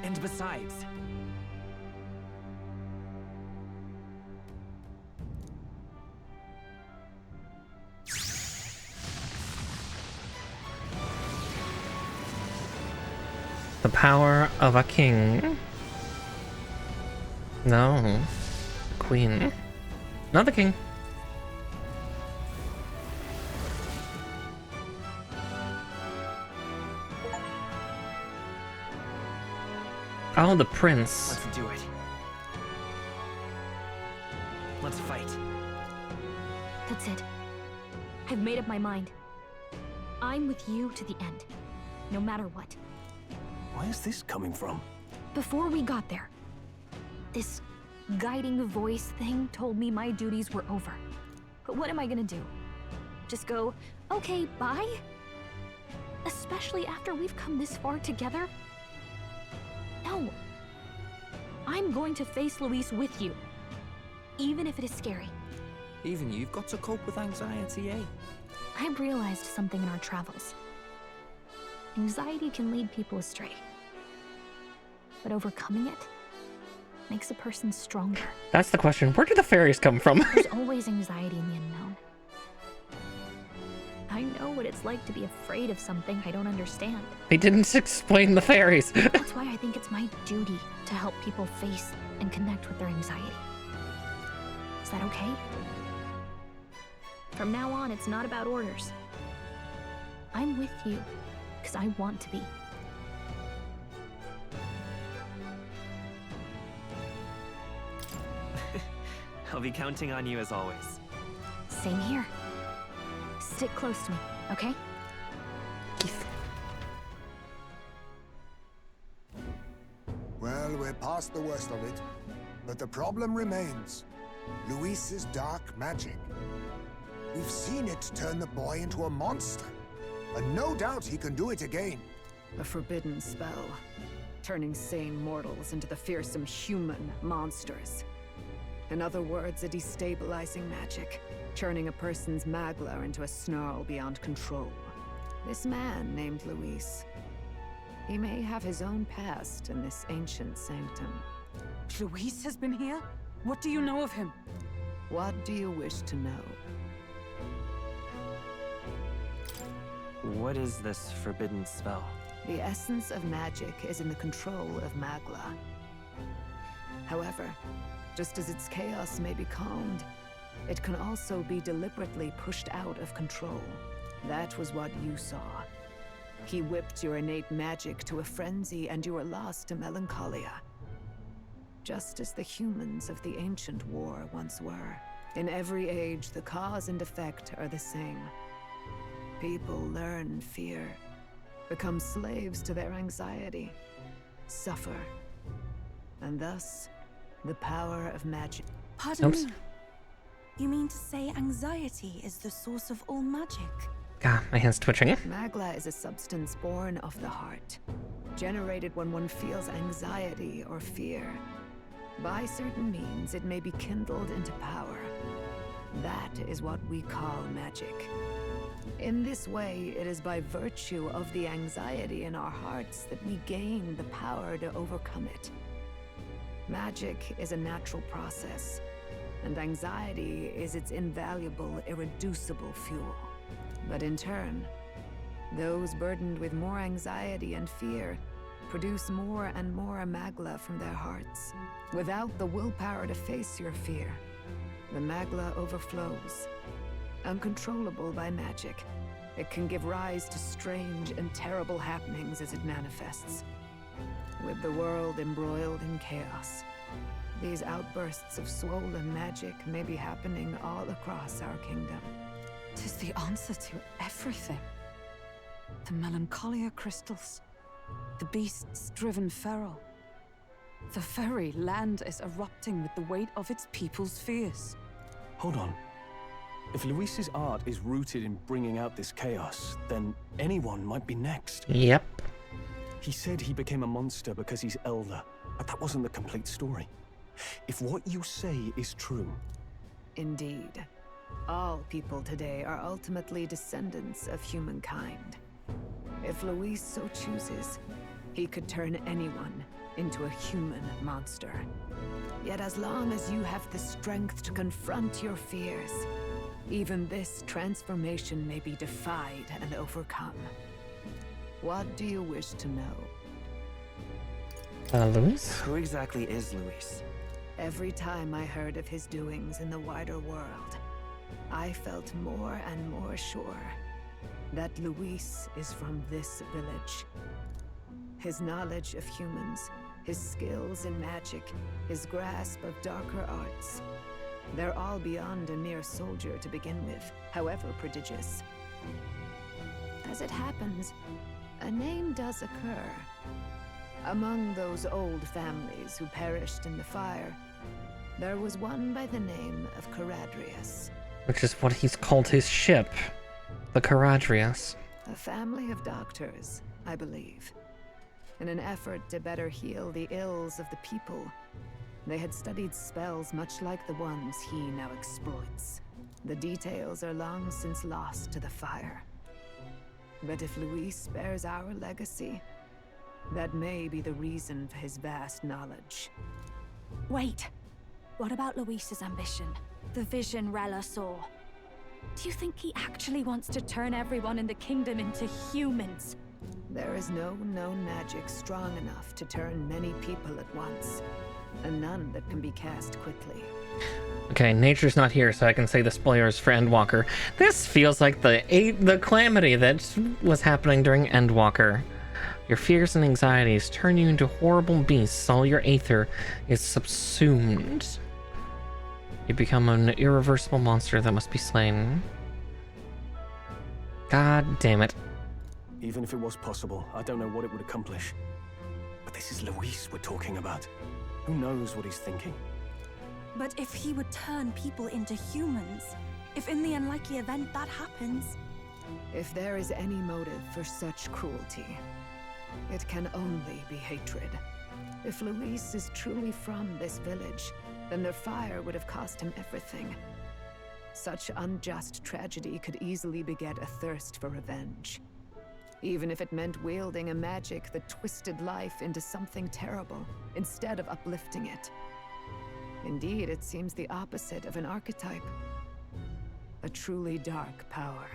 And besides, the power of a king. No. The queen. Not the king. Oh, the prince. Let's do it. Let's fight. That's it. I've made up my mind. I'm with you to the end, no matter what. Where is this coming from? Before we got there, this guiding voice thing told me my duties were over. But what am I gonna do? Just go, okay, bye? Especially after we've come this far together? No. I'm going to face Luis with you, even if it is scary. Even you've got to cope with anxiety, eh? I realized something in our travels. Anxiety can lead people astray. But overcoming it makes a person stronger. That's the question. Where do the fairies come from? There's always anxiety in the unknown. I know what it's like to be afraid of something I don't understand. They didn't explain the fairies. That's why I think it's my duty to help people face and connect with their anxiety. Is that okay? From now on, it's not about orders. I'm with you, because I want to be. I'll be counting on you as always. Same here. Stick close to me, okay? Well, we're past the worst of it. But the problem remains. Luis's dark magic. We've seen it turn the boy into a monster. And no doubt he can do it again. A forbidden spell, turning sane mortals into the fearsome human monsters. In other words, a destabilizing magic, turning a person's magla into a snarl beyond control. This man named Luis, he may have his own past in this ancient sanctum. Luis has been here? What do you know of him? What do you wish to know? What is this forbidden spell? The essence of magic is in the control of magla. However, just as its chaos may be calmed, it can also be deliberately pushed out of control. That was what you saw. He whipped your innate magic to a frenzy and you were lost to melancholia. Just as the humans of the ancient war once were. In every age, the cause and effect are the same. People learn fear, become slaves to their anxiety, suffer, and thus, the power of magic. Pardon me. You mean to say anxiety is the source of all magic? God, my hand's twitching. Magla is a substance born of the heart, generated when one feels anxiety or fear. By certain means, it may be kindled into power. That is what we call magic. In this way, it is by virtue of the anxiety in our hearts that we gain the power to overcome it. Magic is a natural process, and anxiety is its invaluable, irreducible fuel. But in turn, those burdened with more anxiety and fear produce more and more Magla from their hearts. Without the willpower to face your fear, the Magla overflows. Uncontrollable by magic, it can give rise to strange and terrible happenings as it manifests. With the world embroiled in chaos, these outbursts of swollen magic may be happening all across our kingdom. 'Tis the answer to everything. The melancholia crystals, the beasts driven feral. The very land is erupting with the weight of its people's fears. Hold on. If Luis's art is rooted in bringing out this chaos, then anyone might be next. Yep. He said he became a monster because he's elder, but that wasn't the complete story. If what you say is true... Indeed. All people today are ultimately descendants of humankind. If Luis so chooses, he could turn anyone into a human monster. Yet as long as you have the strength to confront your fears, even this transformation may be defied and overcome. What do you wish to know? Luis? Who exactly is Luis? Every time I heard of his doings in the wider world, I felt more and more sure that Luis is from this village. His knowledge of humans, his skills in magic, his grasp of darker arts, they're all beyond a mere soldier to begin with, however prodigious. As it happens, a name does occur. Among those old families who perished in the fire, there was one by the name of Caradrius. Which is what he's called his ship. The Caradrius. A family of doctors, I believe. In an effort to better heal the ills of the people, they had studied spells much like the ones he now exploits. The details are long since lost to the fire. But if Luis bears our legacy, that may be the reason for his vast knowledge. Wait. What about Luis's ambition? The vision Rella saw? Do you think he actually wants to turn everyone in the kingdom into humans? There is no known magic strong enough to turn many people at once, and none that can be cast quickly. Okay, nature's not here, so I can say the spoilers for Endwalker. This feels like the calamity that was happening during Endwalker. Your fears and anxieties turn you into horrible beasts. All your aether is subsumed. You become an irreversible monster that must be slain. God damn it. Even if it was possible, I don't know what it would accomplish. But this is Luis we're talking about. Who knows what he's thinking? But if he would turn people into humans, if in the unlikely event that happens... If there is any motive for such cruelty, it can only be hatred. If Luis is truly from this village, then their fire would have cost him everything. Such unjust tragedy could easily beget a thirst for revenge. Even if it meant wielding a magic that twisted life into something terrible, instead of uplifting it. Indeed, it seems the opposite of an archetype. A truly dark power.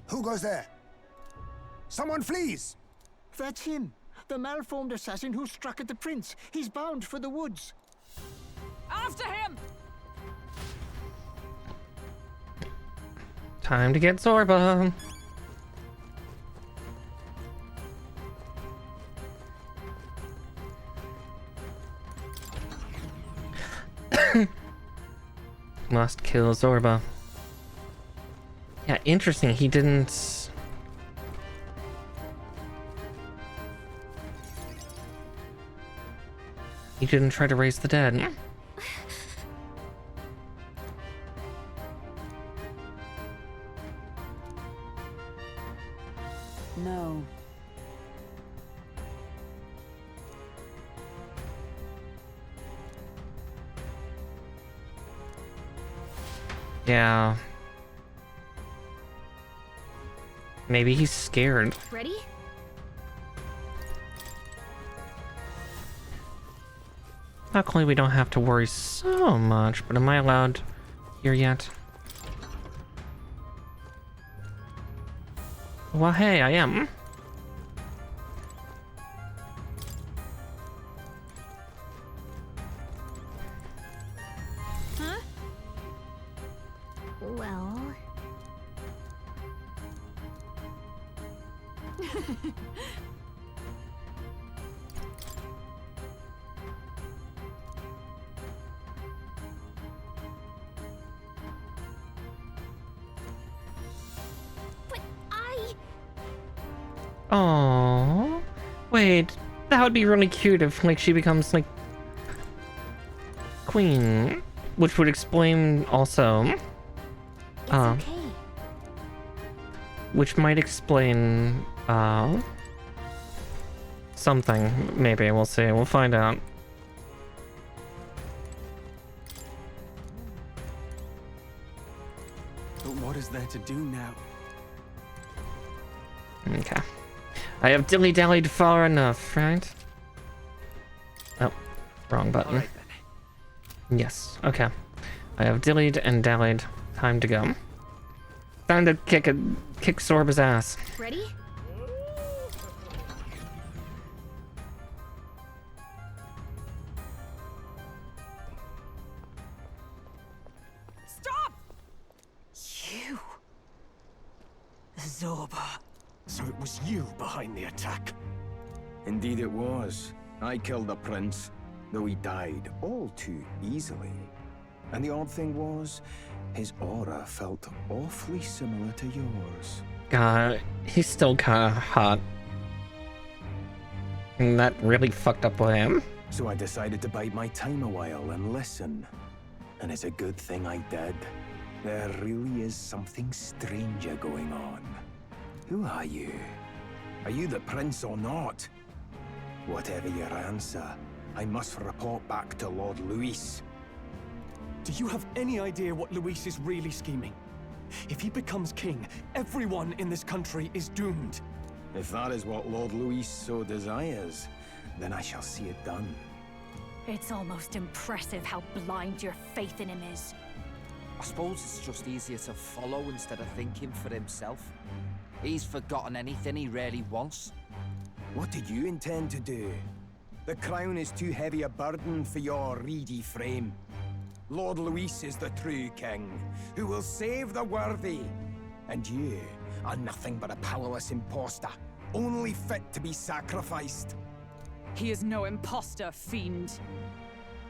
Who goes there? Someone flees! That's him. The malformed assassin who struck at the prince. He's bound for the woods. After him! Time to get Zorba. Must kill Zorba. Yeah, interesting. He didn't... He didn't try to raise the dead. Yeah. Maybe he's scared. Ready? Luckily, we don't have to worry so much, but am I allowed here yet? Well, hey, I am. Huh? Well... Oh, wait, that would be really cute if, like, she becomes, like, queen, which would explain also, which might explain, something, maybe, we'll see, we'll find out. But what is there to do now? Okay. I have dilly-dallied far enough, right? Oh, wrong button. Right, yes, okay. I have dillied and dallied. Time to go. Time to kick Sorba's ass. Ready? Stop! You! Zorba. So it was you behind the attack? Indeed it was. I killed the prince, though he died all too easily. And the odd thing was, his aura felt awfully similar to yours. God, he's still kinda hot. And that really fucked up with him. So I decided to bide my time a while and listen. And it's a good thing I did. There really is something stranger going on. Who are you? Are you the prince or not? Whatever your answer, I must report back to Lord Luis. Do you have any idea what Luis is really scheming? If he becomes king, everyone in this country is doomed. If that is what Lord Luis so desires, then I shall see it done. It's almost impressive how blind your faith in him is. I suppose it's just easier to follow instead of thinking for himself. He's forgotten anything he really wants. What do you intend to do? The crown is too heavy a burden for your reedy frame. Lord Luis is the true king, who will save the worthy. And you are nothing but a powerless imposter, only fit to be sacrificed. He is no imposter, fiend.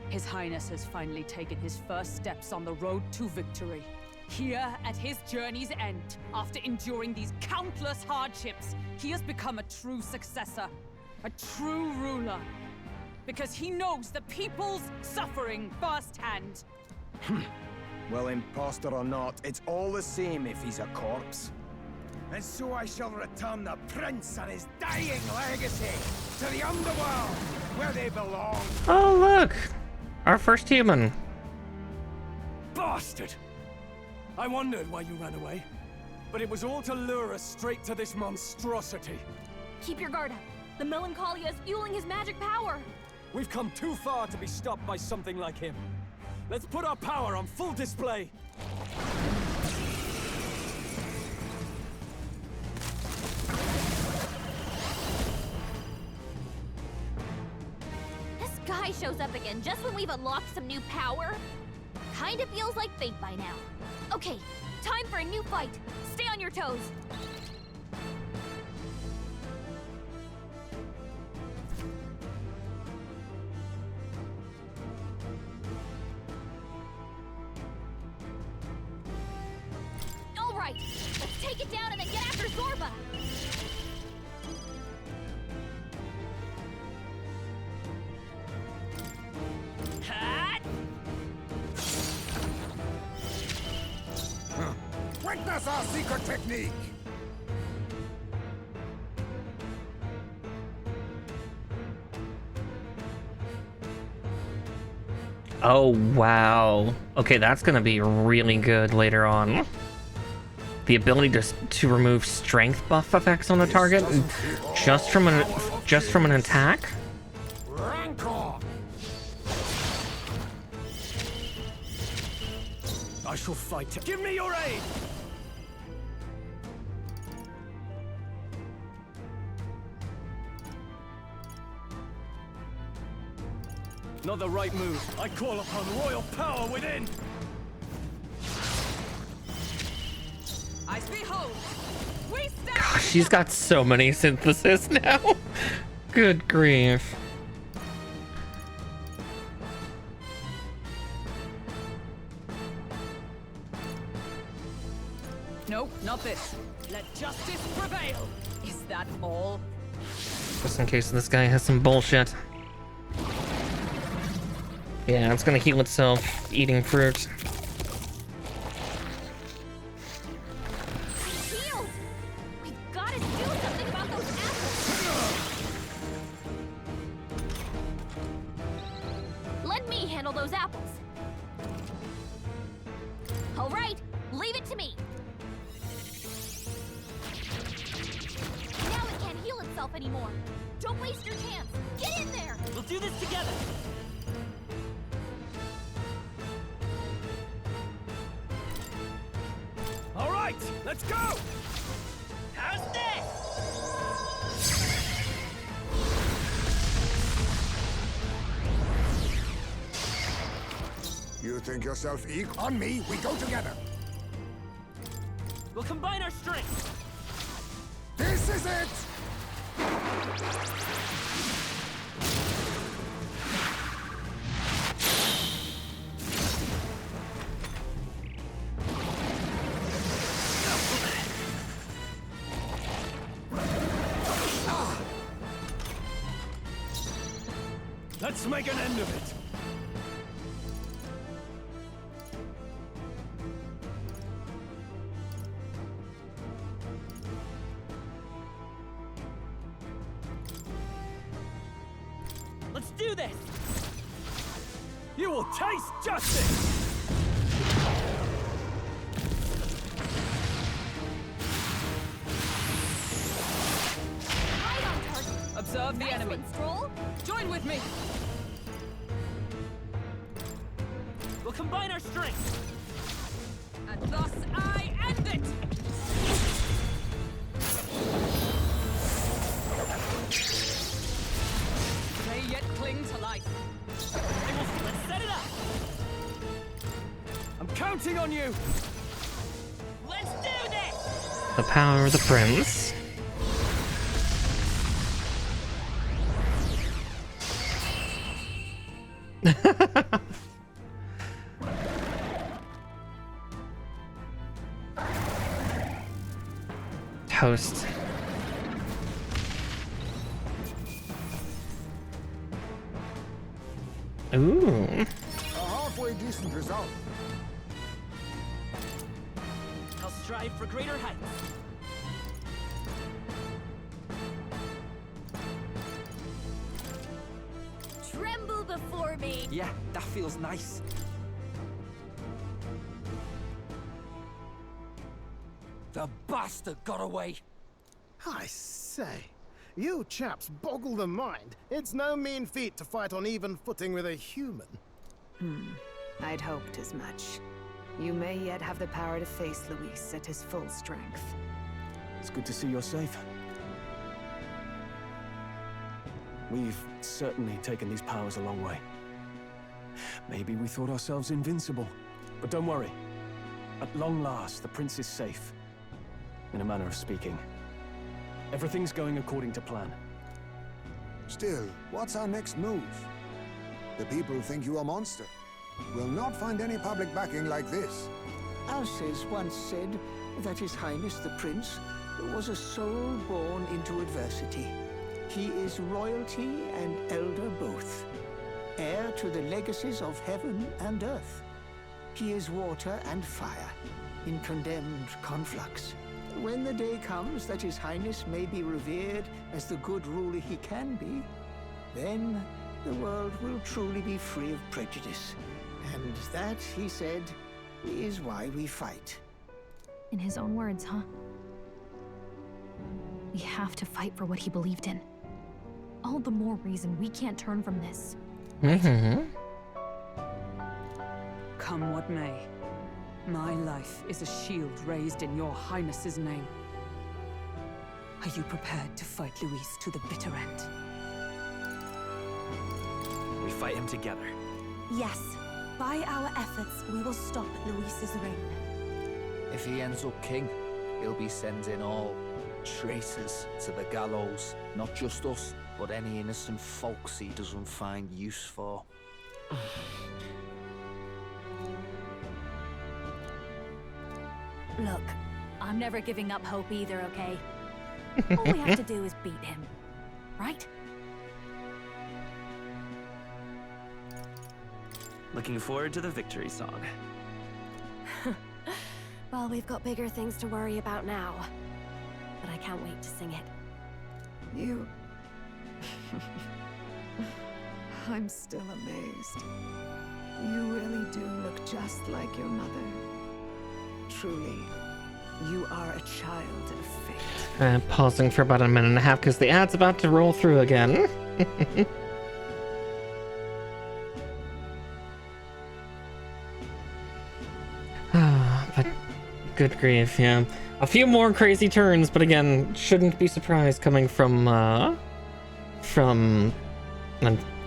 His Highness has finally taken his first steps on the road to victory. Here, at his journey's end, after enduring these countless hardships, he has become a true successor, a true ruler. Because he knows the people's suffering firsthand. Well, imposter or not, it's all the same if he's a corpse. And so I shall return the prince and his dying legacy to the underworld, where they belong. Oh, look! Our first human. Bastard! I wondered why you ran away, but it was all to lure us straight to this monstrosity. Keep your guard up. The Melancholia is fueling his magic power. We've come too far to be stopped by something like him. Let's put our power on full display. This guy shows up again just when we've unlocked some new power. Kinda feels like fate by now. Okay, time for a new fight. Stay on your toes. All right, let's take it down and then get after Zorba. Witness our secret technique! Oh, wow. Okay, that's gonna be really good later on. The ability to remove strength buff effects on a target just from an attack? I shall fight. Give me your aid! Not the right move. I call upon royal power within! I behold! We stand. Gosh, she's got so many synthesis now. Good grief. Nope, not this. Let justice prevail. Is that all? Just in case this guy has some bullshit. Yeah, it's gonna heal itself eating fruit. Shield! We gotta do something about those apples! Let me handle those apples. All right, leave it to me. Now it can't heal itself anymore. Don't waste your chance. Get in there! We'll do this together! All right, let's go! How's this? You think yourself equal? On me, we go together. We'll combine our strengths. This is it! Let's make an end of it. Let's do this! You will taste justice! Right on target. Observe the Nice enemy. one, Stroll. Join with me. We'll combine our strengths. And thus I end it! They yet cling to life. Let's set it up! I'm counting on you! Let's do this! The power of the prince. Toast. Ooh. A halfway decent result. I'll strive for greater heights. Tremble before me. Yeah, that feels nice. The bastard got away. I say, you chaps boggle the mind. It's no mean feat to fight on even footing with a human. I'd hoped as much. You may yet have the power to face Luis at his full strength. It's good to see you're safe. We've certainly taken these powers a long way. Maybe we thought ourselves invincible. But don't worry. At long last, the prince is safe. In a manner of speaking. Everything's going according to plan. Still, what's our next move? The people think you a monster. Will not find any public backing like this. Alces once said that His Highness the Prince was a soul born into adversity. He is royalty and elder both, heir to the legacies of heaven and earth. He is water and fire, in condemned conflux. When the day comes that His Highness may be revered as the good ruler he can be, then the world will truly be free of prejudice. And that, he said, is why we fight. In his own words, huh? We have to fight for what he believed in. All the more reason we can't turn from this. Mm-hmm. Come what may, my life is a shield raised in your highness's name. Are you prepared to fight Luis to the bitter end? We fight him together. Yes, by our efforts, we will stop Luis's reign. If he ends up king, he'll be sending all traitors to the gallows. Not just us, but any innocent folks he doesn't find use for. Look, I'm never giving up hope either, okay? All we have to do is beat him, right? Looking forward to the victory song. Well, we've got bigger things to worry about now. But I can't wait to sing it. You... I'm still amazed. You really do look just like your mother. Truly, you are a child of fate. I'm pausing for about a minute and a half because the ad's about to roll through again. But good grief, yeah. A few more crazy turns, but again, shouldn't be surprised coming from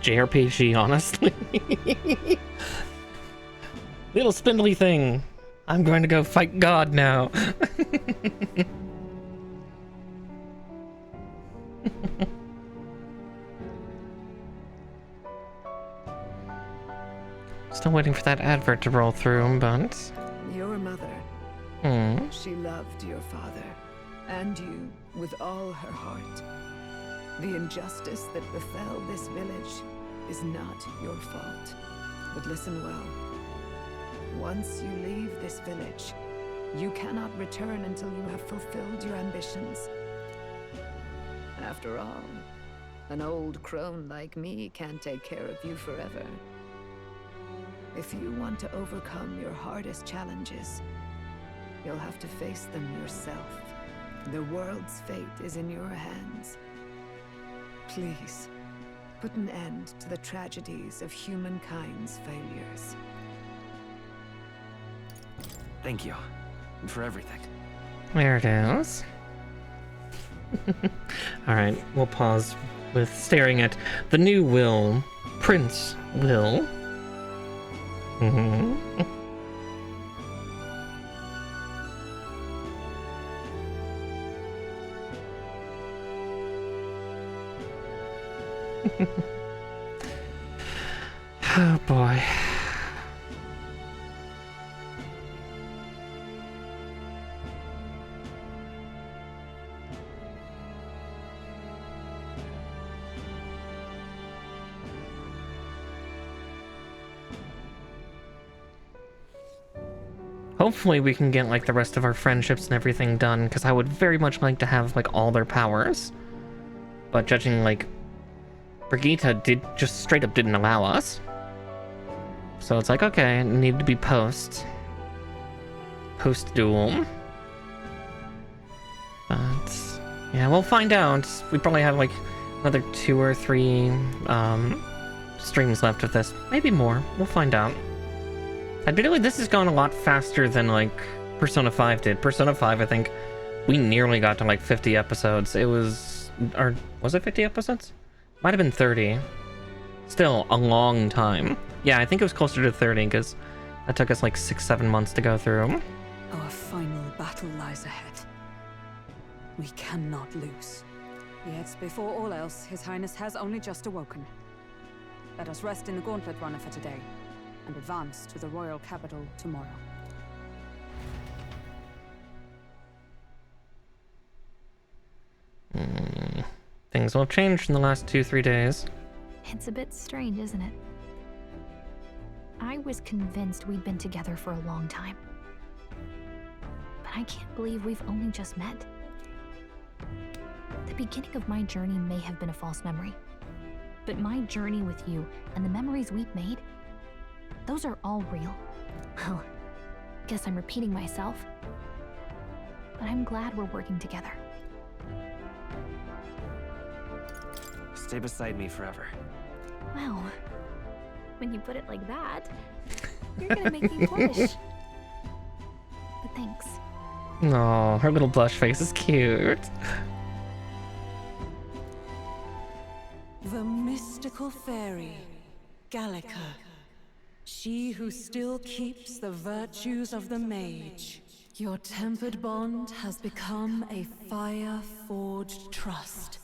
JRPG, honestly. Little spindly thing. I'm going to go fight God now. Still waiting for that advert to roll through, but... Your mother. She loved your father, and you with all her heart. The injustice that befell this village is not your fault. But listen well. Once you leave this village, you cannot return until you have fulfilled your ambitions. After all, an old crone like me can't take care of you forever. If you want to overcome your hardest challenges, you'll have to face them yourself. The world's fate is in your hands. Please, put an end to the tragedies of humankind's failures. Thank you. And for everything. There it is. Alright, we'll pause with staring at the new Will, Prince Will. Oh boy. Hopefully we can get like the rest of our friendships and everything done, because I would very much like to have like all their powers. But judging like Brigitte just straight up didn't allow us. So it's like, okay, it needed to be post duel. But yeah, we'll find out. We probably have like another 2 or 3 streams left of this. Maybe more. We'll find out. Admittedly, this has gone a lot faster than, like, Persona 5 did. Persona 5, I think, we nearly got to, like, 50 episodes. It was... or was it 50 episodes? Might have been 30. Still, a long time. Yeah, I think it was closer to 30, because that took us, like, 6-7 months to go through. Our final battle lies ahead. We cannot lose. Yet, before all else, His Highness has only just awoken. Let us rest in the Gauntlet Runner for today, and advance to the royal capital tomorrow. Things will have changed in the last 2-3 days. It's a bit strange, isn't it? I was convinced we'd been together for a long time. But I can't believe we've only just met. The beginning of my journey may have been a false memory. But my journey with you and the memories we've made, those are all real. Well, guess I'm repeating myself. But I'm glad we're working together. Stay beside me forever. Well, when you put it like that, you're gonna make me blush. But thanks. Oh, her little blush face is cute. The mystical fairy, Gallica. She who still keeps the virtues of the mage. Your tempered bond has become a fire-forged trust.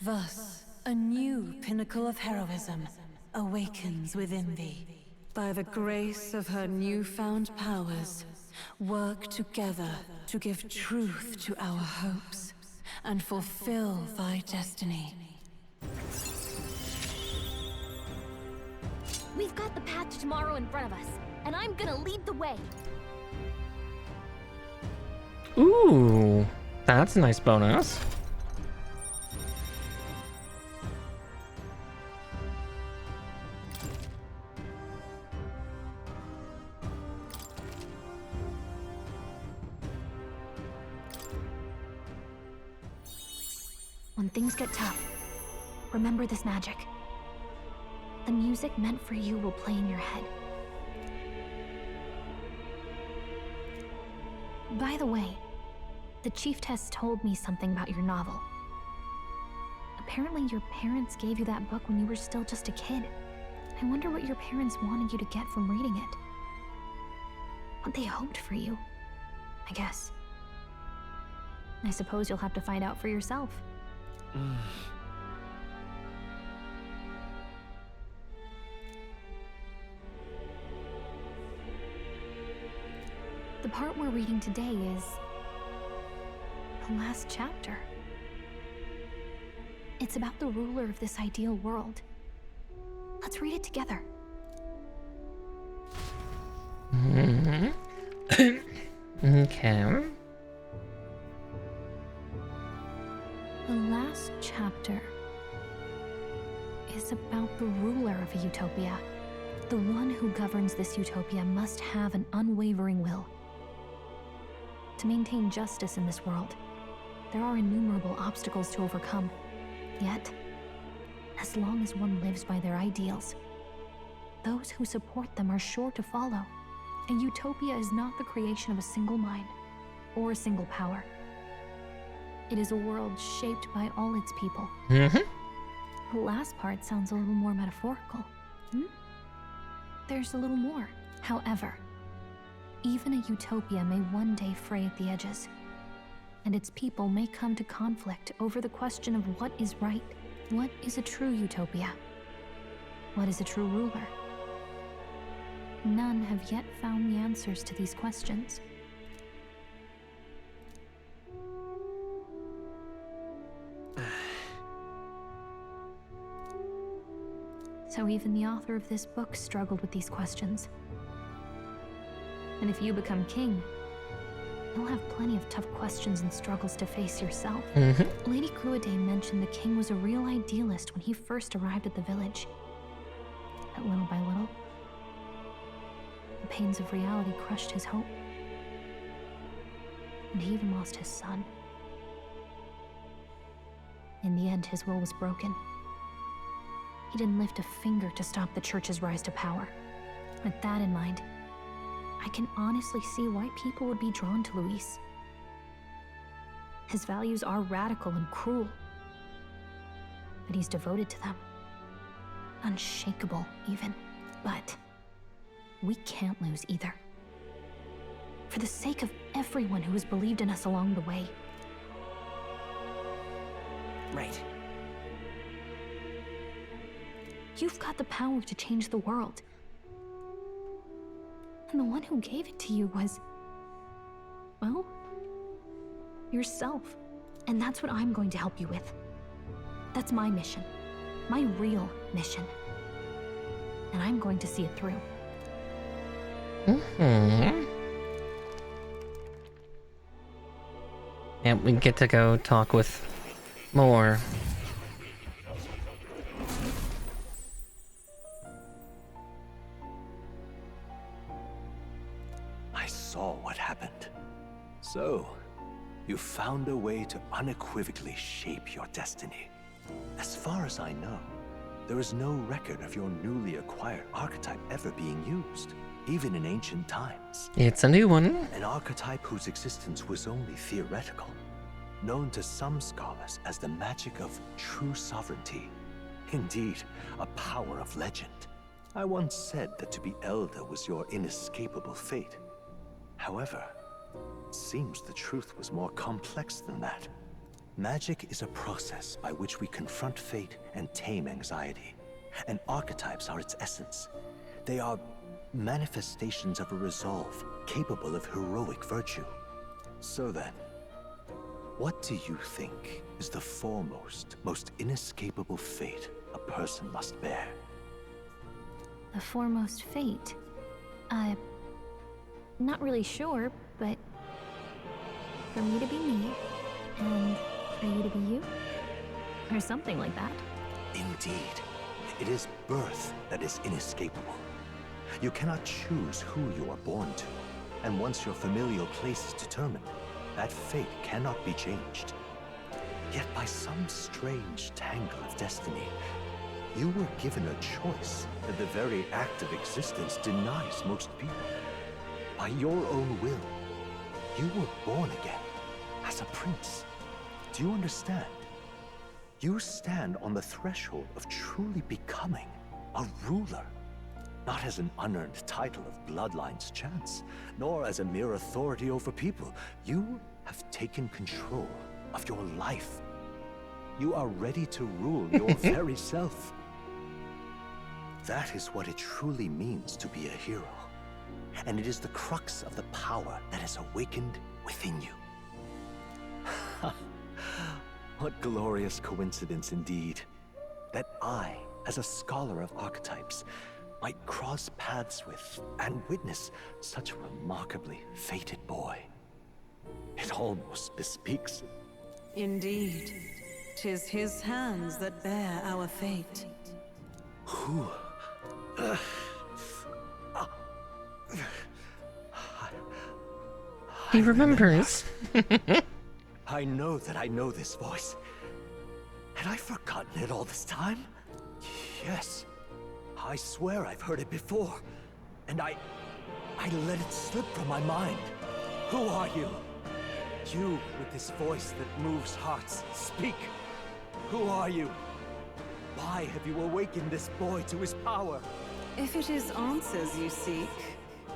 Thus, a new pinnacle of heroism awakens within thee. By the grace of her newfound powers, work together to give truth to our hopes and fulfill thy destiny. We've got the path to tomorrow in front of us, and I'm gonna lead the way. Ooh, that's a nice bonus. When things get tough, remember this magic. The music meant for you will play in your head. By the way, the Chieftess told me something about your novel. Apparently your parents gave you that book when you were still just a kid. I wonder what your parents wanted you to get from reading it. What they hoped for you, I guess. I suppose you'll have to find out for yourself. The part we're reading today is the last chapter. It's about the ruler of this ideal world. Let's read it together. Okay. The last chapter is about the ruler of a utopia. The one who governs this utopia must have an unwavering will. To maintain justice in this world, there are innumerable obstacles to overcome. Yet, as long as one lives by their ideals, those who support them are sure to follow. A utopia is not the creation of a single mind or a single power. It is a world shaped by all its people. The last part sounds a little more metaphorical. There's a little more. However, even a utopia may one day fray at the edges, and its people may come to conflict over the question of what is right. What is a true utopia? What is a true ruler? None have yet found the answers to these questions. So even the author of this book struggled with these questions. And if you become king, you'll have plenty of tough questions and struggles to face yourself. Lady Cruidae mentioned the king was a real idealist when he first arrived at the village. But little by little, the pains of reality crushed his hope. And he even lost his son. In the end, his will was broken. He didn't lift a finger to stop the church's rise to power. With that in mind, I can honestly see why people would be drawn to Luis. His values are radical and cruel, but he's devoted to them. Unshakable, even. But we can't lose either. For the sake of everyone who has believed in us along the way. Right. You've got the power to change the world. And the one who gave it to you was, well, yourself. And that's what I'm going to help you with. That's my mission. My real mission. And I'm going to see it through. Yeah, we get to go talk with more saw what happened. So, you found a way to unequivocally shape your destiny. As far as I know, there is no record of your newly acquired archetype ever being used, even in ancient times. It's a new one. An archetype whose existence was only theoretical, known to some scholars as the magic of true sovereignty. Indeed, a power of legend. I once said that to be elder was your inescapable fate. However, it seems the truth was more complex than that. Magic is a process by which we confront fate and tame anxiety. And archetypes are its essence. They are manifestations of a resolve capable of heroic virtue. So then, what do you think is the foremost, most inescapable fate a person must bear? The foremost fate? Not really sure, but for me to be me, and for you to be you? Or something like that. Indeed. It is birth that is inescapable. You cannot choose who you are born to, and once your familial place is determined, that fate cannot be changed. Yet by some strange tangle of destiny, you were given a choice that the very act of existence denies most people. By your own will, you were born again as a prince. Do you understand? You stand on the threshold of truly becoming a ruler. Not as an unearned title of bloodline's chance, nor as a mere authority over people. You have taken control of your life. You are ready to rule your very self. That is what it truly means to be a hero. And it is the crux of the power that is awakened within you. What glorious coincidence indeed, that I, as a scholar of archetypes, might cross paths with and witness such a remarkably fated boy. It almost bespeaks it. Indeed, 'tis his hands that bear our fate. Who? He remembers. I know that I know this voice. Had I forgotten it all this time? Yes. I swear I've heard it before. And I let it slip from my mind. Who are you? You with this voice that moves hearts. Speak. Who are you? Why have you awakened this boy to his power? If it is answers you seek,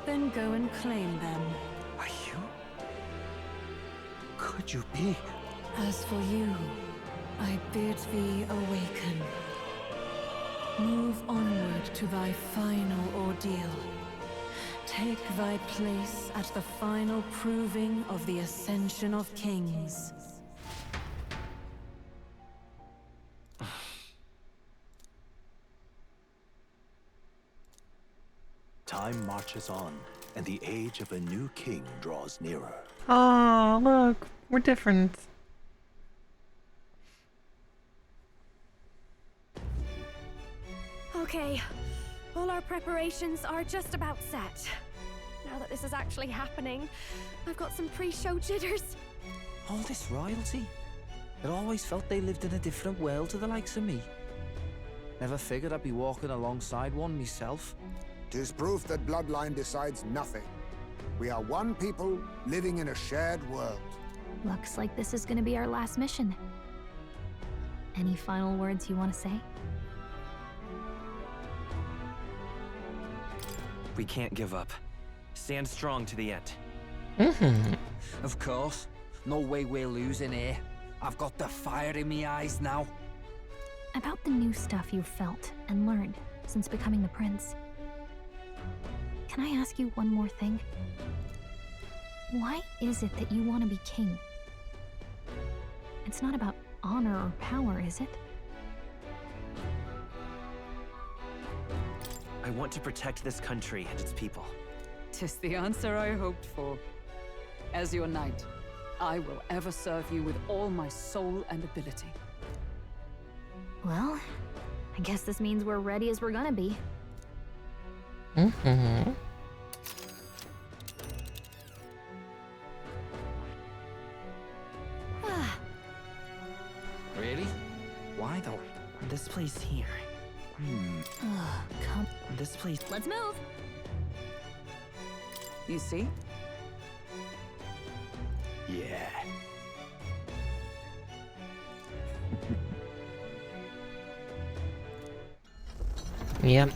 then go and claim them. Are you? Could you be? As for you, I bid thee awaken. Move onward to thy final ordeal. Take thy place at the final proving of the Ascension of Kings. Time marches on, and the age of a new king draws nearer. Oh, look, we're different. Okay, all our preparations are just about set. Now that this is actually happening, I've got some pre-show jitters. All this royalty? It always felt they lived in a different world to the likes of me. Never figured I'd be walking alongside one myself. 'Tis proof that bloodline decides nothing. We are one people living in a shared world. Looks like this is gonna be our last mission. Any final words you want to say? We can't give up. Stand strong to the end. Of course. No way we're losing here. I've got the fire in me eyes now. About the new stuff you've felt and learned since becoming the prince. Can I ask you one more thing? Why is it that you want to be king? It's not about honor or power, is it? I want to protect this country and its people. 'Tis the answer I hoped for. As your knight, I will ever serve you with all my soul and ability. Well, I guess this means we're ready as we're gonna be. Why though? This place here. Come. This place. Let's move. You see? Yeah. Yep.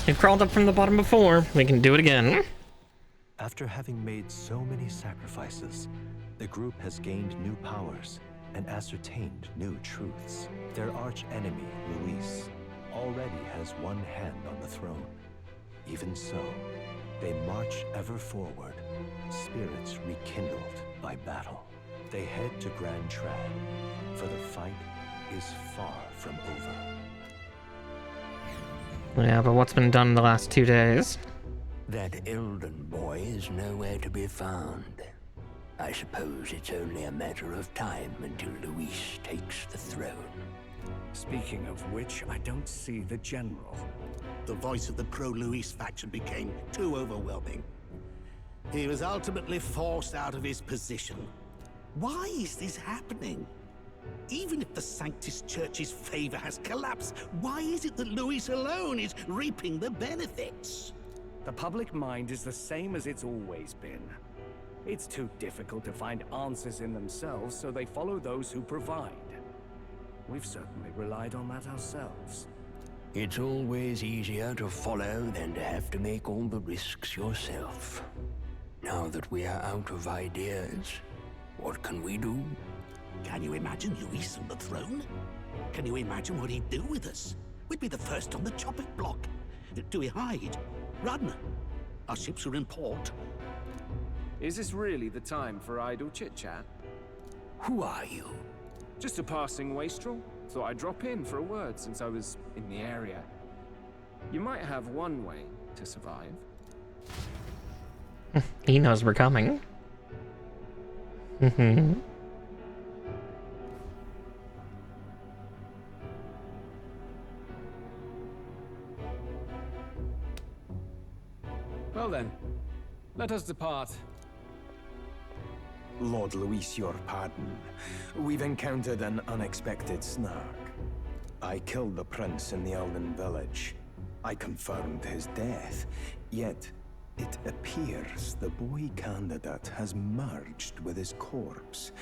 We've crawled up from the bottom before. We can do it again. After having made so many sacrifices, the group has gained new powers and ascertained new truths. Their arch-enemy, Luis, already has one hand on the throne. Even so, they march ever forward, spirits rekindled by battle. They head to Grand Trad, for the fight is far from over. Yeah, but what's been done in the last 2 days? That Elden boy is nowhere to be found. I suppose it's only a matter of time until Luis takes the throne. Speaking of which, I don't see the general. The voice of the pro-Luis faction became too overwhelming. He was ultimately forced out of his position. Why is this happening? Even if the Sanctus Church's favor has collapsed, why is it that Luis alone is reaping the benefits? The public mind is the same as it's always been. It's too difficult to find answers in themselves, so they follow those who provide. We've certainly relied on that ourselves. It's always easier to follow than to have to make all the risks yourself. Now that we are out of ideas, what can we do? Can you imagine Luis on the throne? Can you imagine what he'd do with us? We'd be the first on the chopping block. Do we hide? Run? Our ships are in port. Is this really the time for idle chit-chat? Who are you? Just a passing wastrel. Thought I'd drop in for a word since I was in the area. You might have one way to survive. He knows we're coming. Well then, let us depart. Lord Luis, your pardon. We've encountered an unexpected snag. I killed the prince in the Elden village. I confirmed his death, yet it appears the boy candidate has merged with his corpse.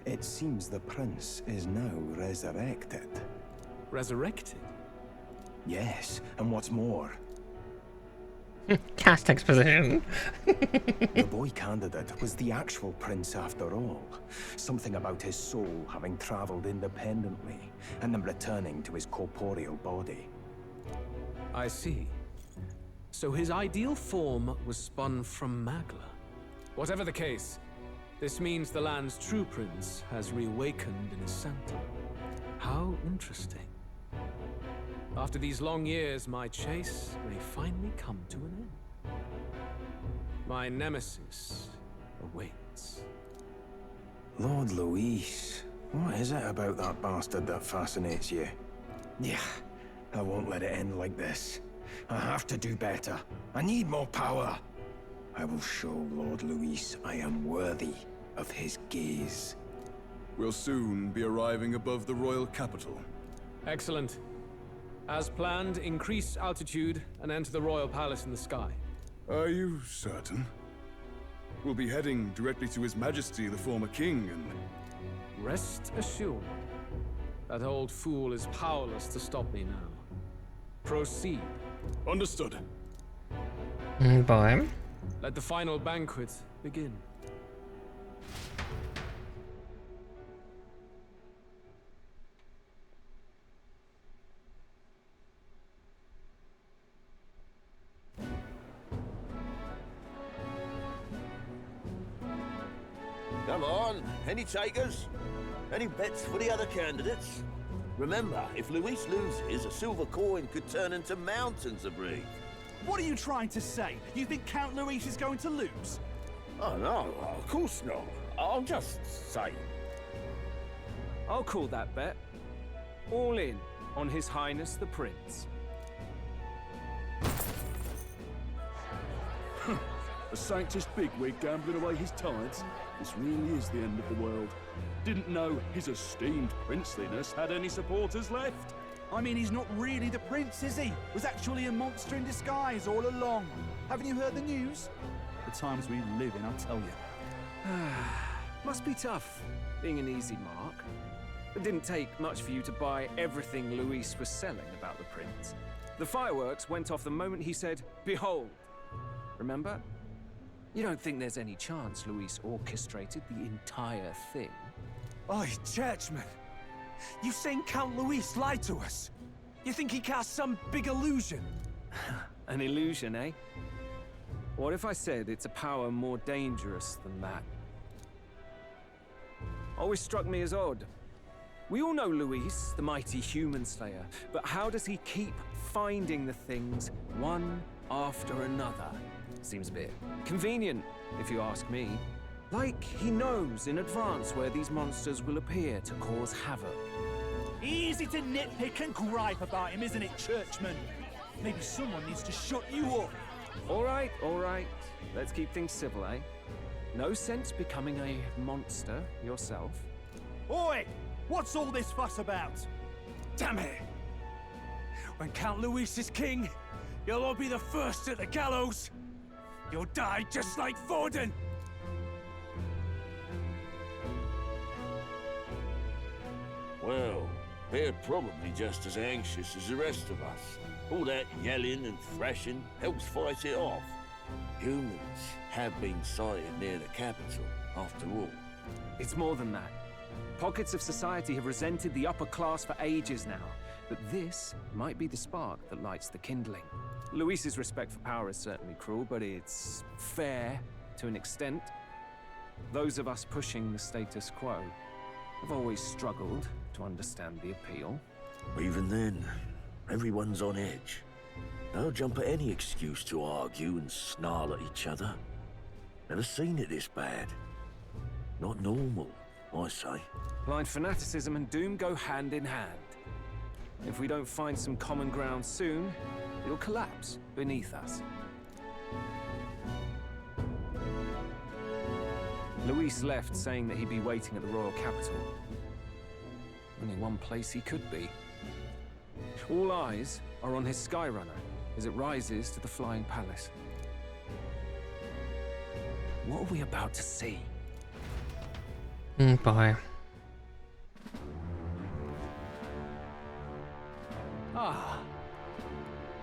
It seems the prince is now resurrected. Resurrected? Yes, and what's more, cast exposition. the boy candidate was the actual prince after all. Something about his soul having traveled independently and then returning to his corporeal body. I see. So his ideal form was spun from Magla. Whatever the case, this means the land's true prince has reawakened in his sanctum. How interesting. After these long years, my chase may finally come to an end. My nemesis awaits. Lord Luis, what is it about that bastard that fascinates you? Yeah, I won't let it end like this. I have to do better. I need more power. I will show Lord Luis I am worthy of his gaze. We'll soon be arriving above the royal capital. Excellent. As planned, increase altitude and enter the royal palace in the sky. Are you certain? We'll be heading directly to His Majesty, the former king, and... Rest assured, that old fool is powerless to stop me now. Proceed. Understood. Boy. Let the final banquet begin. Come on, any takers? Any bets for the other candidates? Remember, if Luis loses, a silver coin could turn into mountains of breed. What are you trying to say? You think Count Luis is going to lose? Oh no, of course not. I'm just saying. I'll call that bet. All in on His Highness the Prince. A Sanctus bigwig gambling away his tides? This really is the end of the world. Didn't know his esteemed princeliness had any supporters left. I mean, he's not really the prince, is he? Was actually a monster in disguise all along. Haven't you heard the news? The times we live in, I'll tell you. Must be tough, being an easy mark. It didn't take much for you to buy everything Luis was selling about the prince. The fireworks went off the moment he said, "Behold." Remember? You don't think there's any chance Luis orchestrated the entire thing? Oi, churchman. You saying Count Luis lied to us? You think he cast some big illusion? An illusion, eh? What if I said it's a power more dangerous than that? Always struck me as odd. We all know Luis, the mighty human slayer, but how does he keep finding the things one after another? Seems a bit convenient, if you ask me. Like he knows in advance where these monsters will appear to cause havoc. Easy to nitpick and gripe about him, isn't it, churchman? Maybe someone needs to shut you up. All right. Let's keep things civil, eh? No sense becoming a monster yourself. Oi! What's all this fuss about? Damn it! When Count Luis is king, you'll all be the first at the gallows. You'll die just like Vorden. Well, they're probably just as anxious as the rest of us. All that yelling and thrashing helps fight it off. Humans have been sighted near the capital, after all. It's more than that. Pockets of society have resented the upper class for ages now, but this might be the spark that lights the kindling. Luis's respect for power is certainly cruel, but it's fair to an extent. Those of us pushing the status quo have always struggled to understand the appeal. Even then, everyone's on edge. They'll jump at any excuse to argue and snarl at each other. Never seen it this bad. Not normal, I say. Blind fanaticism and doom go hand in hand. If we don't find some common ground soon, it'll collapse beneath us. Luis left saying that he'd be waiting at the royal capital. Only one place he could be. All eyes are on his Skyrunner as it rises to the flying palace. What are we about to see? Bye. Ah,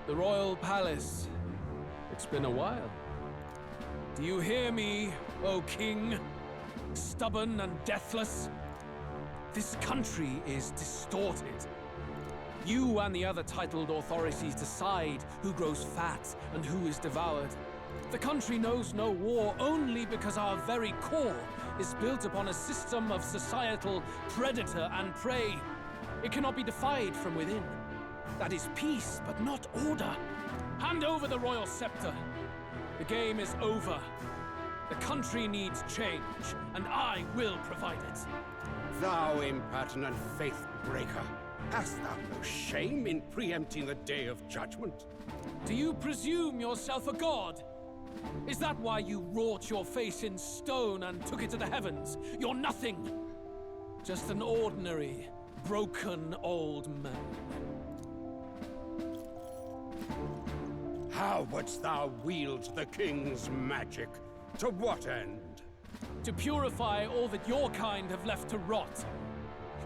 the royal palace. It's been a while. Do you hear me, O king? Stubborn and deathless? This country is distorted. You and the other titled authorities decide who grows fat and who is devoured. The country knows no war only because our very core is built upon a system of societal predator and prey. It cannot be defied from within. That is peace, but not order. Hand over the royal scepter. The game is over. The country needs change, and I will provide it. Thou impertinent faith breaker, hast thou no shame in preempting the day of judgment? Do you presume yourself a god? Is that why you wrought your face in stone and took it to the heavens? You're nothing. Just an ordinary, broken old man. How wouldst thou wield the king's magic? To what end? To purify all that your kind have left to rot.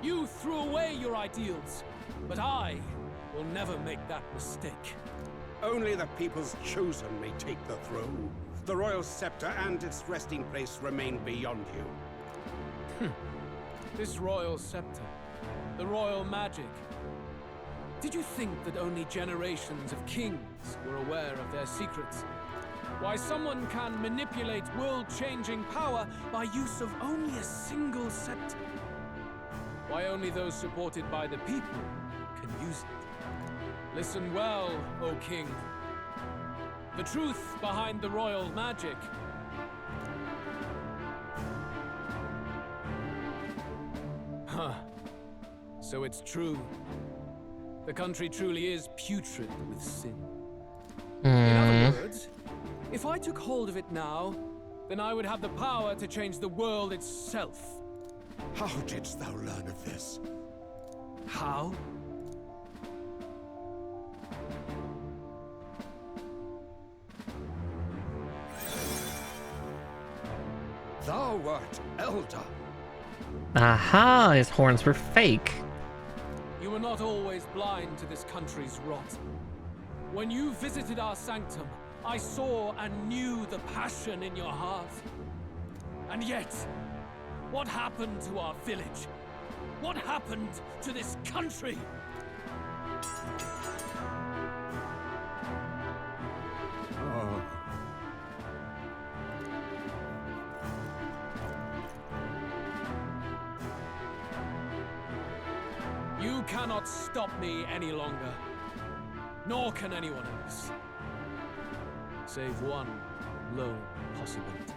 You threw away your ideals, but I will never make that mistake. Only the people's chosen may take the throne. The royal scepter and its resting place remain beyond you. This royal scepter, the royal magic. Did you think that only generations of kings were aware of their secrets? Why someone can manipulate world-changing power by use of only a single scepter? Why only those supported by the people can use it? Listen well, O king. The truth behind the royal magic. Huh. So it's true. The country truly is putrid with sin. In other words, if I took hold of it now, then I would have the power to change the world itself. How didst thou learn of this? How? Thou wert elder. Aha, his horns were fake. You were not always blind to this country's rot. When you visited our sanctum, I saw and knew the passion in your heart. And yet, what happened to our village? What happened to this country? Oh. You cannot stop me any longer. Nor can anyone else. Save one lone possibility.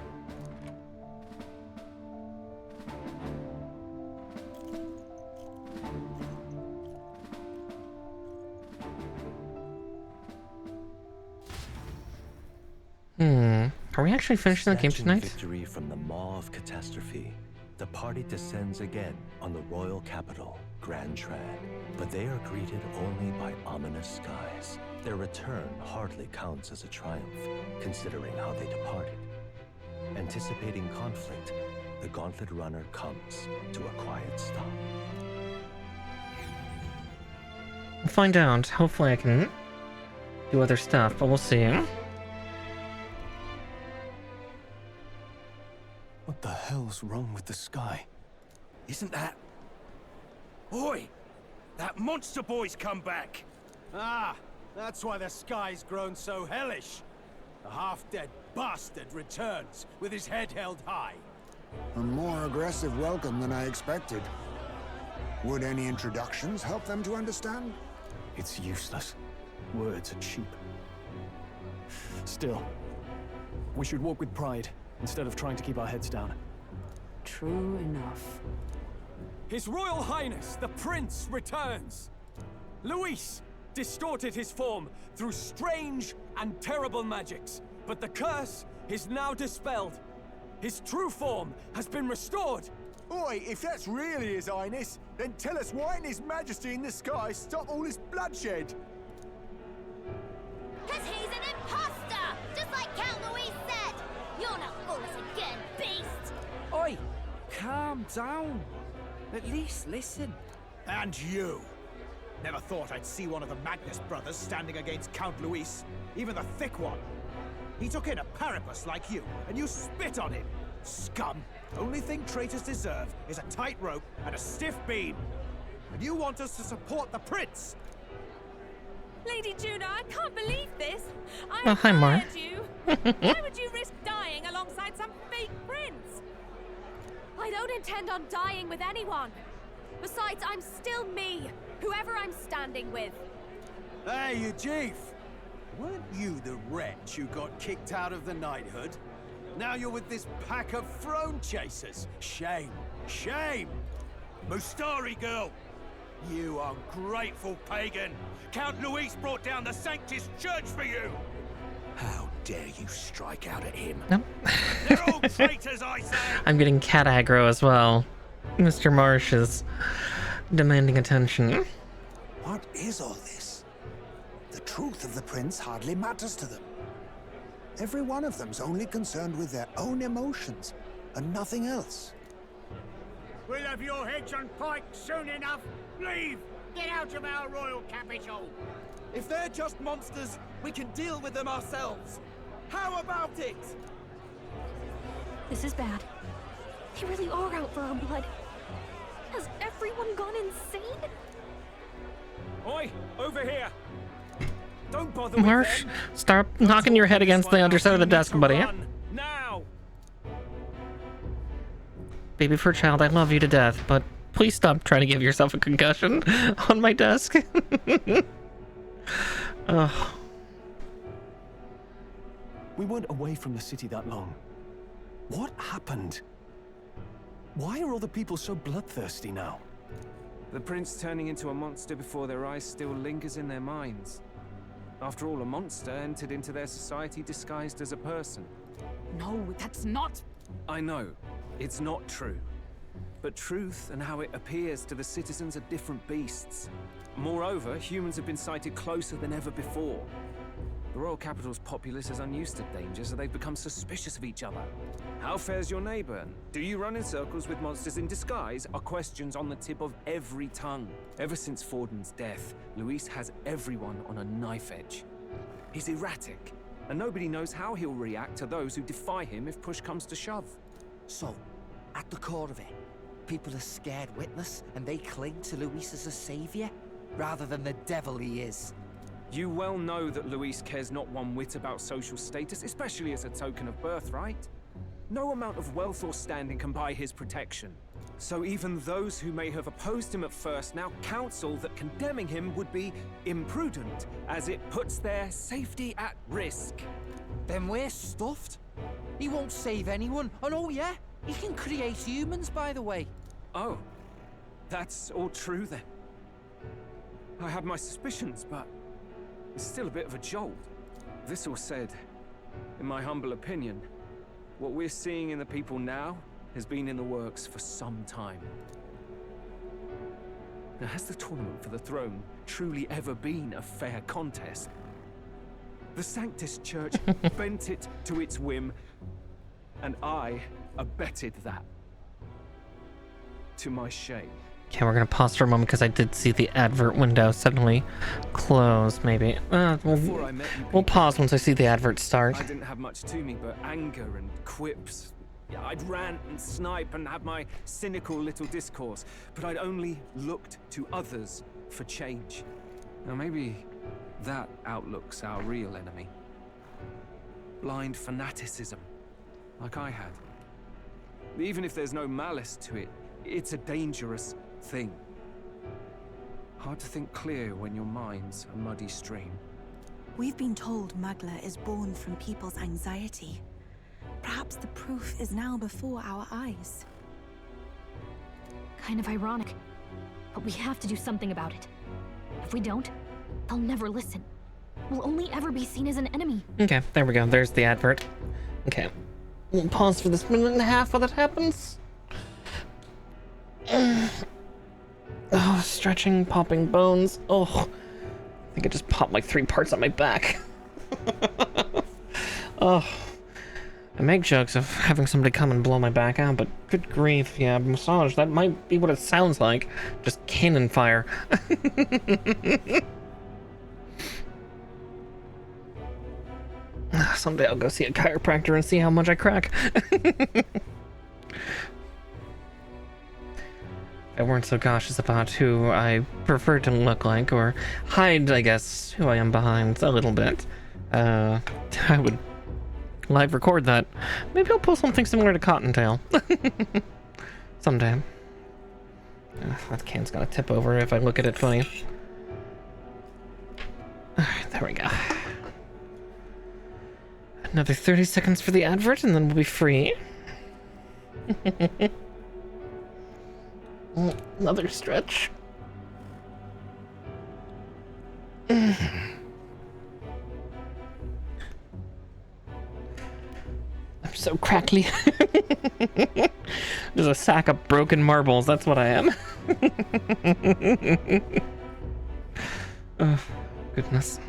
Are we actually finishing the game tonight? Victory from the maw of catastrophe, the party descends again on the royal capital, Grand Trad. But they are greeted only by ominous skies. Their return hardly counts as a triumph, considering how they departed. Anticipating conflict, the Gauntlet Runner comes to a quiet stop. We'll find out. Hopefully I can do other stuff, but we'll see. What the hell's wrong with the sky? Isn't that... Oi! That monster boy's come back! Ah, that's why the sky's grown so hellish. The half-dead bastard returns with his head held high. A more aggressive welcome than I expected. Would any introductions help them to understand? It's useless. Words are cheap. Still, we should walk with pride instead of trying to keep our heads down. True enough. His Royal Highness, the Prince, returns! Luis distorted his form through strange and terrible magics, but the curse is now dispelled. His true form has been restored! Oi, if that's really His Highness, then tell us why in His Majesty in the sky stop all this bloodshed? Cause he's an imposter! Just like Count Luis said! You'll not fool us again, beast! Oi! Calm down. At least listen. And you! Never thought I'd see one of the Magnus brothers standing against Count Luis, even the thick one. He took in a Paripus like you, and you spit on him. Scum! Only thing traitors deserve is a tight rope and a stiff beam. And you want us to support the prince? Lady Juna, I can't believe this. Oh, hi, Mar. Hired you. Why would you risk dying alongside some fake prince? I don't intend on dying with anyone. Besides, I'm still me, whoever I'm standing with. Hey, you chief! Weren't you the wretch who got kicked out of the knighthood? Now you're with this pack of throne chasers. Shame. Shame! Mustari girl! You ungrateful pagan! Count Luis brought down the Sanctus Church for you! How dare you strike out at him? Nope. They're all traitors, I say! I'm getting cat aggro as well. Mr. Marsh is demanding attention. What is all this? The truth of the prince hardly matters to them. Every one of them's only concerned with their own emotions and nothing else. We'll have your heads on pike soon enough. Leave! Get out of our royal capital! If they're just monsters, we can deal with them ourselves. How about it? This is bad. They really are out for our blood. Has everyone gone insane? Oi, over here! Don't bother Marsh, stop knocking your head against the underside of the desk, buddy. Now! Baby for child, I love you to death, but please stop trying to give yourself a concussion on my desk. Ugh. We weren't away from the city that long. What happened? Why are all the people so bloodthirsty now? The prince turning into a monster before their eyes still lingers in their minds. After all, a monster entered into their society disguised as a person. No, that's not... I know. It's not true. But truth and how it appears to the citizens are different beasts. Moreover, humans have been sighted closer than ever before. The royal capital's populace is unused to danger, so they've become suspicious of each other. How fares your neighbor? Do you run in circles with monsters in disguise? Are questions on the tip of every tongue. Ever since Forden's death, Luis has everyone on a knife edge. He's erratic, and nobody knows how he'll react to those who defy him if push comes to shove. So, at the core of it, people are scared witless, and they cling to Luis as a savior, rather than the devil he is. You well know that Luis cares not one whit about social status, especially as a token of birthright. No amount of wealth or standing can buy his protection. So even those who may have opposed him at first now counsel that condemning him would be imprudent, as it puts their safety at risk. Then we're stuffed. He won't save anyone, and oh yeah, he can create humans, by the way. Oh, that's all true then. I have my suspicions, but it's still a bit of a jolt. This all said, in my humble opinion, what we're seeing in the people now has been in the works for some time. Now, has the tournament for the throne truly ever been a fair contest? The Sanctus Church bent it to its whim, and I abetted that. To my shame. Okay, we're gonna pause for a moment because I did see the advert window suddenly close, maybe. We'll pause once I see the advert start. I didn't have much to me but anger and quips. Yeah, I'd rant and snipe and have my cynical little discourse, but I'd only looked to others for change. Now maybe that outlook's our real enemy. Blind fanaticism, like I had. Even if there's no malice to it, it's a dangerous thing. Hard to think clear when your mind's a muddy stream. We've been told Magla is born from people's anxiety. Perhaps the proof is now before our eyes. Kind of ironic, but we have to do something about it. If we don't, they'll never listen. We'll only ever be seen as an enemy. Okay, there we go. There's the advert. Okay. We'll pause for this minute and a half while that happens. Oh, stretching, popping bones. Oh, I think I just popped like 3 parts on my back. Oh, I make jokes of having somebody come and blow my back out, but good grief, yeah, massage, that might be what it sounds like. Just cannon fire. Someday I'll go see a chiropractor and see how much I crack. I weren't so cautious about who I prefer to look like, or hide, I guess, who I am behind a little bit. I would live record that. Maybe I'll pull something similar to Cottontail. Someday. That can's gonna tip over if I look at it funny. Alright, there we go. Another 30 seconds for the advert, and then we'll be free. Another stretch. I'm so crackly. There's a sack of broken marbles, that's what I am. Oh, goodness.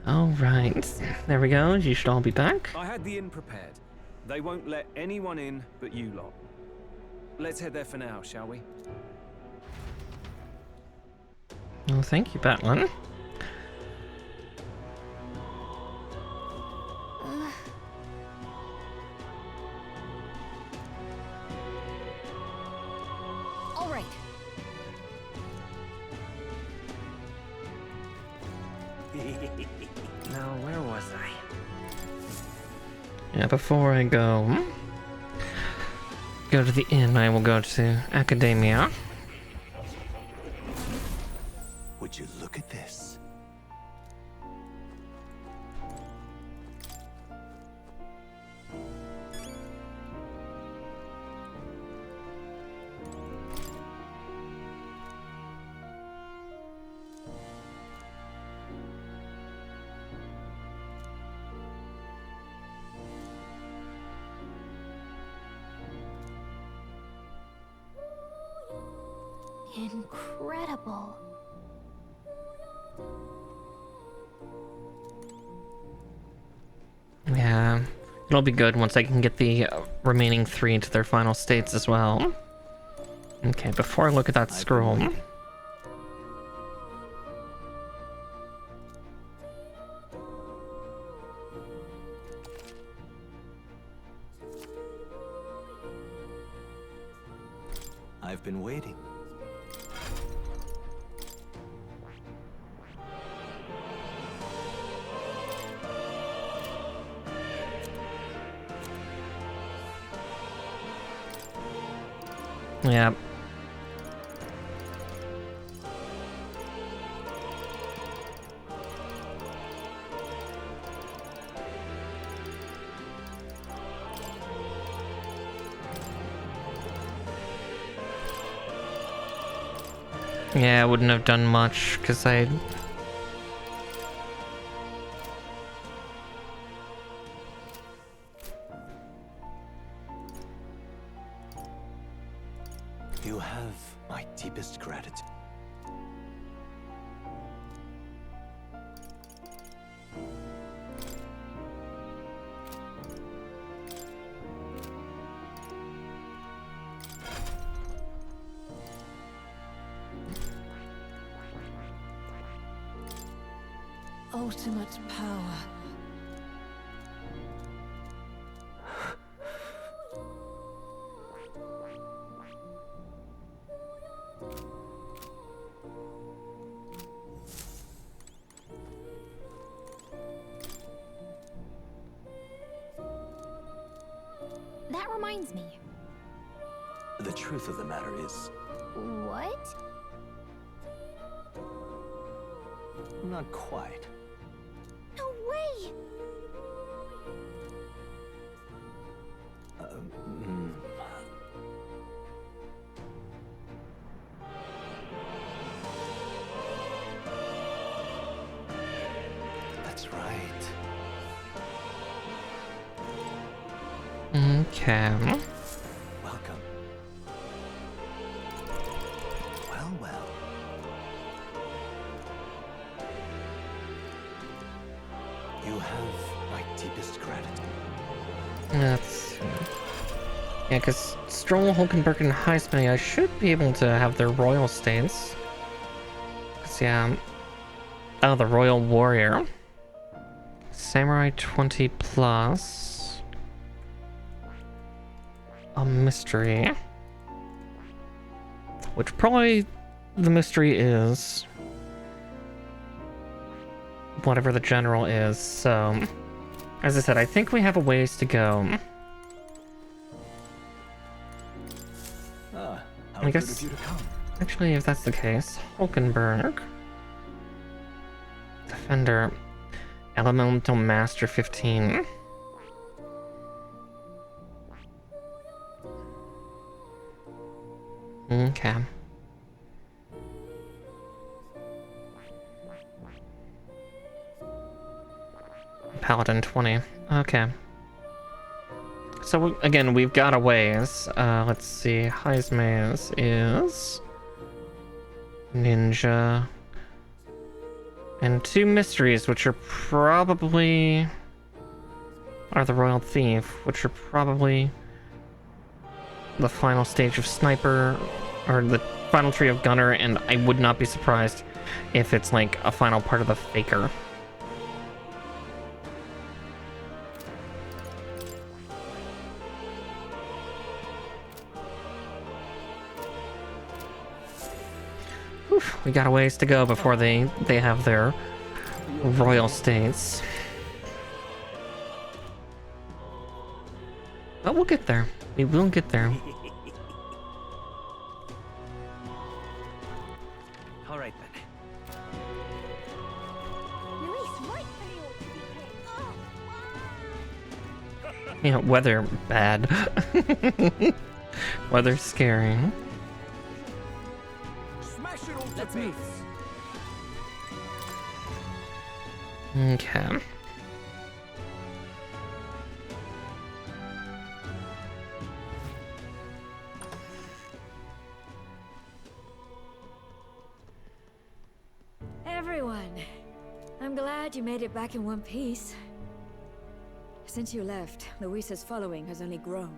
All right, there we go. You should all be back. I had the inn prepared. They won't let anyone in but you lot. Let's head there for now, shall we? Well, thank you, Batlin. All right. Now, where was I? Yeah, before I go to the inn, I will go to Academia. Would you look at this? Incredible. Yeah, it'll be good once I can get the remaining 3 into their final states as well. Okay, before I look at that scroll... I've been waiting. Yeah. Yeah, I wouldn't have done much, because I... You have my deepest gratitude. Ultimate power. That reminds me. The truth of the matter is, What? not quite. No way! That's right. Okay. Welcome. Well, well. You have my deepest gratitude. Let's see. Yeah, because Stroll, Hulkenberg, and Heisman, I should be able to have their royal states. 'Cause, yeah. Oh, the Royal Warrior. Samurai 20 plus. A mystery. Which probably the mystery is whatever the general is, so... As I said, I think we have a ways to go. I guess... Actually, if that's the case, Hulkenberg... Defender... Elemental Master 15... Okay. Paladin 20. Okay. So again, we've got a ways. Let's see. Heisman's is Ninja. And 2 mysteries, which are probably are the Royal Thief, which are probably the final stage of Sniper, or the final tree of Gunner, and I would not be surprised if it's like a final part of the Faker. Whew, we got a ways to go before they have their royal states. But we'll get there. We will get there. All right then. You know, weather bad. Weather scary. Smash it all to bits. Okay. I'm glad you made it back in one piece. Since you left, Luisa's following has only grown.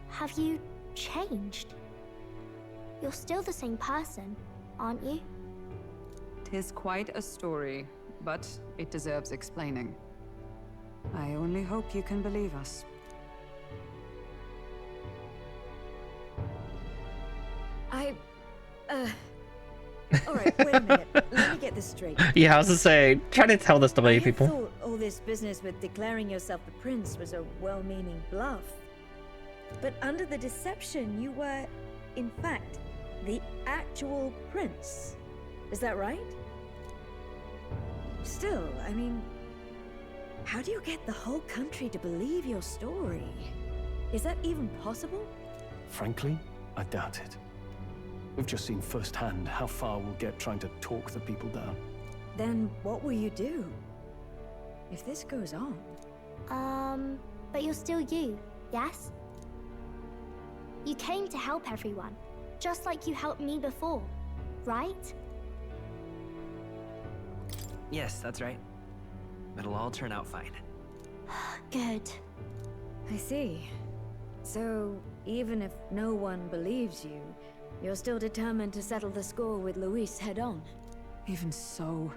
Have you changed? You're still the same person, aren't you? 'Tis quite a story, but it deserves explaining. I only hope you can believe us. Alright, wait a minute. Let me get this straight. Yeah, I was to say, try to tell this to many people. I thought all this business with declaring yourself the prince was a well-meaning bluff. But under the deception, you were, in fact, the actual prince. Is that right? Still, I mean, how do you get the whole country to believe your story? Is that even possible? Frankly, I doubt it. We've just seen firsthand how far we'll get trying to talk the people down. Then what will you do? If this goes on... But you're still you, yes? You came to help everyone, just like you helped me before, right? Yes, that's right. It'll all turn out fine. Good. I see. So, even if no one believes you, you're still determined to settle the score with Luis head-on? Even so,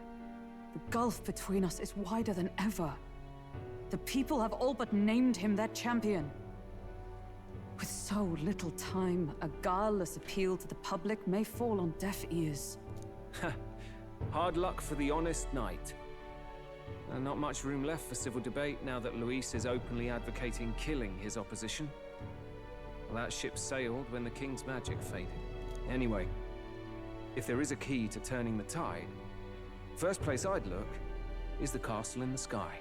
the gulf between us is wider than ever. The people have all but named him their champion. With so little time, a guileless appeal to the public may fall on deaf ears. Hard luck for the honest knight. And not much room left for civil debate now that Luis is openly advocating killing his opposition. Well, that ship sailed when the king's magic faded. Anyway, if there is a key to turning the tide, first place I'd look is the castle in the sky.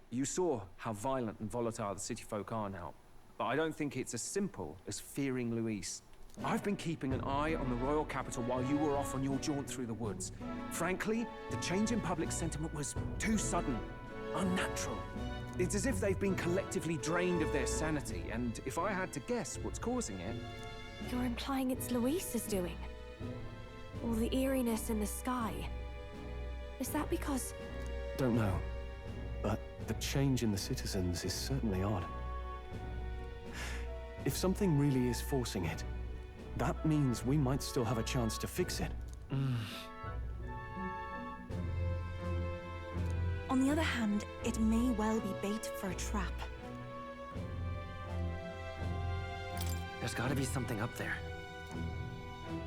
You saw how violent and volatile the city folk are now, but I don't think it's as simple as fearing Luis. I've been keeping an eye on the royal capital while you were off on your jaunt through the woods. Frankly, the change in public sentiment was too sudden, unnatural. It's as if they've been collectively drained of their sanity, and if I had to guess what's causing it... You're implying it's Luis's doing? All the eeriness in the sky. Is that because... Don't know, but the change in the citizens is certainly odd. If something really is forcing it, that means we might still have a chance to fix it. On the other hand, it may well be bait for a trap. There's gotta be something up there.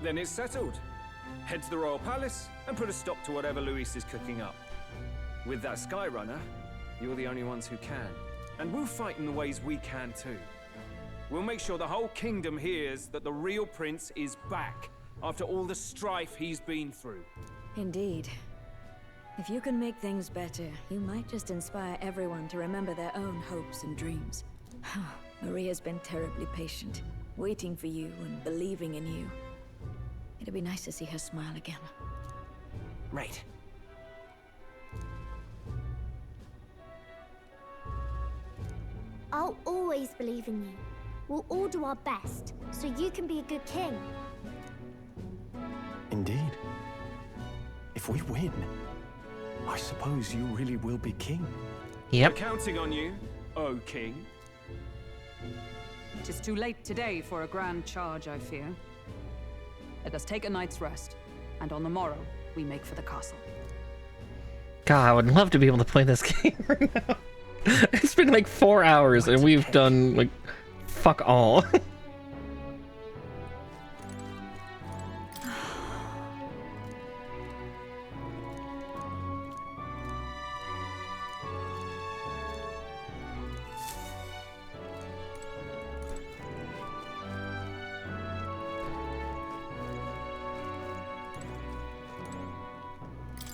Then it's settled. Head to the royal palace and put a stop to whatever Luis is cooking up. With that Skyrunner, you're the only ones who can. And we'll fight in the ways we can too. We'll make sure the whole kingdom hears that the real prince is back after all the strife he's been through. Indeed. If you can make things better, you might just inspire everyone to remember their own hopes and dreams. Maria's been terribly patient, waiting for you and believing in you. It'd be nice to see her smile again. Right. I'll always believe in you. We'll all do our best, so you can be a good king. Indeed. If we win, I suppose you really will be king. Yep. We're counting on you, O king. It is too late today for a grand charge, I fear. Let us take a night's rest, and on the morrow, we make for the castle. God, I would love to be able to play this game right now. It's been like 4 hours and we've done like fuck all.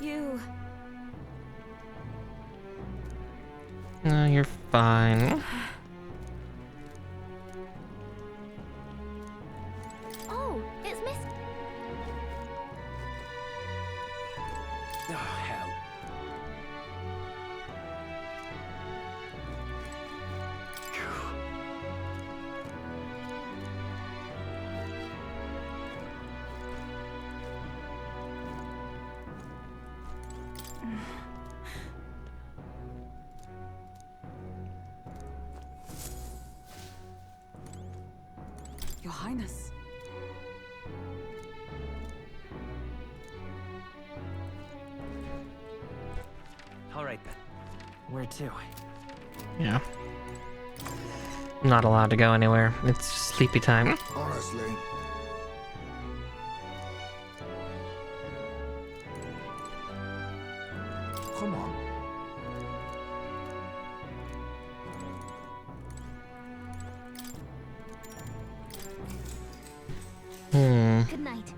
You... No, you're fine. Oh, it's Miss... Oh, hell. Your Highness. All right then. Where to? Yeah. I'm not allowed to go anywhere. It's sleepy time. Honestly. Come on. Good night.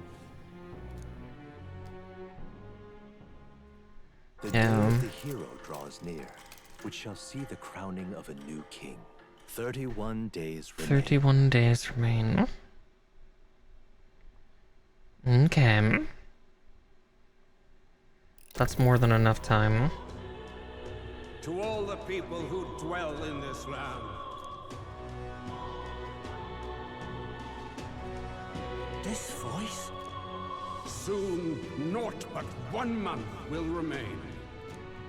The day of the hero draws near, which shall see the crowning of a new king. 31 days remain. 31 days remain. Okay. That's more than enough time. To all the people who dwell in this land, this voice? Soon, naught but 1 month will remain.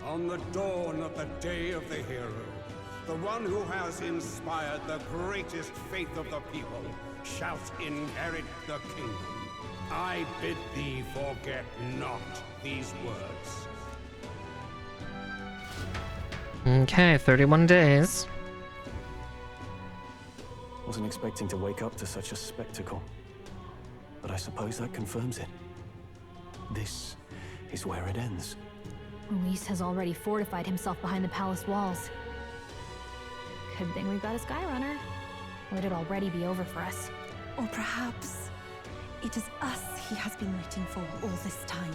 On the dawn of the day of the hero, the one who has inspired the greatest faith of the people shall inherit the kingdom. I bid thee forget not these words. Okay, 31 days. Wasn't expecting to wake up to such a spectacle. But I suppose that confirms it. This is where it ends. Luis has already fortified himself behind the palace walls. Good thing we've got a Skyrunner, or it'd already be over for us. Or perhaps it is us he has been waiting for all this time.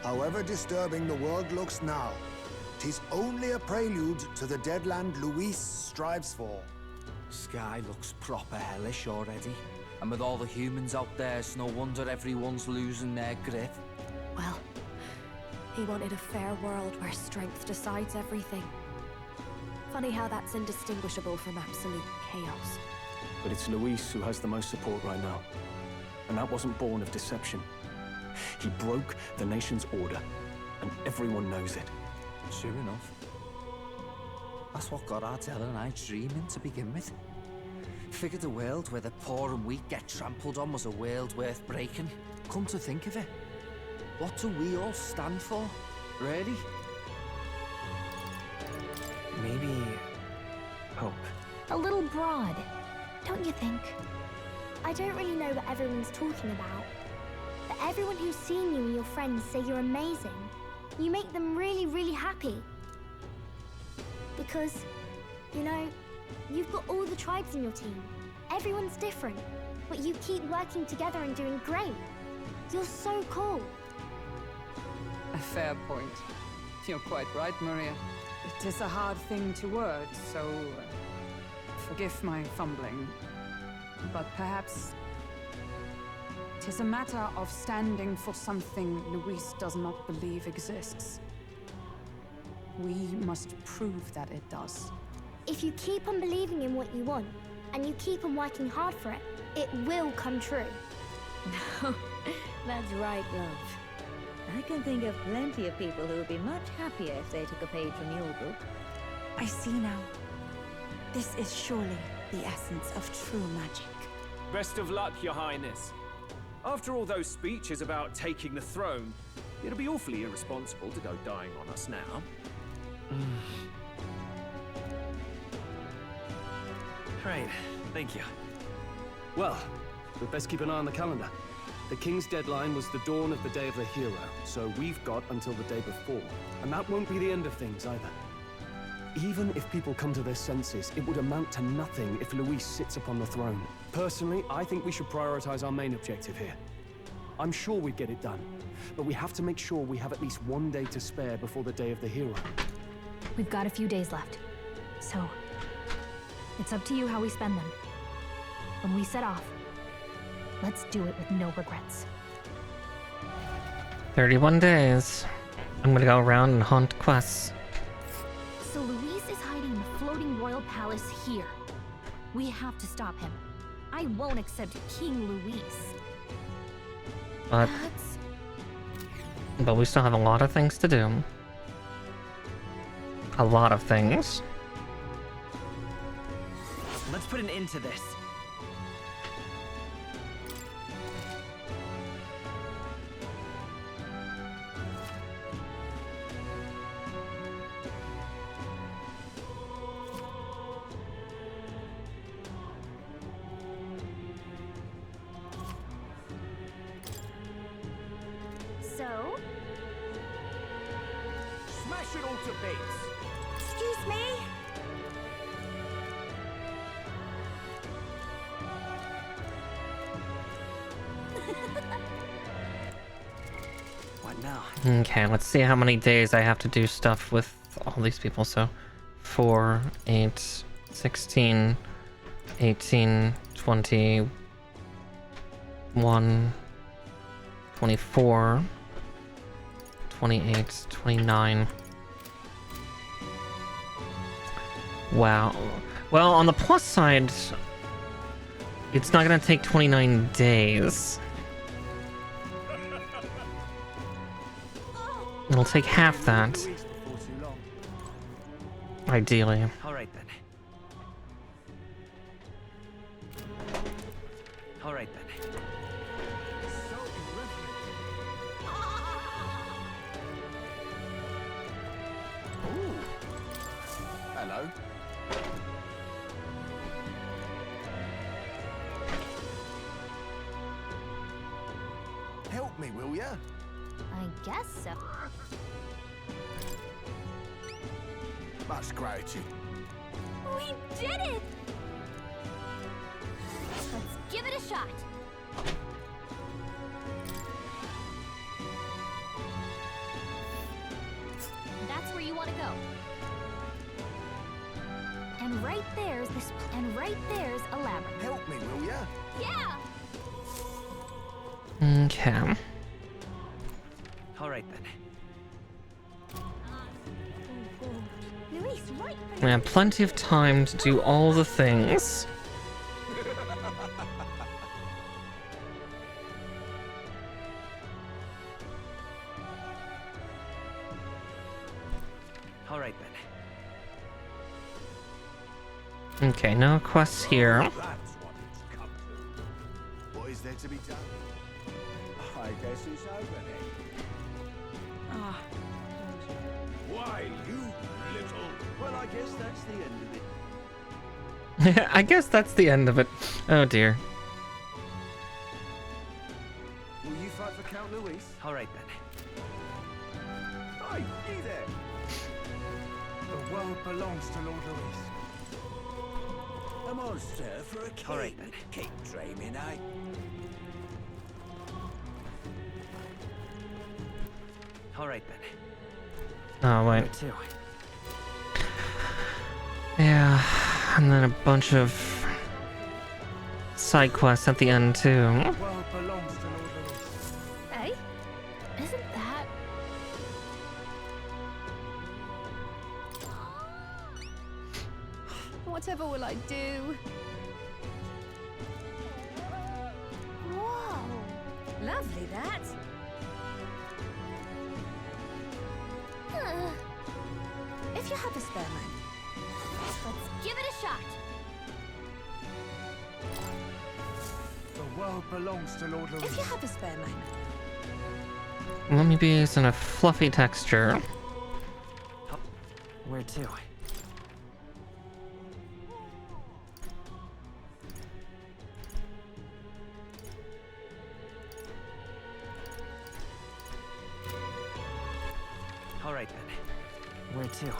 However disturbing the world looks now, 'tis only a prelude to the deadland Luis strives for. Sky looks proper hellish already. And with all the humans out there, it's no wonder everyone's losing their grip. Well, he wanted a fair world where strength decides everything. Funny how that's indistinguishable from absolute chaos. But it's Luis who has the most support right now. And that wasn't born of deception. He broke the nation's order, and everyone knows it. Sure enough. That's what got Ardell and I dreaming to begin with. Figured a world where the poor and weak get trampled on was a world worth breaking. Come to think of it, what do we all stand for, really? Maybe hope. A little broad, don't you think? I don't really know what everyone's talking about, but everyone who's seen you and your friends say you're amazing. You make them really, really happy. Because, you know, you've got all the tribes in your team. Everyone's different, but you keep working together and doing great. You're so cool. A fair point. You're quite right, Maria. It is a hard thing to word, so forgive my fumbling. But perhaps it is a matter of standing for something Luis does not believe exists. We must prove that it does. If you keep on believing in what you want, and you keep on working hard for it, it will come true. That's right, love. I can think of plenty of people who would be much happier if they took a page from your book. I see now. This is surely the essence of true magic. Best of luck, Your Highness. After all those speeches about taking the throne, it'd be awfully irresponsible to go dying on us now. Right, thank you. Well, we'd best keep an eye on the calendar. The king's deadline was the dawn of the day of the hero, so we've got until the day before. And that won't be the end of things either. Even if people come to their senses, it would amount to nothing if Luis sits upon the throne. Personally, I think we should prioritize our main objective here. I'm sure we'd get it done, but we have to make sure we have at least 1 day to spare before the day of the hero. We've got a few days left, so it's up to you how we spend them. When we set off, let's do it with no regrets. 31 days. I'm gonna go around and hunt quests. So Luis is hiding in the floating royal palace here. We have to stop him. I won't accept King Luis. But we still have a lot of things to do. a lot of things. Let's put an end to this. So? Smash it all to bits. Excuse me? What now? Okay, let's see how many days I have to do stuff with all these people. So 4, 8, 16, 18, 21, 24, 28, 29. Wow. Well, on the plus side, it's not gonna take 29 days. It'll take half that. Ideally. All right then. All right then. Ooh. Hello. Help me, will ya? I guess so. Much gratitude. We did it! Let's give it a shot. That's where you want to go. And right there's this. And right there's a labyrinth. Help me, will ya? Yeah. Okay. All right then. Luis, right. We have plenty of time to do all the things. All right then. Okay, no quests here. That's what it's come to. What is there to be done? I guess it's over then. Ah. Why, you little... Well, I guess that's the end of it. I guess that's the end of it. Oh dear. Will you fight for Count Luis? All right then. Hey, you there! The world belongs to Lord Luis. A monster for a king. All right then. Keep dreaming, eh? All right then. Oh wait. Where to? Yeah, and then a bunch of side quests at the end too. The world belongs to Lord Luis. Hey? Isn't that... Whatever will I do? Whoa. Lovely, that. If you have a spare mind. Let's give it a shot. The world belongs to Lord Luis. If you have a spare mind. Let me be using a fluffy texture. Where to? All right then. Where to?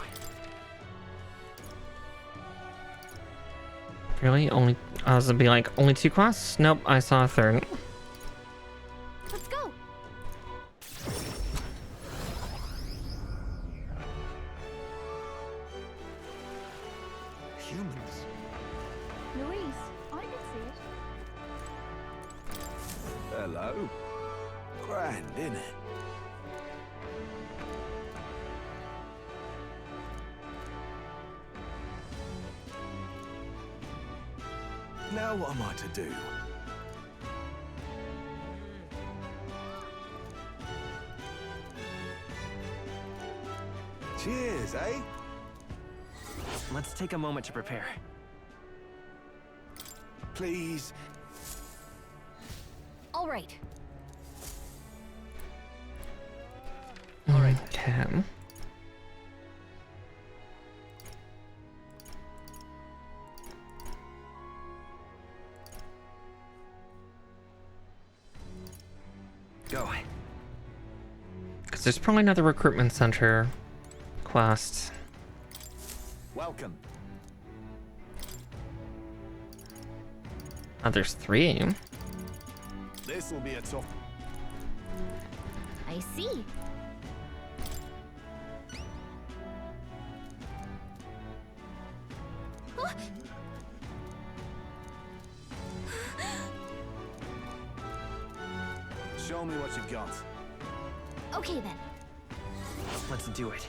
Really? Only I was gonna be like, only 2 quests? Nope, I saw a third. Let's go. Humans. Luis, I can see it. Hello. Grand, innit? Now what am I to do? Cheers, eh? Let's take a moment to prepare. Please. All right. Okay. Go. Because there's probably another recruitment center quest. Welcome. Oh, there's 3. This will be a tough. I see. Show me what you've got. Okay then. Let's do it.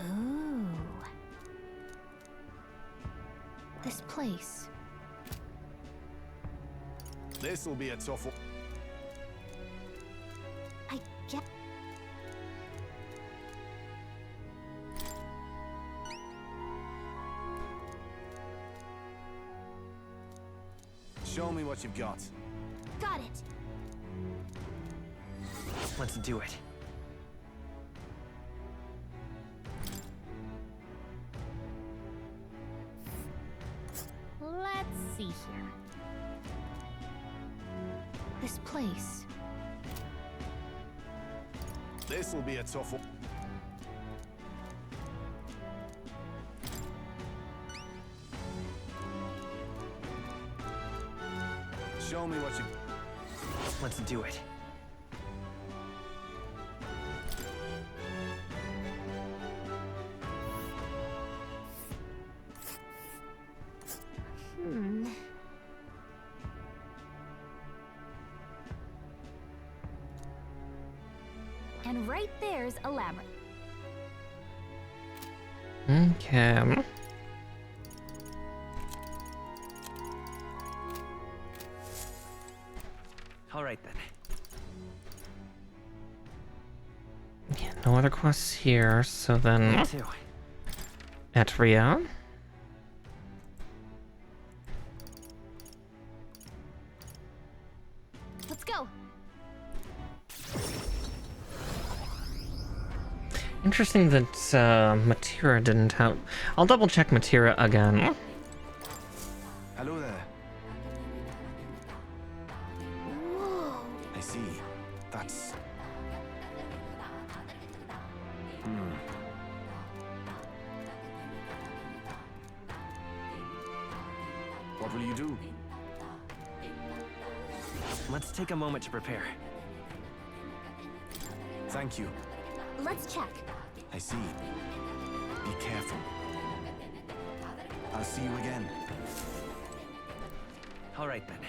Ooh. This place. This will be a tough one. I get. Show me what you've got. Got it. Let's do it. Let's see here. This place. This will be a tough one. Show me what you. Let's do it. And right there's a labyrinth. Okay. All right then. Yeah, no other quests here, so then Me too. Etria. Let's go. Interesting that Matira didn't help. I'll double check Matira again. Hello there. Whoa. I see. That's. What will you do? Let's take a moment to prepare. Thank you. Let's check. I see. Be careful. I'll see you again. All right then.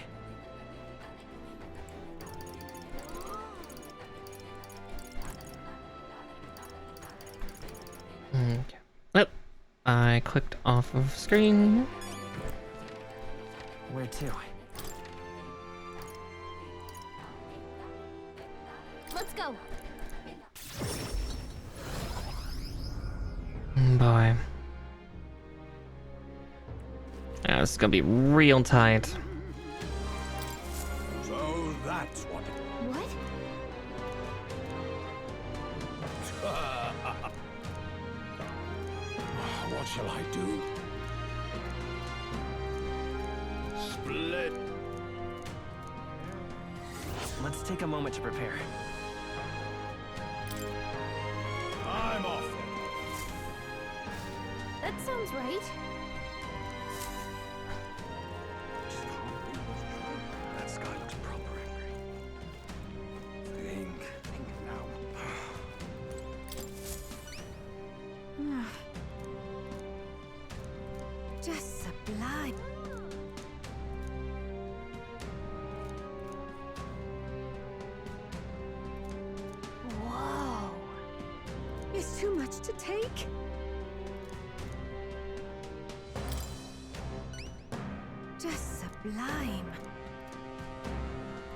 Okay. Oh, I clicked off of screen. Where to? Let's go. Boy. Yeah, this is gonna be real tight. So that's what it... What? What shall I do? Split. Let's take a moment to prepare. I'm off. That sounds right. That sky looks proper angry. Think now. Just sublime. Whoa. It's too much to take. Just sublime.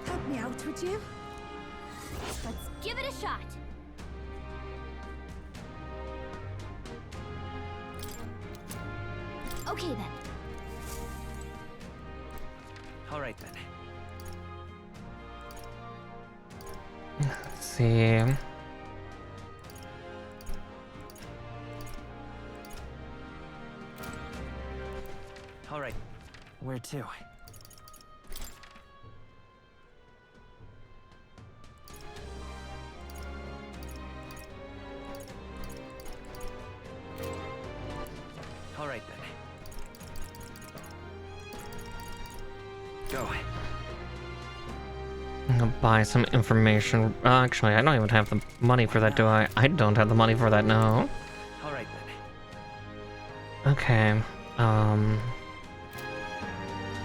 Help me out, would you? Let's Give it a shot. Okay then. All right then. Let's see. All right. Where to? All right then. Go. I'm gonna buy some information. Actually, I don't even have the money for that, do I? I don't have the money for that, no. All right then. Okay.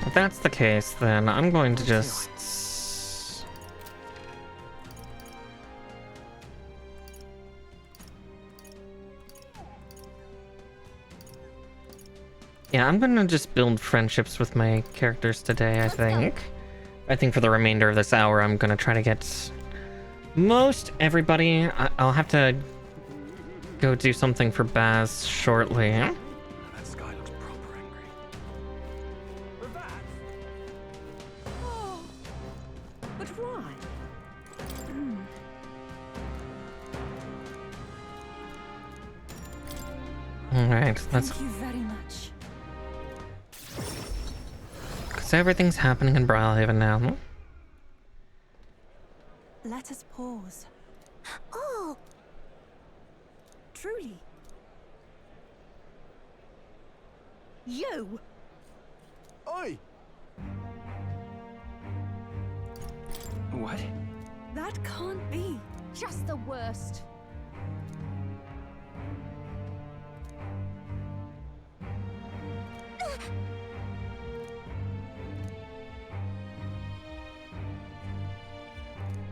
If that's the case, then I'm going to just... Yeah, I'm gonna just build friendships with my characters today, I think. I think for the remainder of this hour, I'm gonna try to get most everybody. I'll have to go do something for Baz shortly. That sky looks proper angry. Oh, but why? Alright, let's... Thank you very much. Because everything's happening in Brawlhaven now. Let us pause. Oh! Truly. You! Oi! What? That can't be. Just the worst.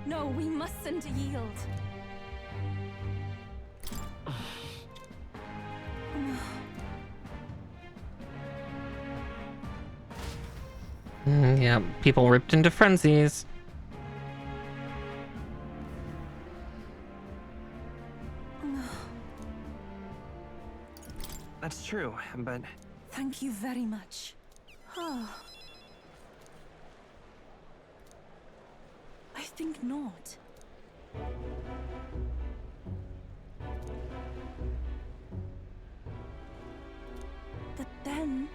No, we mustn't yield. Yeah, people ripped into frenzies. That's true, but... Thank you very much. Oh. I think not. But then...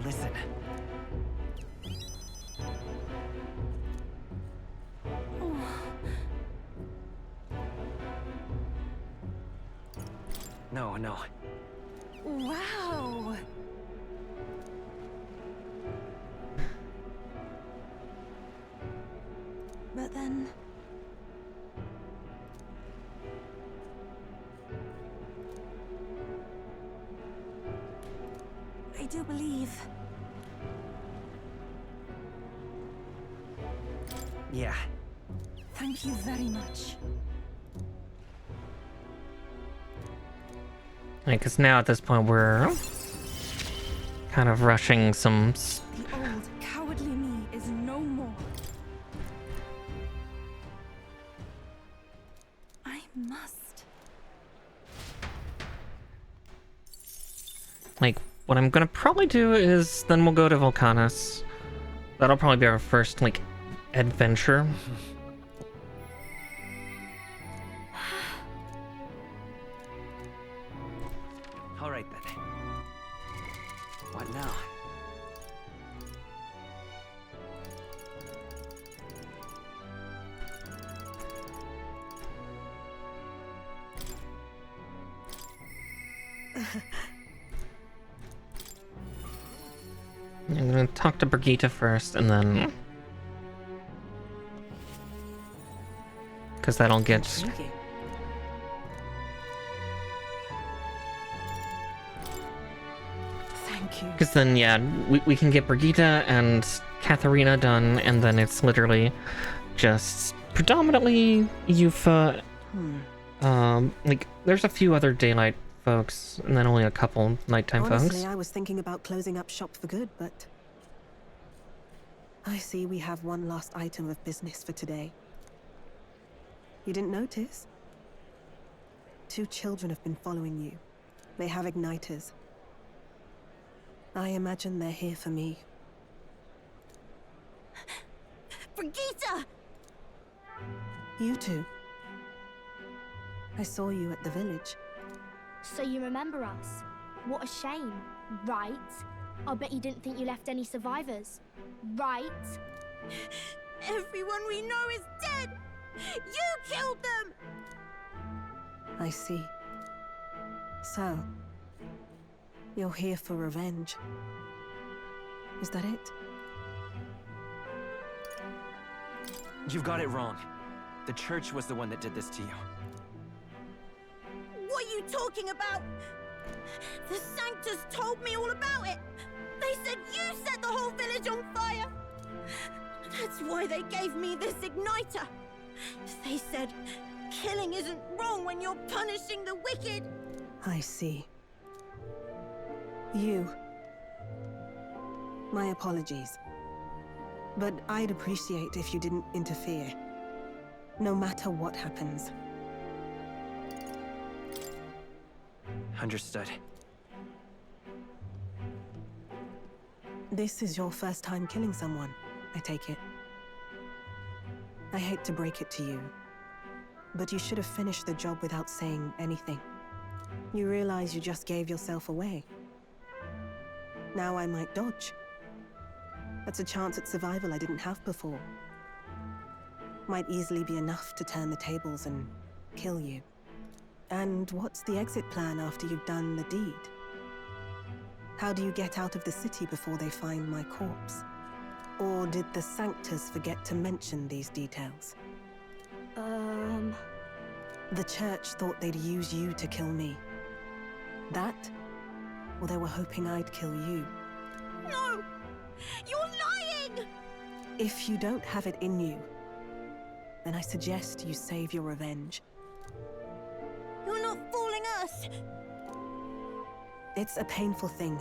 Listen. No, no. Wow! But then... I do believe... Yeah. Thank you very much. Because now at this point we're kind of rushing some... The old, cowardly me is no more. I must. Like, what I'm gonna probably do is then we'll go to Volcanus. That'll probably be our first, like, adventure. All right then. What now? I'm gonna talk to Brigitte first, and then... Because that'll get... Thank you. Because then, yeah, we can get Brigitte and Katharina done, and then it's literally just predominantly Yufa. Like, there's a few other daylight folks, and then only a couple nighttime Honestly, folks. I was thinking about closing up shop for good, but I see we have one last item of business for today. You didn't notice? 2 children have been following you. They have igniters. I imagine they're here for me. Brigitte! You two. I saw you at the village. So you remember us? What a shame, right? I'll bet you didn't think you left any survivors, right? Everyone we know is dead! You killed them! I see. So, you're here for revenge. Is that it? You've got it wrong. The church was the one that did this to you. What are you talking about? The Sanctus told me all about it. They said you set the whole village on fire. That's why they gave me this igniter. They said, killing isn't wrong when you're punishing the wicked. I see. You. My apologies. But I'd appreciate if you didn't interfere. No matter what happens. Understood. This is your first time killing someone, I take it. I hate to break it to you, but you should have finished the job without saying anything. You realize you just gave yourself away. Now I might dodge. That's a chance at survival I didn't have before. Might easily be enough to turn the tables and kill you. And what's the exit plan after you've done the deed? How do you get out of the city before they find my corpse? Or did the Sanctus forget to mention these details? The church thought they'd use you to kill me. That? Or they were hoping I'd kill you? No! You're lying! If you don't have it in you, then I suggest you save your revenge. You're not fooling us! It's a painful thing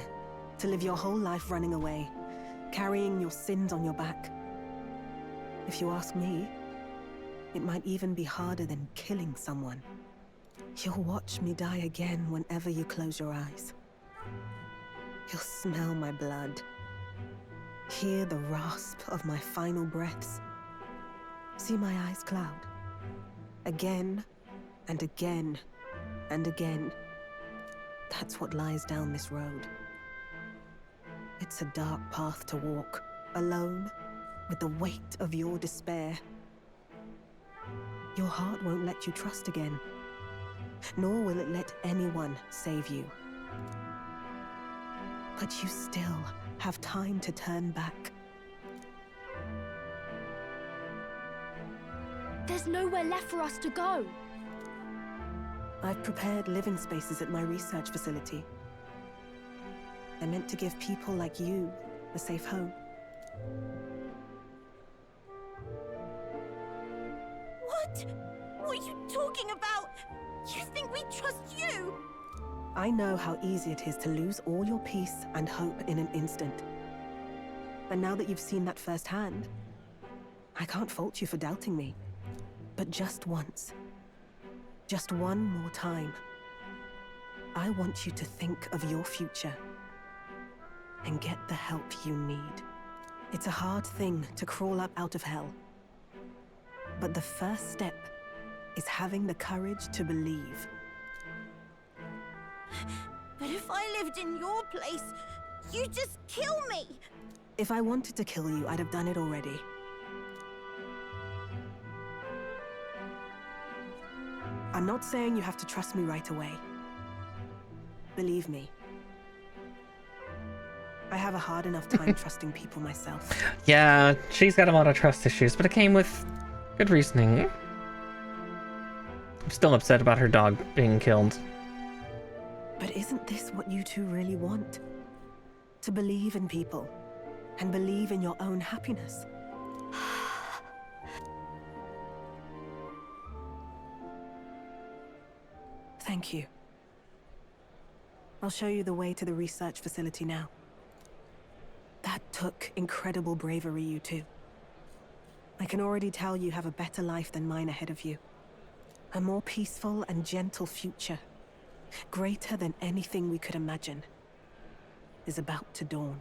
to live your whole life running away, carrying your sins on your back. If you ask me, it might even be harder than killing someone. You'll watch me die again whenever you close your eyes. You'll smell my blood, hear the rasp of my final breaths, see my eyes cloud. Again, and again, and again. That's what lies down this road. It's a dark path to walk, alone, with the weight of your despair. Your heart won't let you trust again, nor will it let anyone save you. But you still have time to turn back. There's nowhere left for us to go. I've prepared living spaces at my research facility. I meant to give people like you a safe home. What? What are you talking about? You think we trust you? I know how easy it is to lose all your peace and hope in an instant. And now that you've seen that firsthand, I can't fault you for doubting me. But just once, just one more time, I want you to think of your future and get the help you need. It's a hard thing to crawl up out of hell, but the first step is having the courage to believe. But if I lived in your place, you'd just kill me! If I wanted to kill you, I'd have done it already. I'm not saying you have to trust me right away. Believe me. I have a hard enough time trusting people myself. Yeah, she's got a lot of trust issues, but it came with good reasoning. I'm still upset about her dog being killed. But isn't this what you two really want? To believe in people, and believe in your own happiness. Thank you. I'll show you the way to the research facility now. That took incredible bravery, you two. I can already tell you have a better life than mine ahead of you. A more peaceful and gentle future, greater than anything we could imagine, is about to dawn.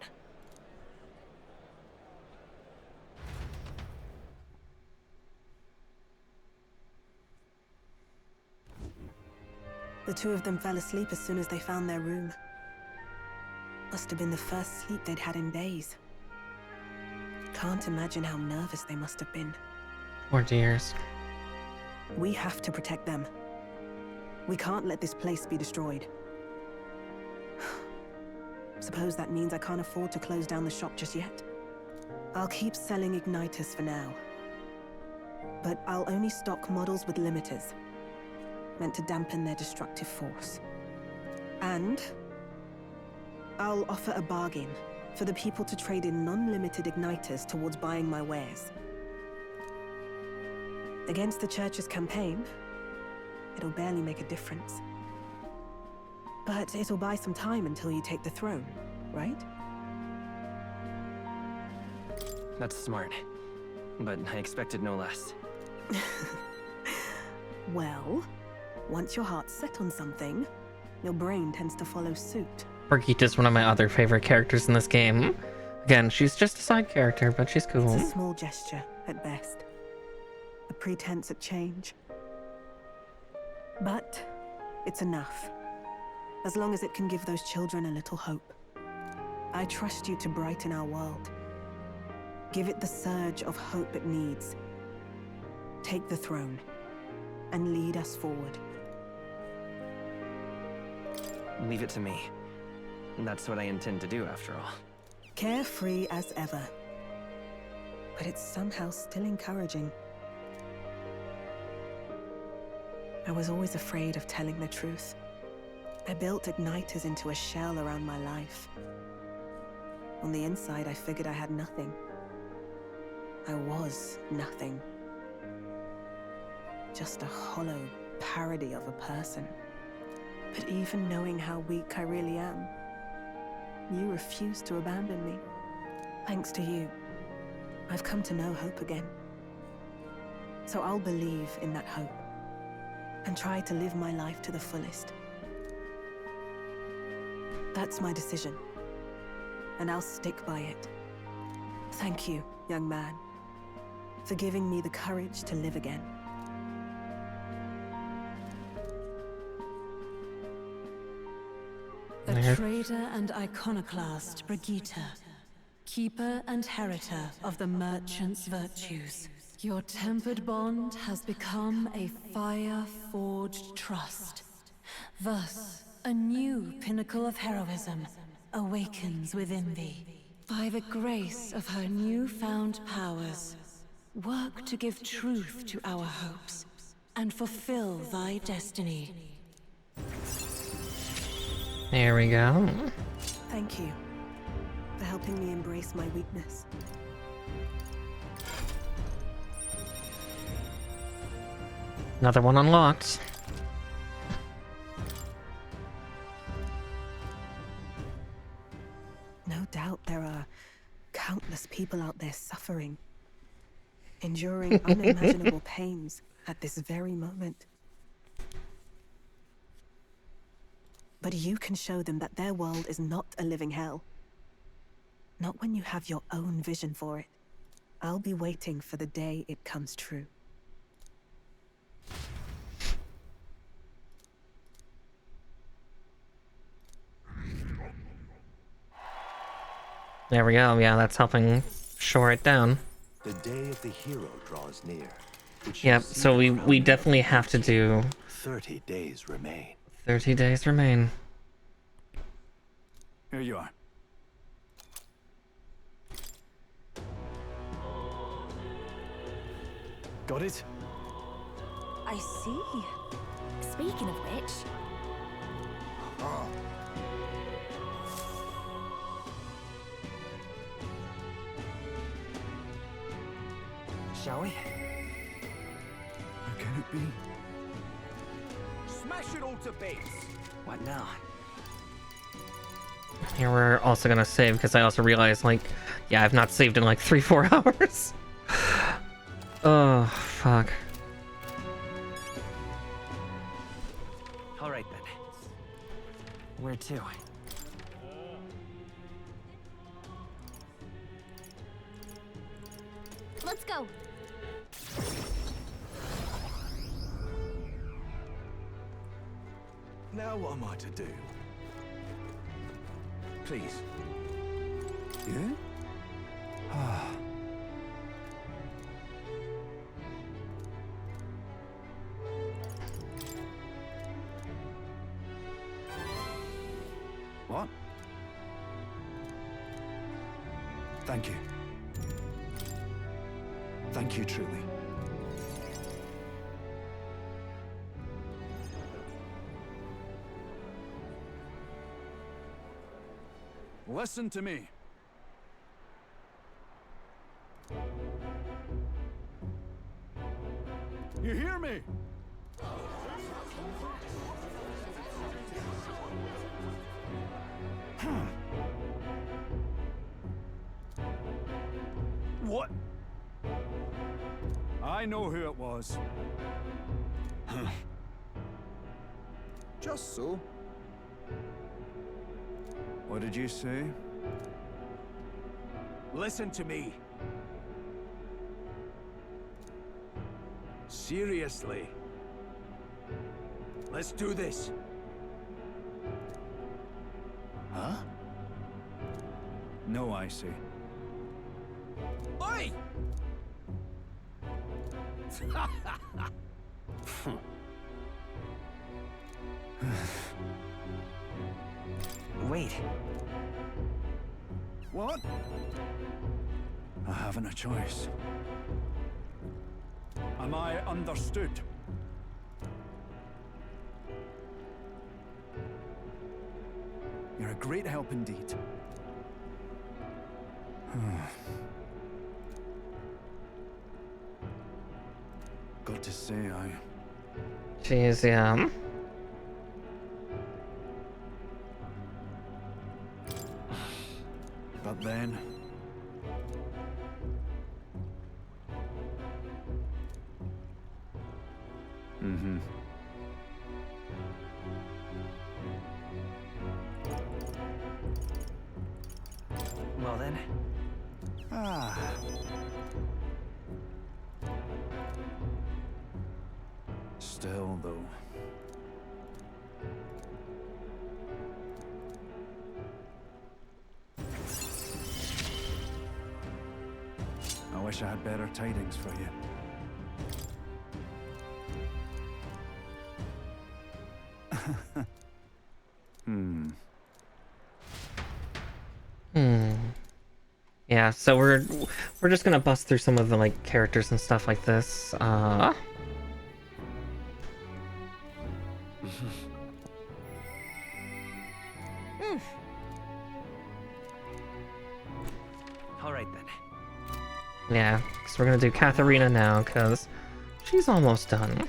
The two of them fell asleep as soon as they found their room. Must have been the first sleep they'd had in days. Can't imagine how nervous they must have been. Poor dears. We have to protect them. We can't let this place be destroyed. Suppose that means I can't afford to close down the shop just yet. I'll keep selling igniters for now. But I'll only stock models with limiters, meant to dampen their destructive force. And I'll offer a bargain for the people to trade in non-limited igniters towards buying my wares. Against the Church's campaign, it'll barely make a difference. But it'll buy some time until you take the throne, right? That's smart. But I expected no less. Well, once your heart's set on something, your brain tends to follow suit. Brigitta's one of my other favorite characters in this game. Again, she's just a side character, but she's cool. It's a small gesture, at best. A pretense at change. But it's enough. As long as it can give those children a little hope. I trust you to brighten our world. Give it the surge of hope it needs. Take the throne, and lead us forward. Leave it to me. That's what I intend to do, after all. Carefree as ever. But it's somehow still encouraging. I was always afraid of telling the truth. I built igniters into a shell around my life. On the inside, I figured I had nothing. I was nothing. Just a hollow parody of a person. But even knowing how weak I really am, you refused to abandon me. Thanks to you, I've come to know hope again. So I'll believe in that hope, and try to live my life to the fullest. That's my decision, and I'll stick by it. Thank you, young man, for giving me the courage to live again. A traitor and iconoclast, Brigitta. Keeper and heritor of the merchant's virtues. Your tempered bond has become a fire-forged trust. Thus, a new pinnacle of heroism awakens within thee. By the grace of her newfound powers, work to give truth to our hopes and fulfill thy destiny. There we go. Thank you for helping me embrace my weakness. Another one unlocked. No doubt there are countless people out there suffering, enduring unimaginable pains at this very moment. But you can show them that their world is not a living hell. Not when you have your own vision for it. I'll be waiting for the day it comes true. There we go. Yeah, that's helping shore it down. The day of the hero draws near. Yep, so we definitely have to do 30 days remain. 30 days remain. Here you are. Got it? I see. Speaking of which... Shall we? How can it be? Smash it all to bits! What now? Here we're also gonna save because I also realized, like, yeah, I've not saved in like 3-4 hours. Oh, fuck. Alright then. Where to? Let's go. Now what am I to do? Please. Yeah? What? Thank you. Thank you, truly. Listen to me. You hear me? What? I know who it was. Just so. What did you say? Listen to me. Seriously. Let's do this. Huh? No, I see. Oi! Wait. What? I haven't a choice. Am I understood? You're a great help indeed. Got to say, Jeez, yeah. But then... Mm-hmm. Well then. Still, though. I wish I had better tidings for you. Yeah, so we're just gonna bust through some of the like characters and stuff like this. Alright then. Yeah, so we're gonna do Katharina now, because she's almost done.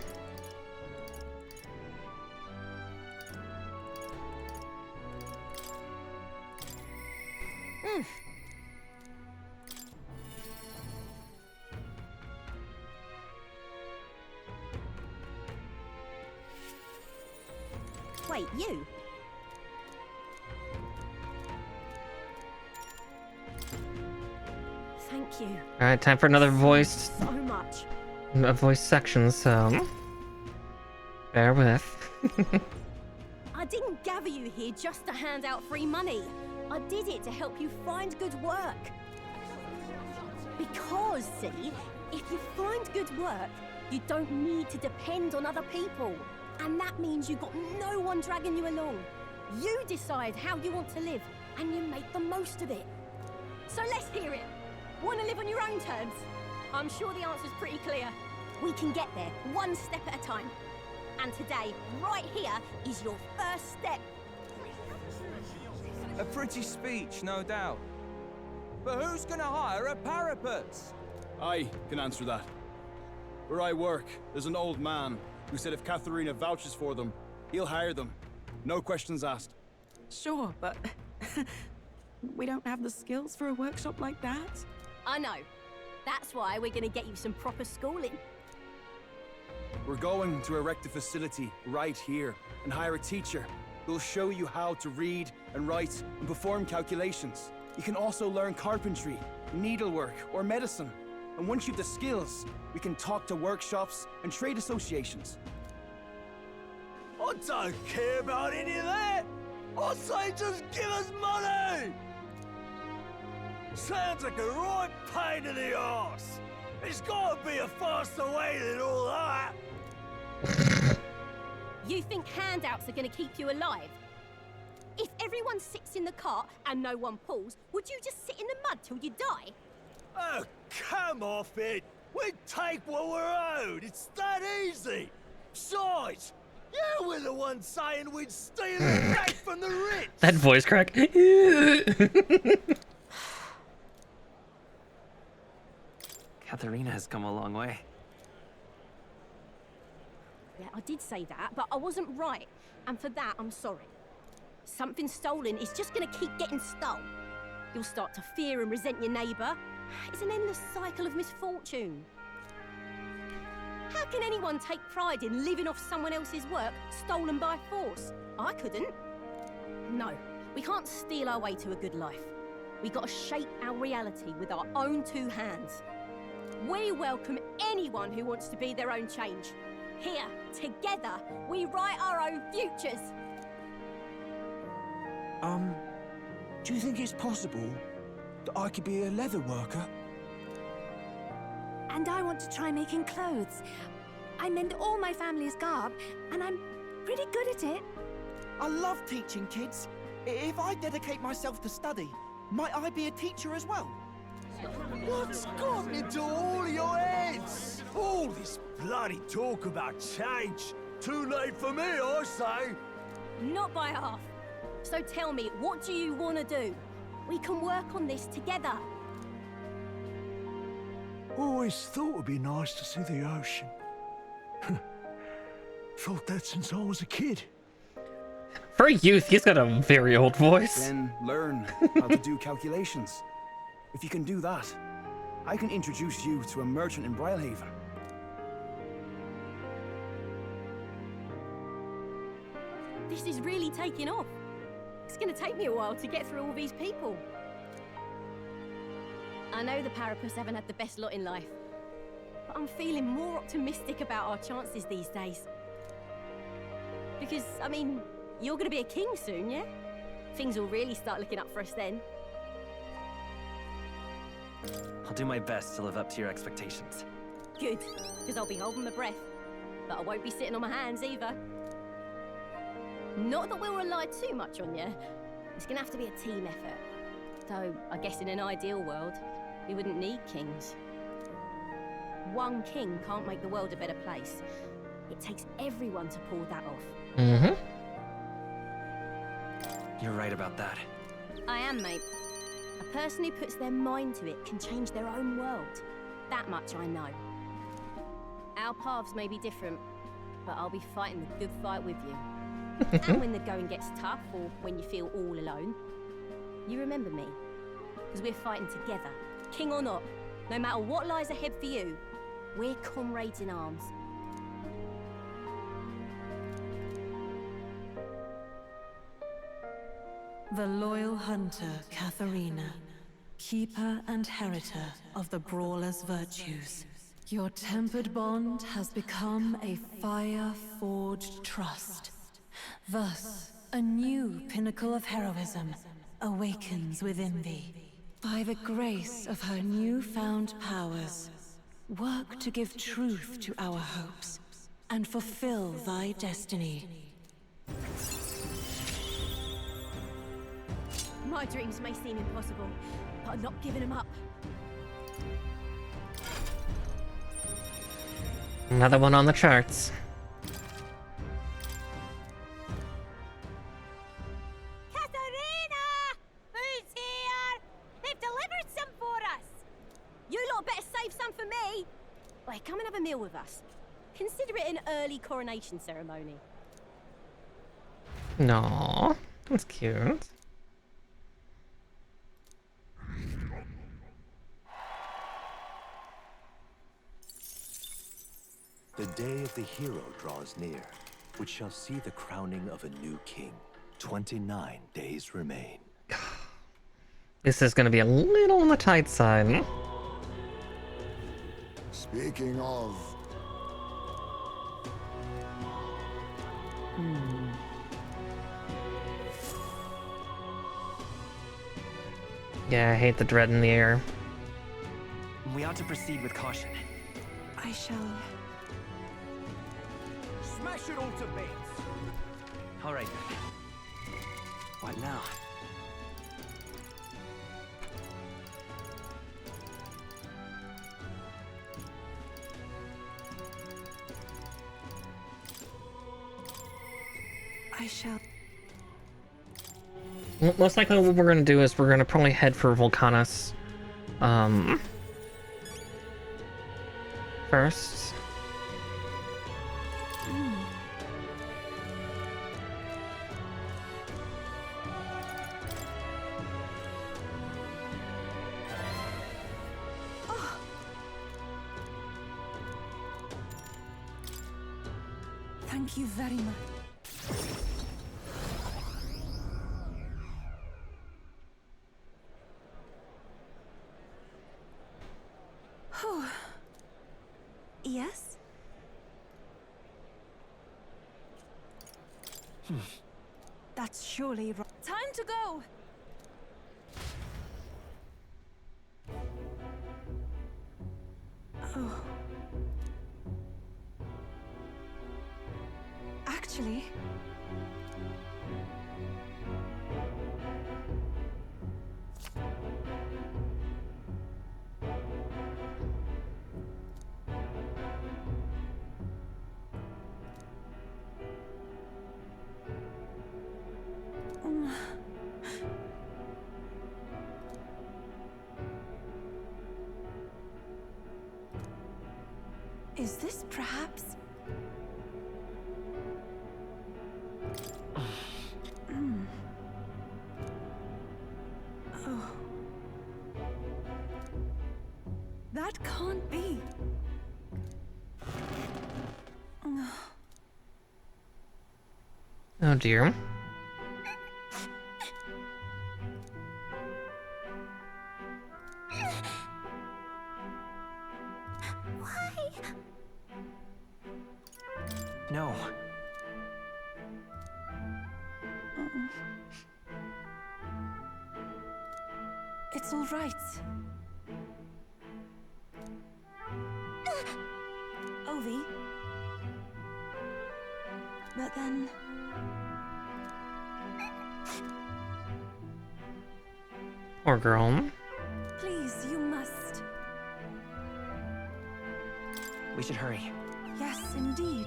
Wait, you? Thank you. Alright, time for another voice. So much. A voice section, so bear with. I didn't gather you here just to hand out free money. I did it to help you find good work. Because, see, if you find good work, you don't need to depend on other people. And that means you've got no one dragging you along. You decide how you want to live, and you make the most of it. So let's hear it. Want to live on your own terms? I'm sure the answer's pretty clear. We can get there, one step at a time. And today, right here, is your first step. A pretty speech, no doubt. But who's gonna hire a parapets? I can answer that. Where I work, there's an old man who said if Katharina vouches for them, he'll hire them. No questions asked. Sure, but We don't have the skills for a workshop like that. I know. That's why we're gonna get you some proper schooling. We're going to erect a facility right here and hire a teacher who'll show you how to read and write and perform calculations. You can also learn carpentry, needlework, or medicine. And once you've the skills, we can talk to workshops and trade associations. I don't care about any of that! I say just give us money! Sounds like a right pain in the arse. There's gotta be a faster way than all that. You think handouts are gonna keep you alive? If everyone sits in the cart and no one pulls, would you just sit in the mud till you die? Oh, come off it! We take what we're owed. It's that easy. Besides, you were the one saying we'd steal it back from the rich. That voice crack. Katharina has come a long way. Yeah, I did say that, but I wasn't right. And for that, I'm sorry. Something stolen is just gonna keep getting stolen. You'll start to fear and resent your neighbour. It's an endless cycle of misfortune. How can anyone take pride in living off someone else's work stolen by force? I couldn't. No, we can't steal our way to a good life. We gotta shape our reality with our own two hands. We welcome anyone who wants to be their own change. Here, together, we write our own futures. Do you think it's possible that I could be a leather worker? And I want to try making clothes. I mend all my family's garb, and I'm pretty good at it. I love teaching kids. If I dedicate myself to study, might I be a teacher as well? What's gotten into all your heads? All this bloody talk about change. Too late for me, I say. Not by half. So tell me, what do you want to do? We can work on this together. Always thought it'd be nice to see the ocean. Thought that since I was a kid. For a youth, he's got a very old voice. Then learn how to do calculations. If you can do that, I can introduce you to a merchant in Brylehaven. This is really taking off. It's gonna take me a while to get through all these people. I know the Parapus haven't had the best lot in life, but I'm feeling more optimistic about our chances these days. Because, I mean, you're gonna be a king soon, yeah? Things will really start looking up for us then. I'll do my best to live up to your expectations. Good, because I'll be holding my breath. But I won't be sitting on my hands either. Not that we'll rely too much on you. It's gonna have to be a team effort. Though, I guess in an ideal world, we wouldn't need kings. One king can't make the world a better place. It takes everyone to pull that off. Mm-hmm. You're right about that. I am, mate. A person who puts their mind to it can change their own world. That much I know. Our paths may be different, but I'll be fighting the good fight with you. And when the going gets tough, or when you feel all alone, you remember me. Because we're fighting together, king or not. No matter what lies ahead for you, we're comrades in arms. The loyal hunter, Katharina, keeper and heritor of the Brawler's virtues. Your tempered bond has become a fire-forged trust. Thus, a new pinnacle of heroism awakens within thee. By the grace of her newfound powers, work to give truth to our hopes and fulfill thy destiny. My dreams may seem impossible, but I'm not giving them up. Another one on the charts. Katharina! Who's here? They've delivered some for us! You lot better save some for me! Wait, come and have a meal with us. Consider it an early coronation ceremony. No, that's cute. The day of the hero draws near, which shall see the crowning of a new king. 29 days remain. This is gonna be a little on the tight side. Speaking of... Yeah, I hate the dread in the air. We ought to proceed with caution. I shall... Smash it all to bits! All right, then. What now? I shall... Most likely what we're gonna do is we're gonna probably head for Volcanus. First. Thank you very much. Yes? That's surely right. Time to go! Oh. Actually... Is this perhaps... Oh. That can't be. Oh dear. No. It's all right. Ovi. But then... Poor girl. Please, you must. We should hurry. Yes, indeed.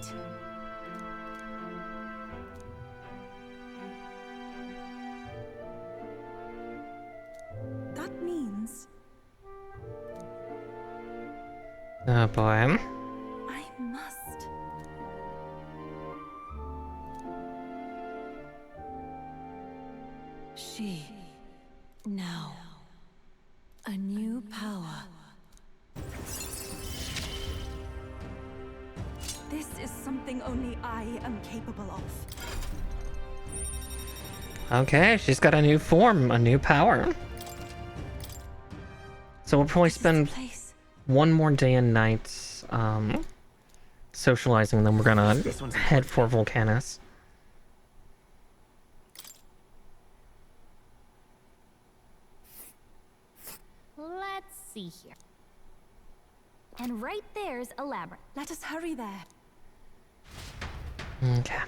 That means... Oh boy. I must. She... Now... A new power. This is something only I am capable of. Okay, she's got a new form, a new power. So we'll probably spend one more day and night socializing, then we're gonna head for Volcanus. Let's see here. And right there's a labyrinth. Let us hurry there. Okay.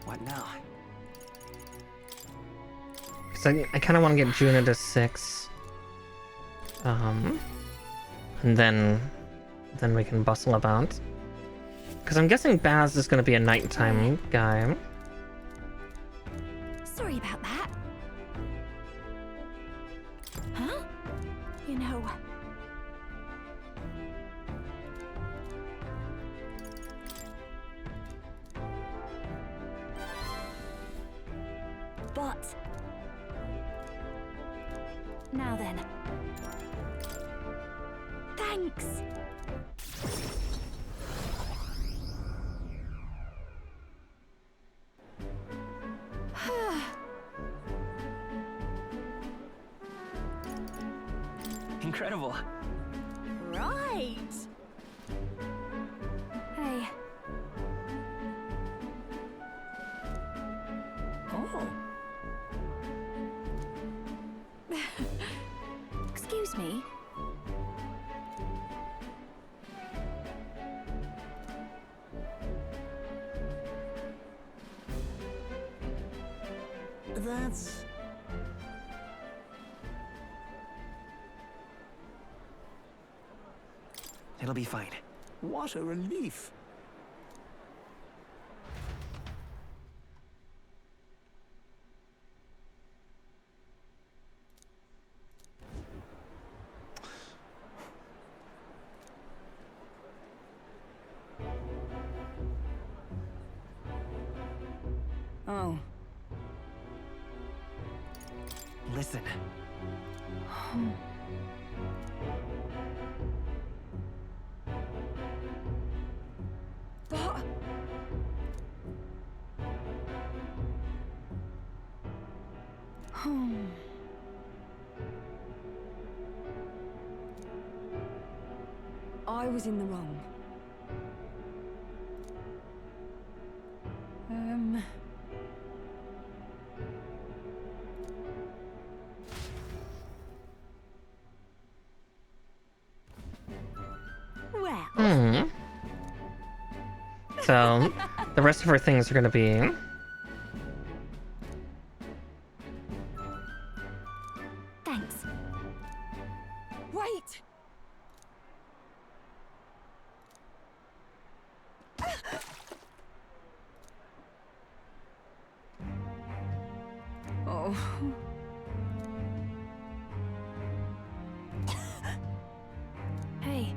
What now? Because I kind of want to get Juna to 6. And then we can bustle about. Because I'm guessing Baz is going to be a nighttime guy. Sorry about that. Huh? You know... But... Now then. Thanks! Incredible. Right! Hey. Oh. Excuse me? That's... It'll be fine. What a relief. Oh. Listen. But... I was in the wrong. Well... So, the rest of our things are gonna be... Thanks. Wait! Oh. Hey.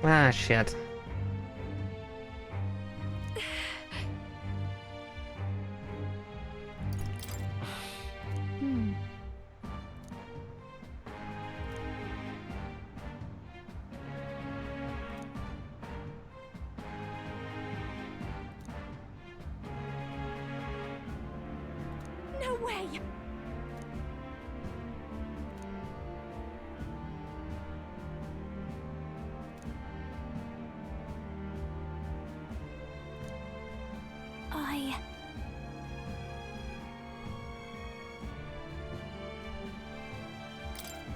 Ah, shit. No way!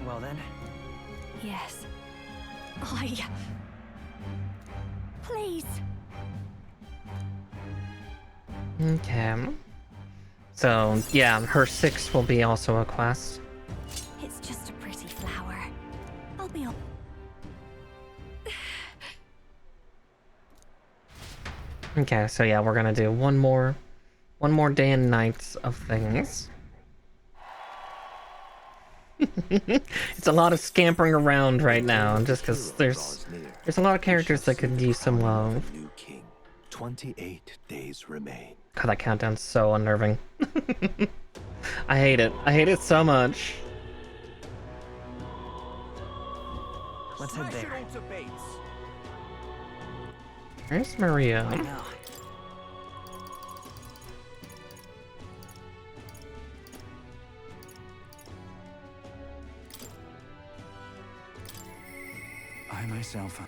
Well then. Yes. Please. Okay. So, yeah, her 6 will be also a quest. It's just a pretty flower. I'll be up. Okay, so yeah, we're gonna do one more day and night of things. It's a lot of scampering around right now, just because there's a lot of characters that could use some love. 28 days remain. God, that countdown's so unnerving. I hate it. I hate it so much. Let's head there. Where's Maria? I myself...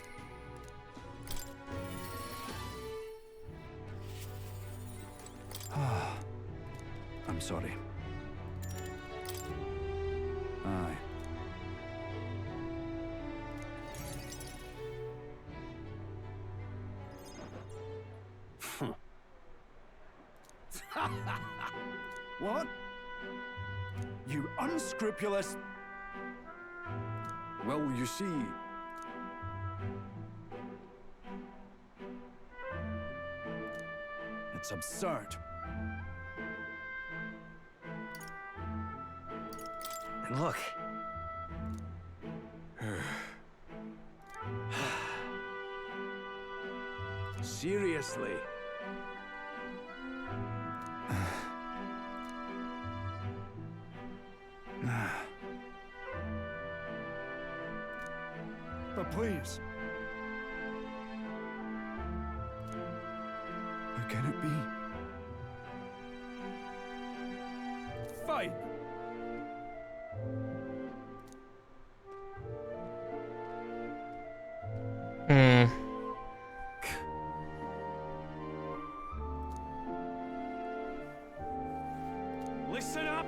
I'm sorry. Aye. What? You unscrupulous... Well, you see... It's absurd. And look. See Seriously. But please. How can it be? Fine. Listen up!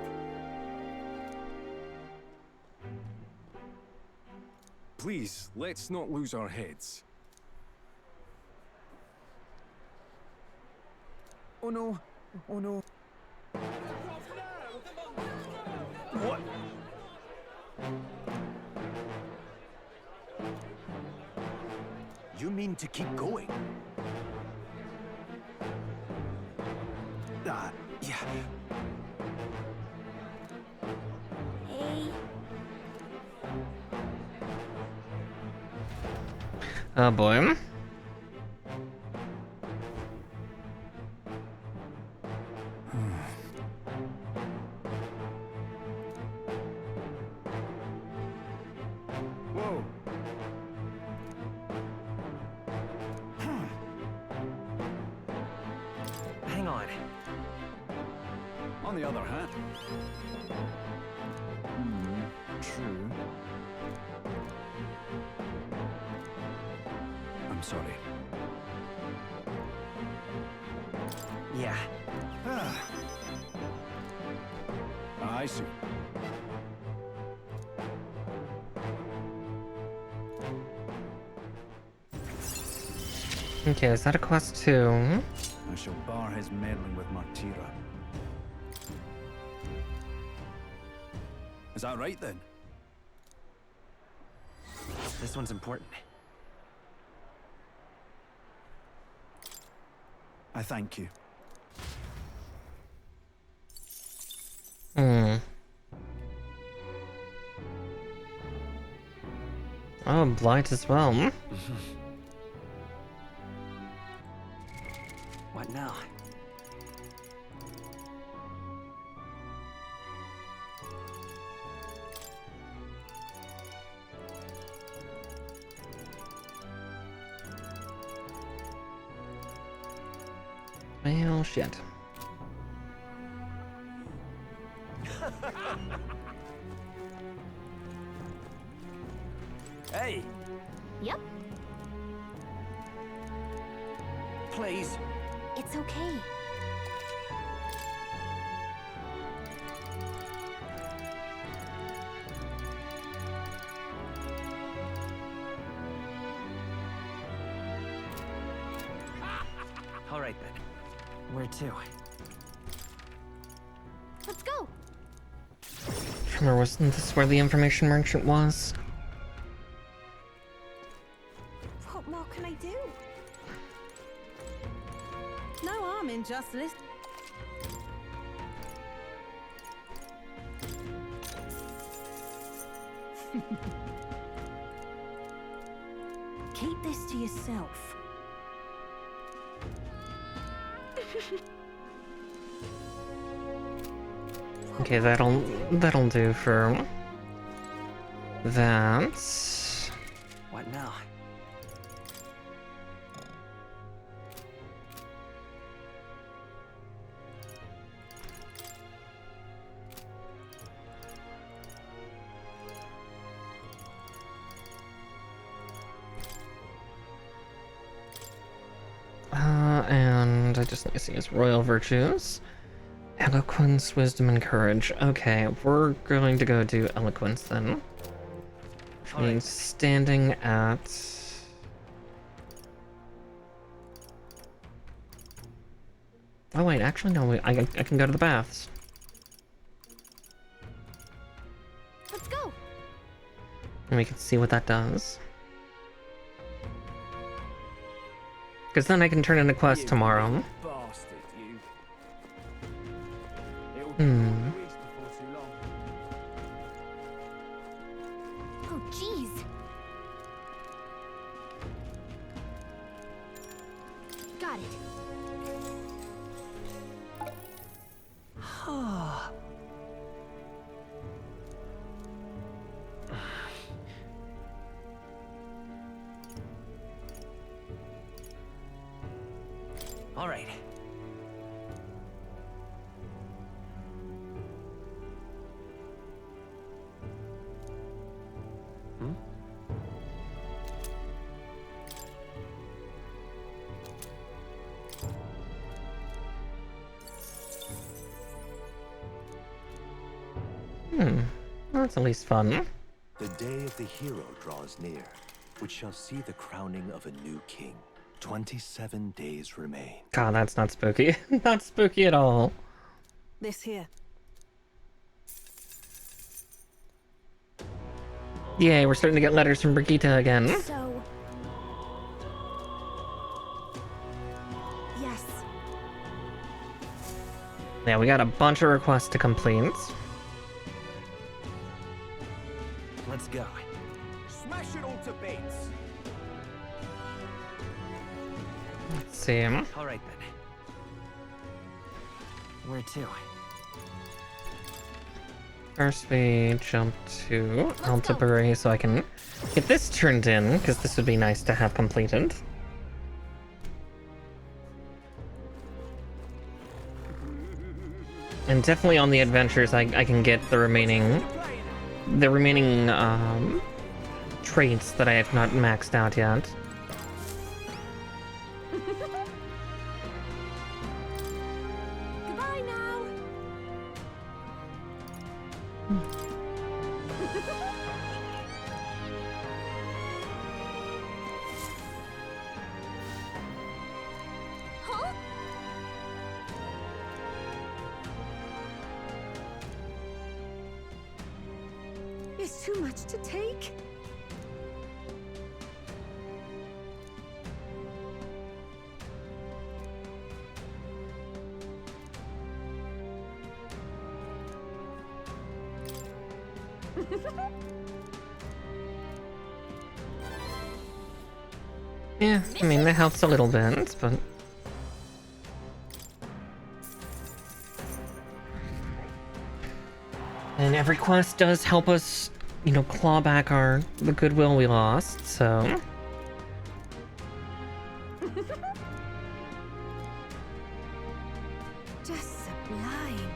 Please, let's not lose our heads. Oh no. Oh no. What? You mean to keep going? Yeah. Hey. Oh boy. Whoa. Hang on. On the other hand. True. I'm sorry. Yeah. I see. Okay, is that a quest too? I shall bar his meddling with Martira. Is that right then? This one's important. I thank you. Oh, Blight as well. What now? Well, shit. Hey, Yep, please. it's okay. All right then. Where to? Let's go. Remember, wasn't this where the information merchant was? What more can I do? No harm in just listening. Keep this to yourself. Okay, that'll do for that. What now? And I just need to see his royal virtues. Eloquence, wisdom, and courage. Okay, we're going to go do eloquence then. Which means standing at... Oh wait, actually no, wait, I can go to the baths. Let's go. And we can see what that does. Because then I can turn in a quest tomorrow. Bastard, you. It'll Hmm. Louise before too long. Oh, jeez. got it. All right. That's at least fun. The day of the hero draws near, which shall see the crowning of a new king. 27 days remain. God, that's not spooky. Not spooky at all. This here. Yay, we're starting to get letters from Brigitte again. So... yes. Yeah, we got a bunch of requests to complete. Let's go. Smash it all to bits. Let's see. All right then. Where to? First, we jump to Altabere so I can get this turned in, because this would be nice to have completed. And definitely on the adventures, I can get the remaining traits that I have not maxed out yet. Goodbye now. Huh? It's too much to take. Yeah, I mean, that helps a little bit, but... And every quest does help us, you know, claw back the goodwill we lost, so... Just sublime.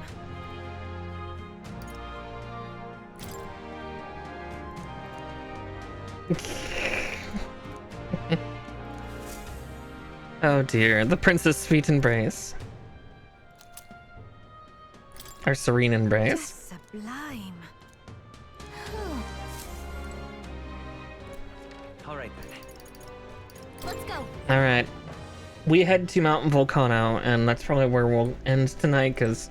Oh dear, the Princess' sweet embrace. Our serene embrace. Just sublime. All right then. Let's go. Alright. We head to Mountain Volcano, and that's probably where we'll end tonight, because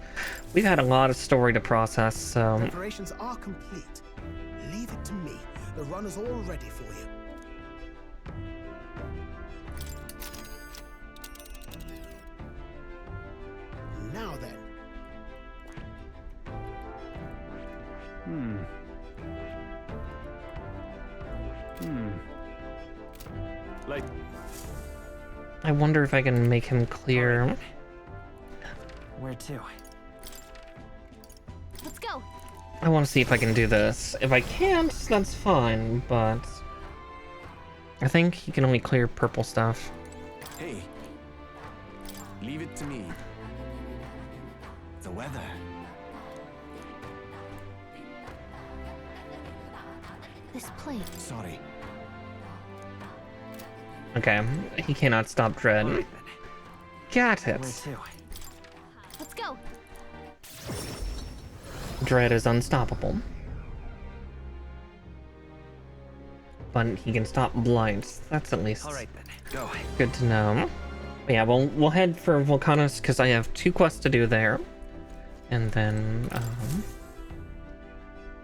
we've had a lot of story to process, so... Preparations are complete. Leave it to me. The runner's all ready for you. Now then. Like... I wonder if I can make him clear. Where to? Let's go. I want to see if I can do this. If I can't, that's fine, but... I think he can only clear purple stuff. Hey, leave it to me. The weather. This plate. Sorry. Okay, he cannot stop Dread. Got it. Where to? Let's go. Dread is unstoppable. But he can stop blights. That's at least All right then. Go. good to know. But yeah, we'll head for Volcanus because I have 2 quests to do there. And then,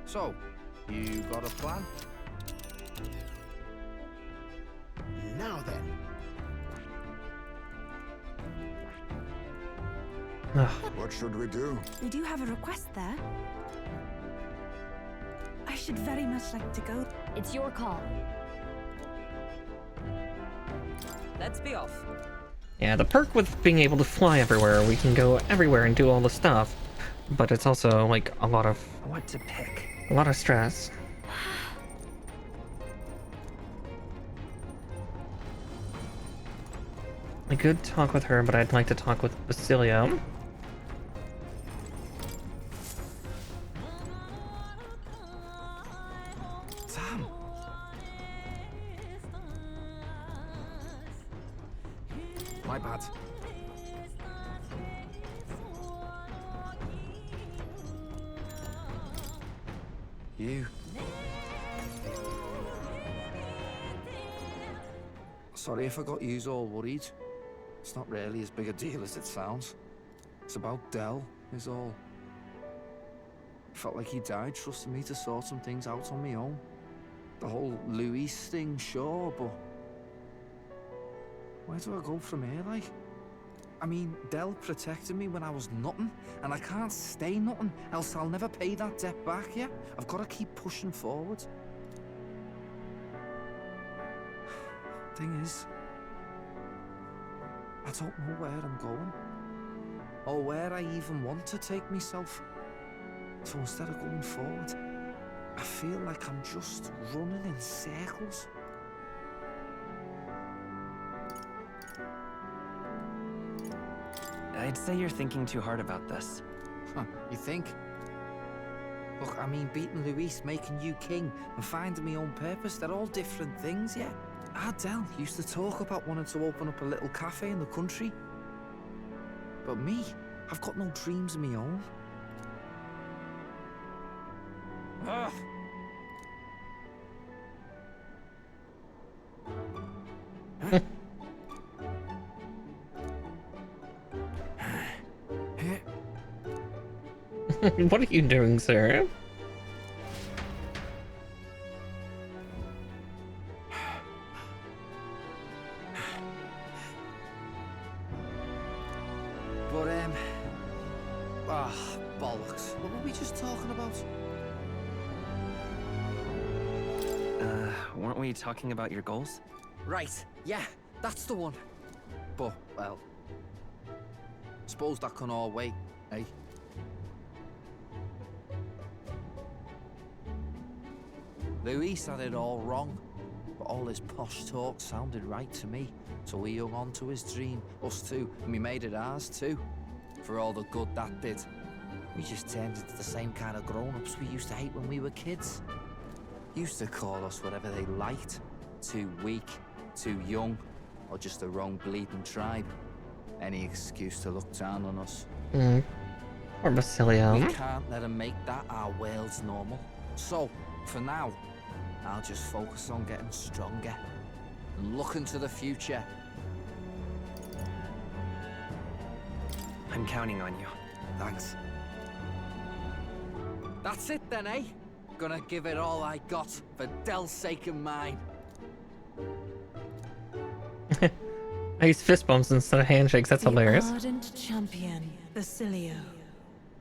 So, you got a plan? Now then. What should we do? We do have a request there. I should very much like to go. It's your call. Let's be off. Yeah, the perk with being able to fly everywhere, we can go everywhere and do all the stuff, but it's also like a lot of what to pick. A lot of stress. I could talk with her, but I'd like to talk with Basilio. Sam! My bad. You. Sorry if I got yous all worried. It's not really as big a deal as it sounds. It's about Del, is all. Felt like he died trusting me to sort some things out on my own. The whole Luis thing, sure, but... where do I go from here, like? I mean, Del protected me when I was nothing, and I can't stay nothing, else I'll never pay that debt back, yeah? I've got to keep pushing forward. Thing is, I don't know where I'm going, or where I even want to take myself. So instead of going forward, I feel like I'm just running in circles. I'd say you're thinking too hard about this. Huh, you think? Look, I mean, beating Luis, making you king, and finding my own purpose, they're all different things, yeah? Del used to talk about wanting to open up a little cafe in the country. But me, I've got no dreams of my own. Ugh. What are you doing, sir? But, bollocks. What were we just talking about? Weren't we talking about your goals? Right, yeah, that's the one. But, well, suppose that can all wait, eh? Luis had it all wrong, but all his posh talk sounded right to me. So he hung on to his dream, us too, and we made it ours too. For all the good that did. We just turned into the same kind of grown-ups we used to hate when we were kids. Used to call us whatever they liked. Too weak, too young, or just the wrong bleeding tribe. Any excuse to look down on us. Or Basilio. We can't let them make that our world's normal. So, for now, I'll just focus on getting stronger and looking to the future. I'm counting on you. Thanks. That's it then, eh? Gonna give it all I got for Del's sake and mine. I use fist bumps instead of handshakes. That's hilarious. The ardent champion, Basilio.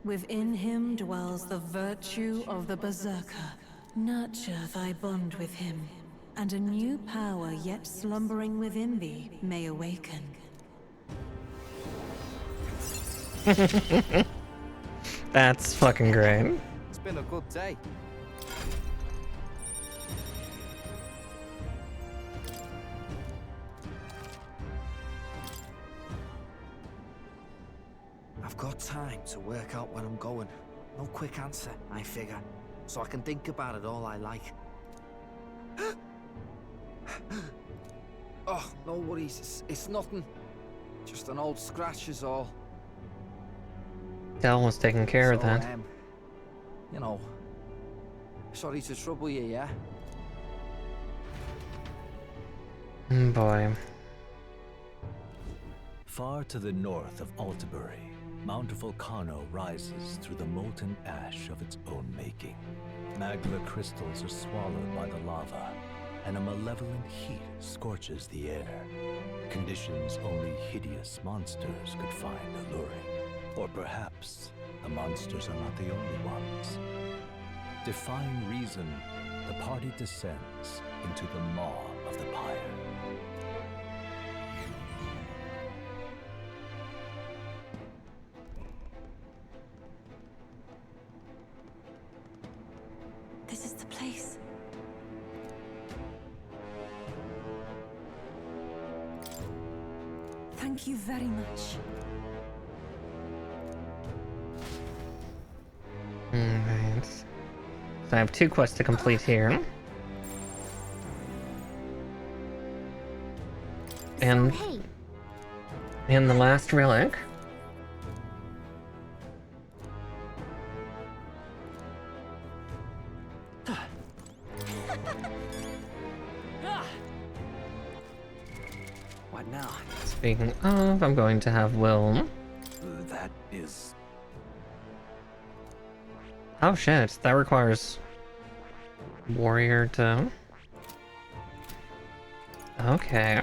Within him dwells the virtue of the berserker. Nurture thy bond with him, and a new power yet slumbering within thee may awaken. That's fucking great. It's been a good day. I've got time to work out where I'm going. No quick answer, I figure. So I can think about it all I like. Oh, no worries. It's nothing. Just an old scratch is all. Del was taking care of that. You know, sorry to trouble you, yeah? Boy. Far to the north of Altabury, Mount Volcano rises through the molten ash of its own making. Magma crystals are swallowed by the lava, and a malevolent heat scorches the air. Conditions only hideous monsters could find alluring. Or perhaps the monsters are not the only ones. Defying reason, the party descends into the maw of the pyre. This is the place. Thank you very much. Alright. So I have 2 quests to complete here. And the last relic. What now? Speaking of, I'm going to have Will. That is... Oh shit, that requires warrior to... Okay,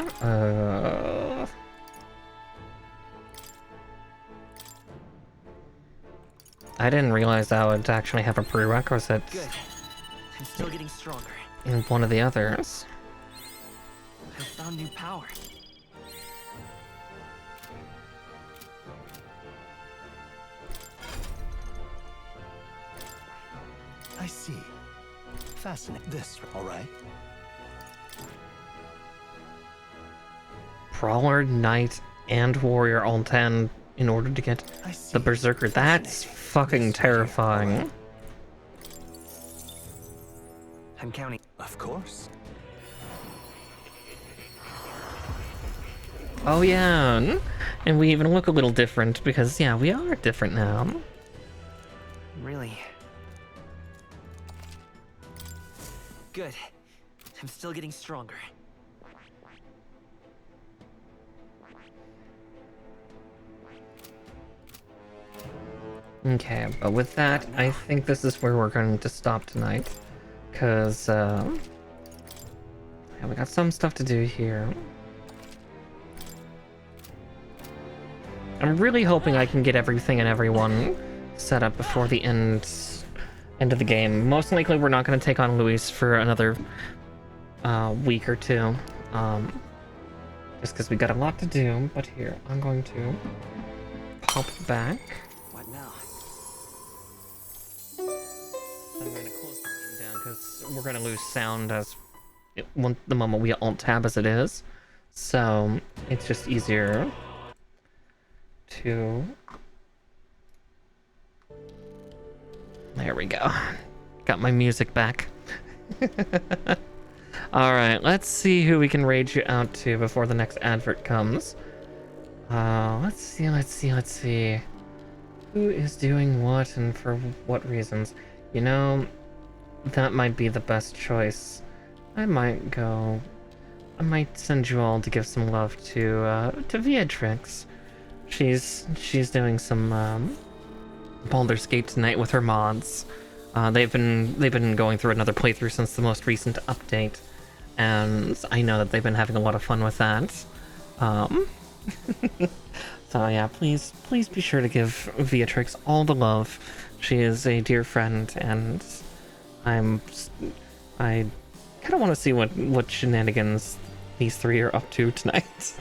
I didn't realize that would actually have a prerequisite. Good. I'm still getting stronger. In one of the others. I found new power. I see. Fascinating. This, all right? Brawler, Knight, and Warrior all 10 in order to get the Berserker. That's fucking terrifying. I'm counting. Of course. Oh yeah, and we even look a little different because, yeah, we are different now. Really? Good. I'm still getting stronger. Okay, but with that, I think this is where we're going to stop tonight. Because, yeah, we got some stuff to do here. I'm really hoping I can get everything and everyone set up before the end of the game. Most likely we're not going to take on Luis for another week or two. Just because we got a lot to do. But here, I'm going to pop back. What now? I'm going to close the game down because we're going to lose sound as the moment we alt tab as it is. So it's just easier to... There we go. Got my music back. Alright, let's see who we can raid you out to before the next advert comes. Let's see. Who is doing what and for what reasons? You know, that might be the best choice. I might send you all to give some love to Beatrix. She's doing some Baldur's Gate tonight with her mods. They've been going through another playthrough since the most recent update, and I know that they've been having a lot of fun with that. So yeah, please be sure to give Beatrix all the love. She is a dear friend, and I kind of want to see what shenanigans these three are up to tonight.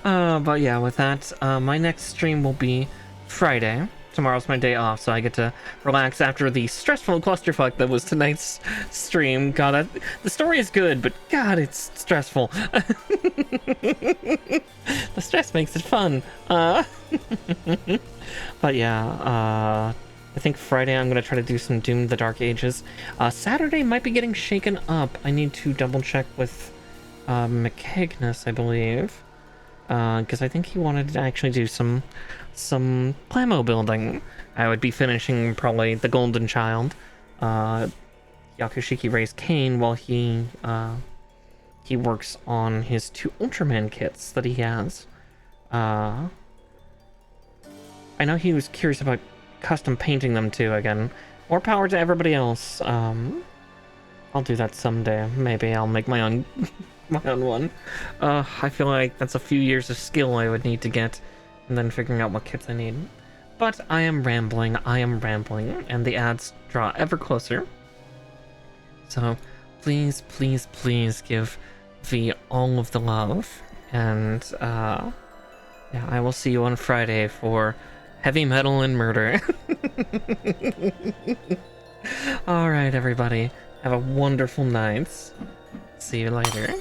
But yeah, with that, my next stream will be Friday. Tomorrow's my day off, so I get to relax after the stressful clusterfuck that was tonight's stream. God, the story is good, but God, it's stressful. The stress makes it fun. But yeah, I think Friday I'm going to try to do some Doom the Dark Ages. Saturday might be getting shaken up. I need to double check with McCagnus, I believe. Because I think he wanted to actually do some Plamo building. I would be finishing probably the Golden Child. Yakushiki raised Kane while he works on his 2 Ultraman kits that he has. I know he was curious about custom painting them too again. More power to everybody else. I'll do that someday. Maybe I'll make my own one. I feel like that's a few years of skill I would need to get, and then figuring out what kits I need. But I am rambling, and the ads draw ever closer. So please give V all of the love, and yeah, I will see you on Friday for Heavy metal and murder. Alright, everybody. Have a wonderful night. See you later.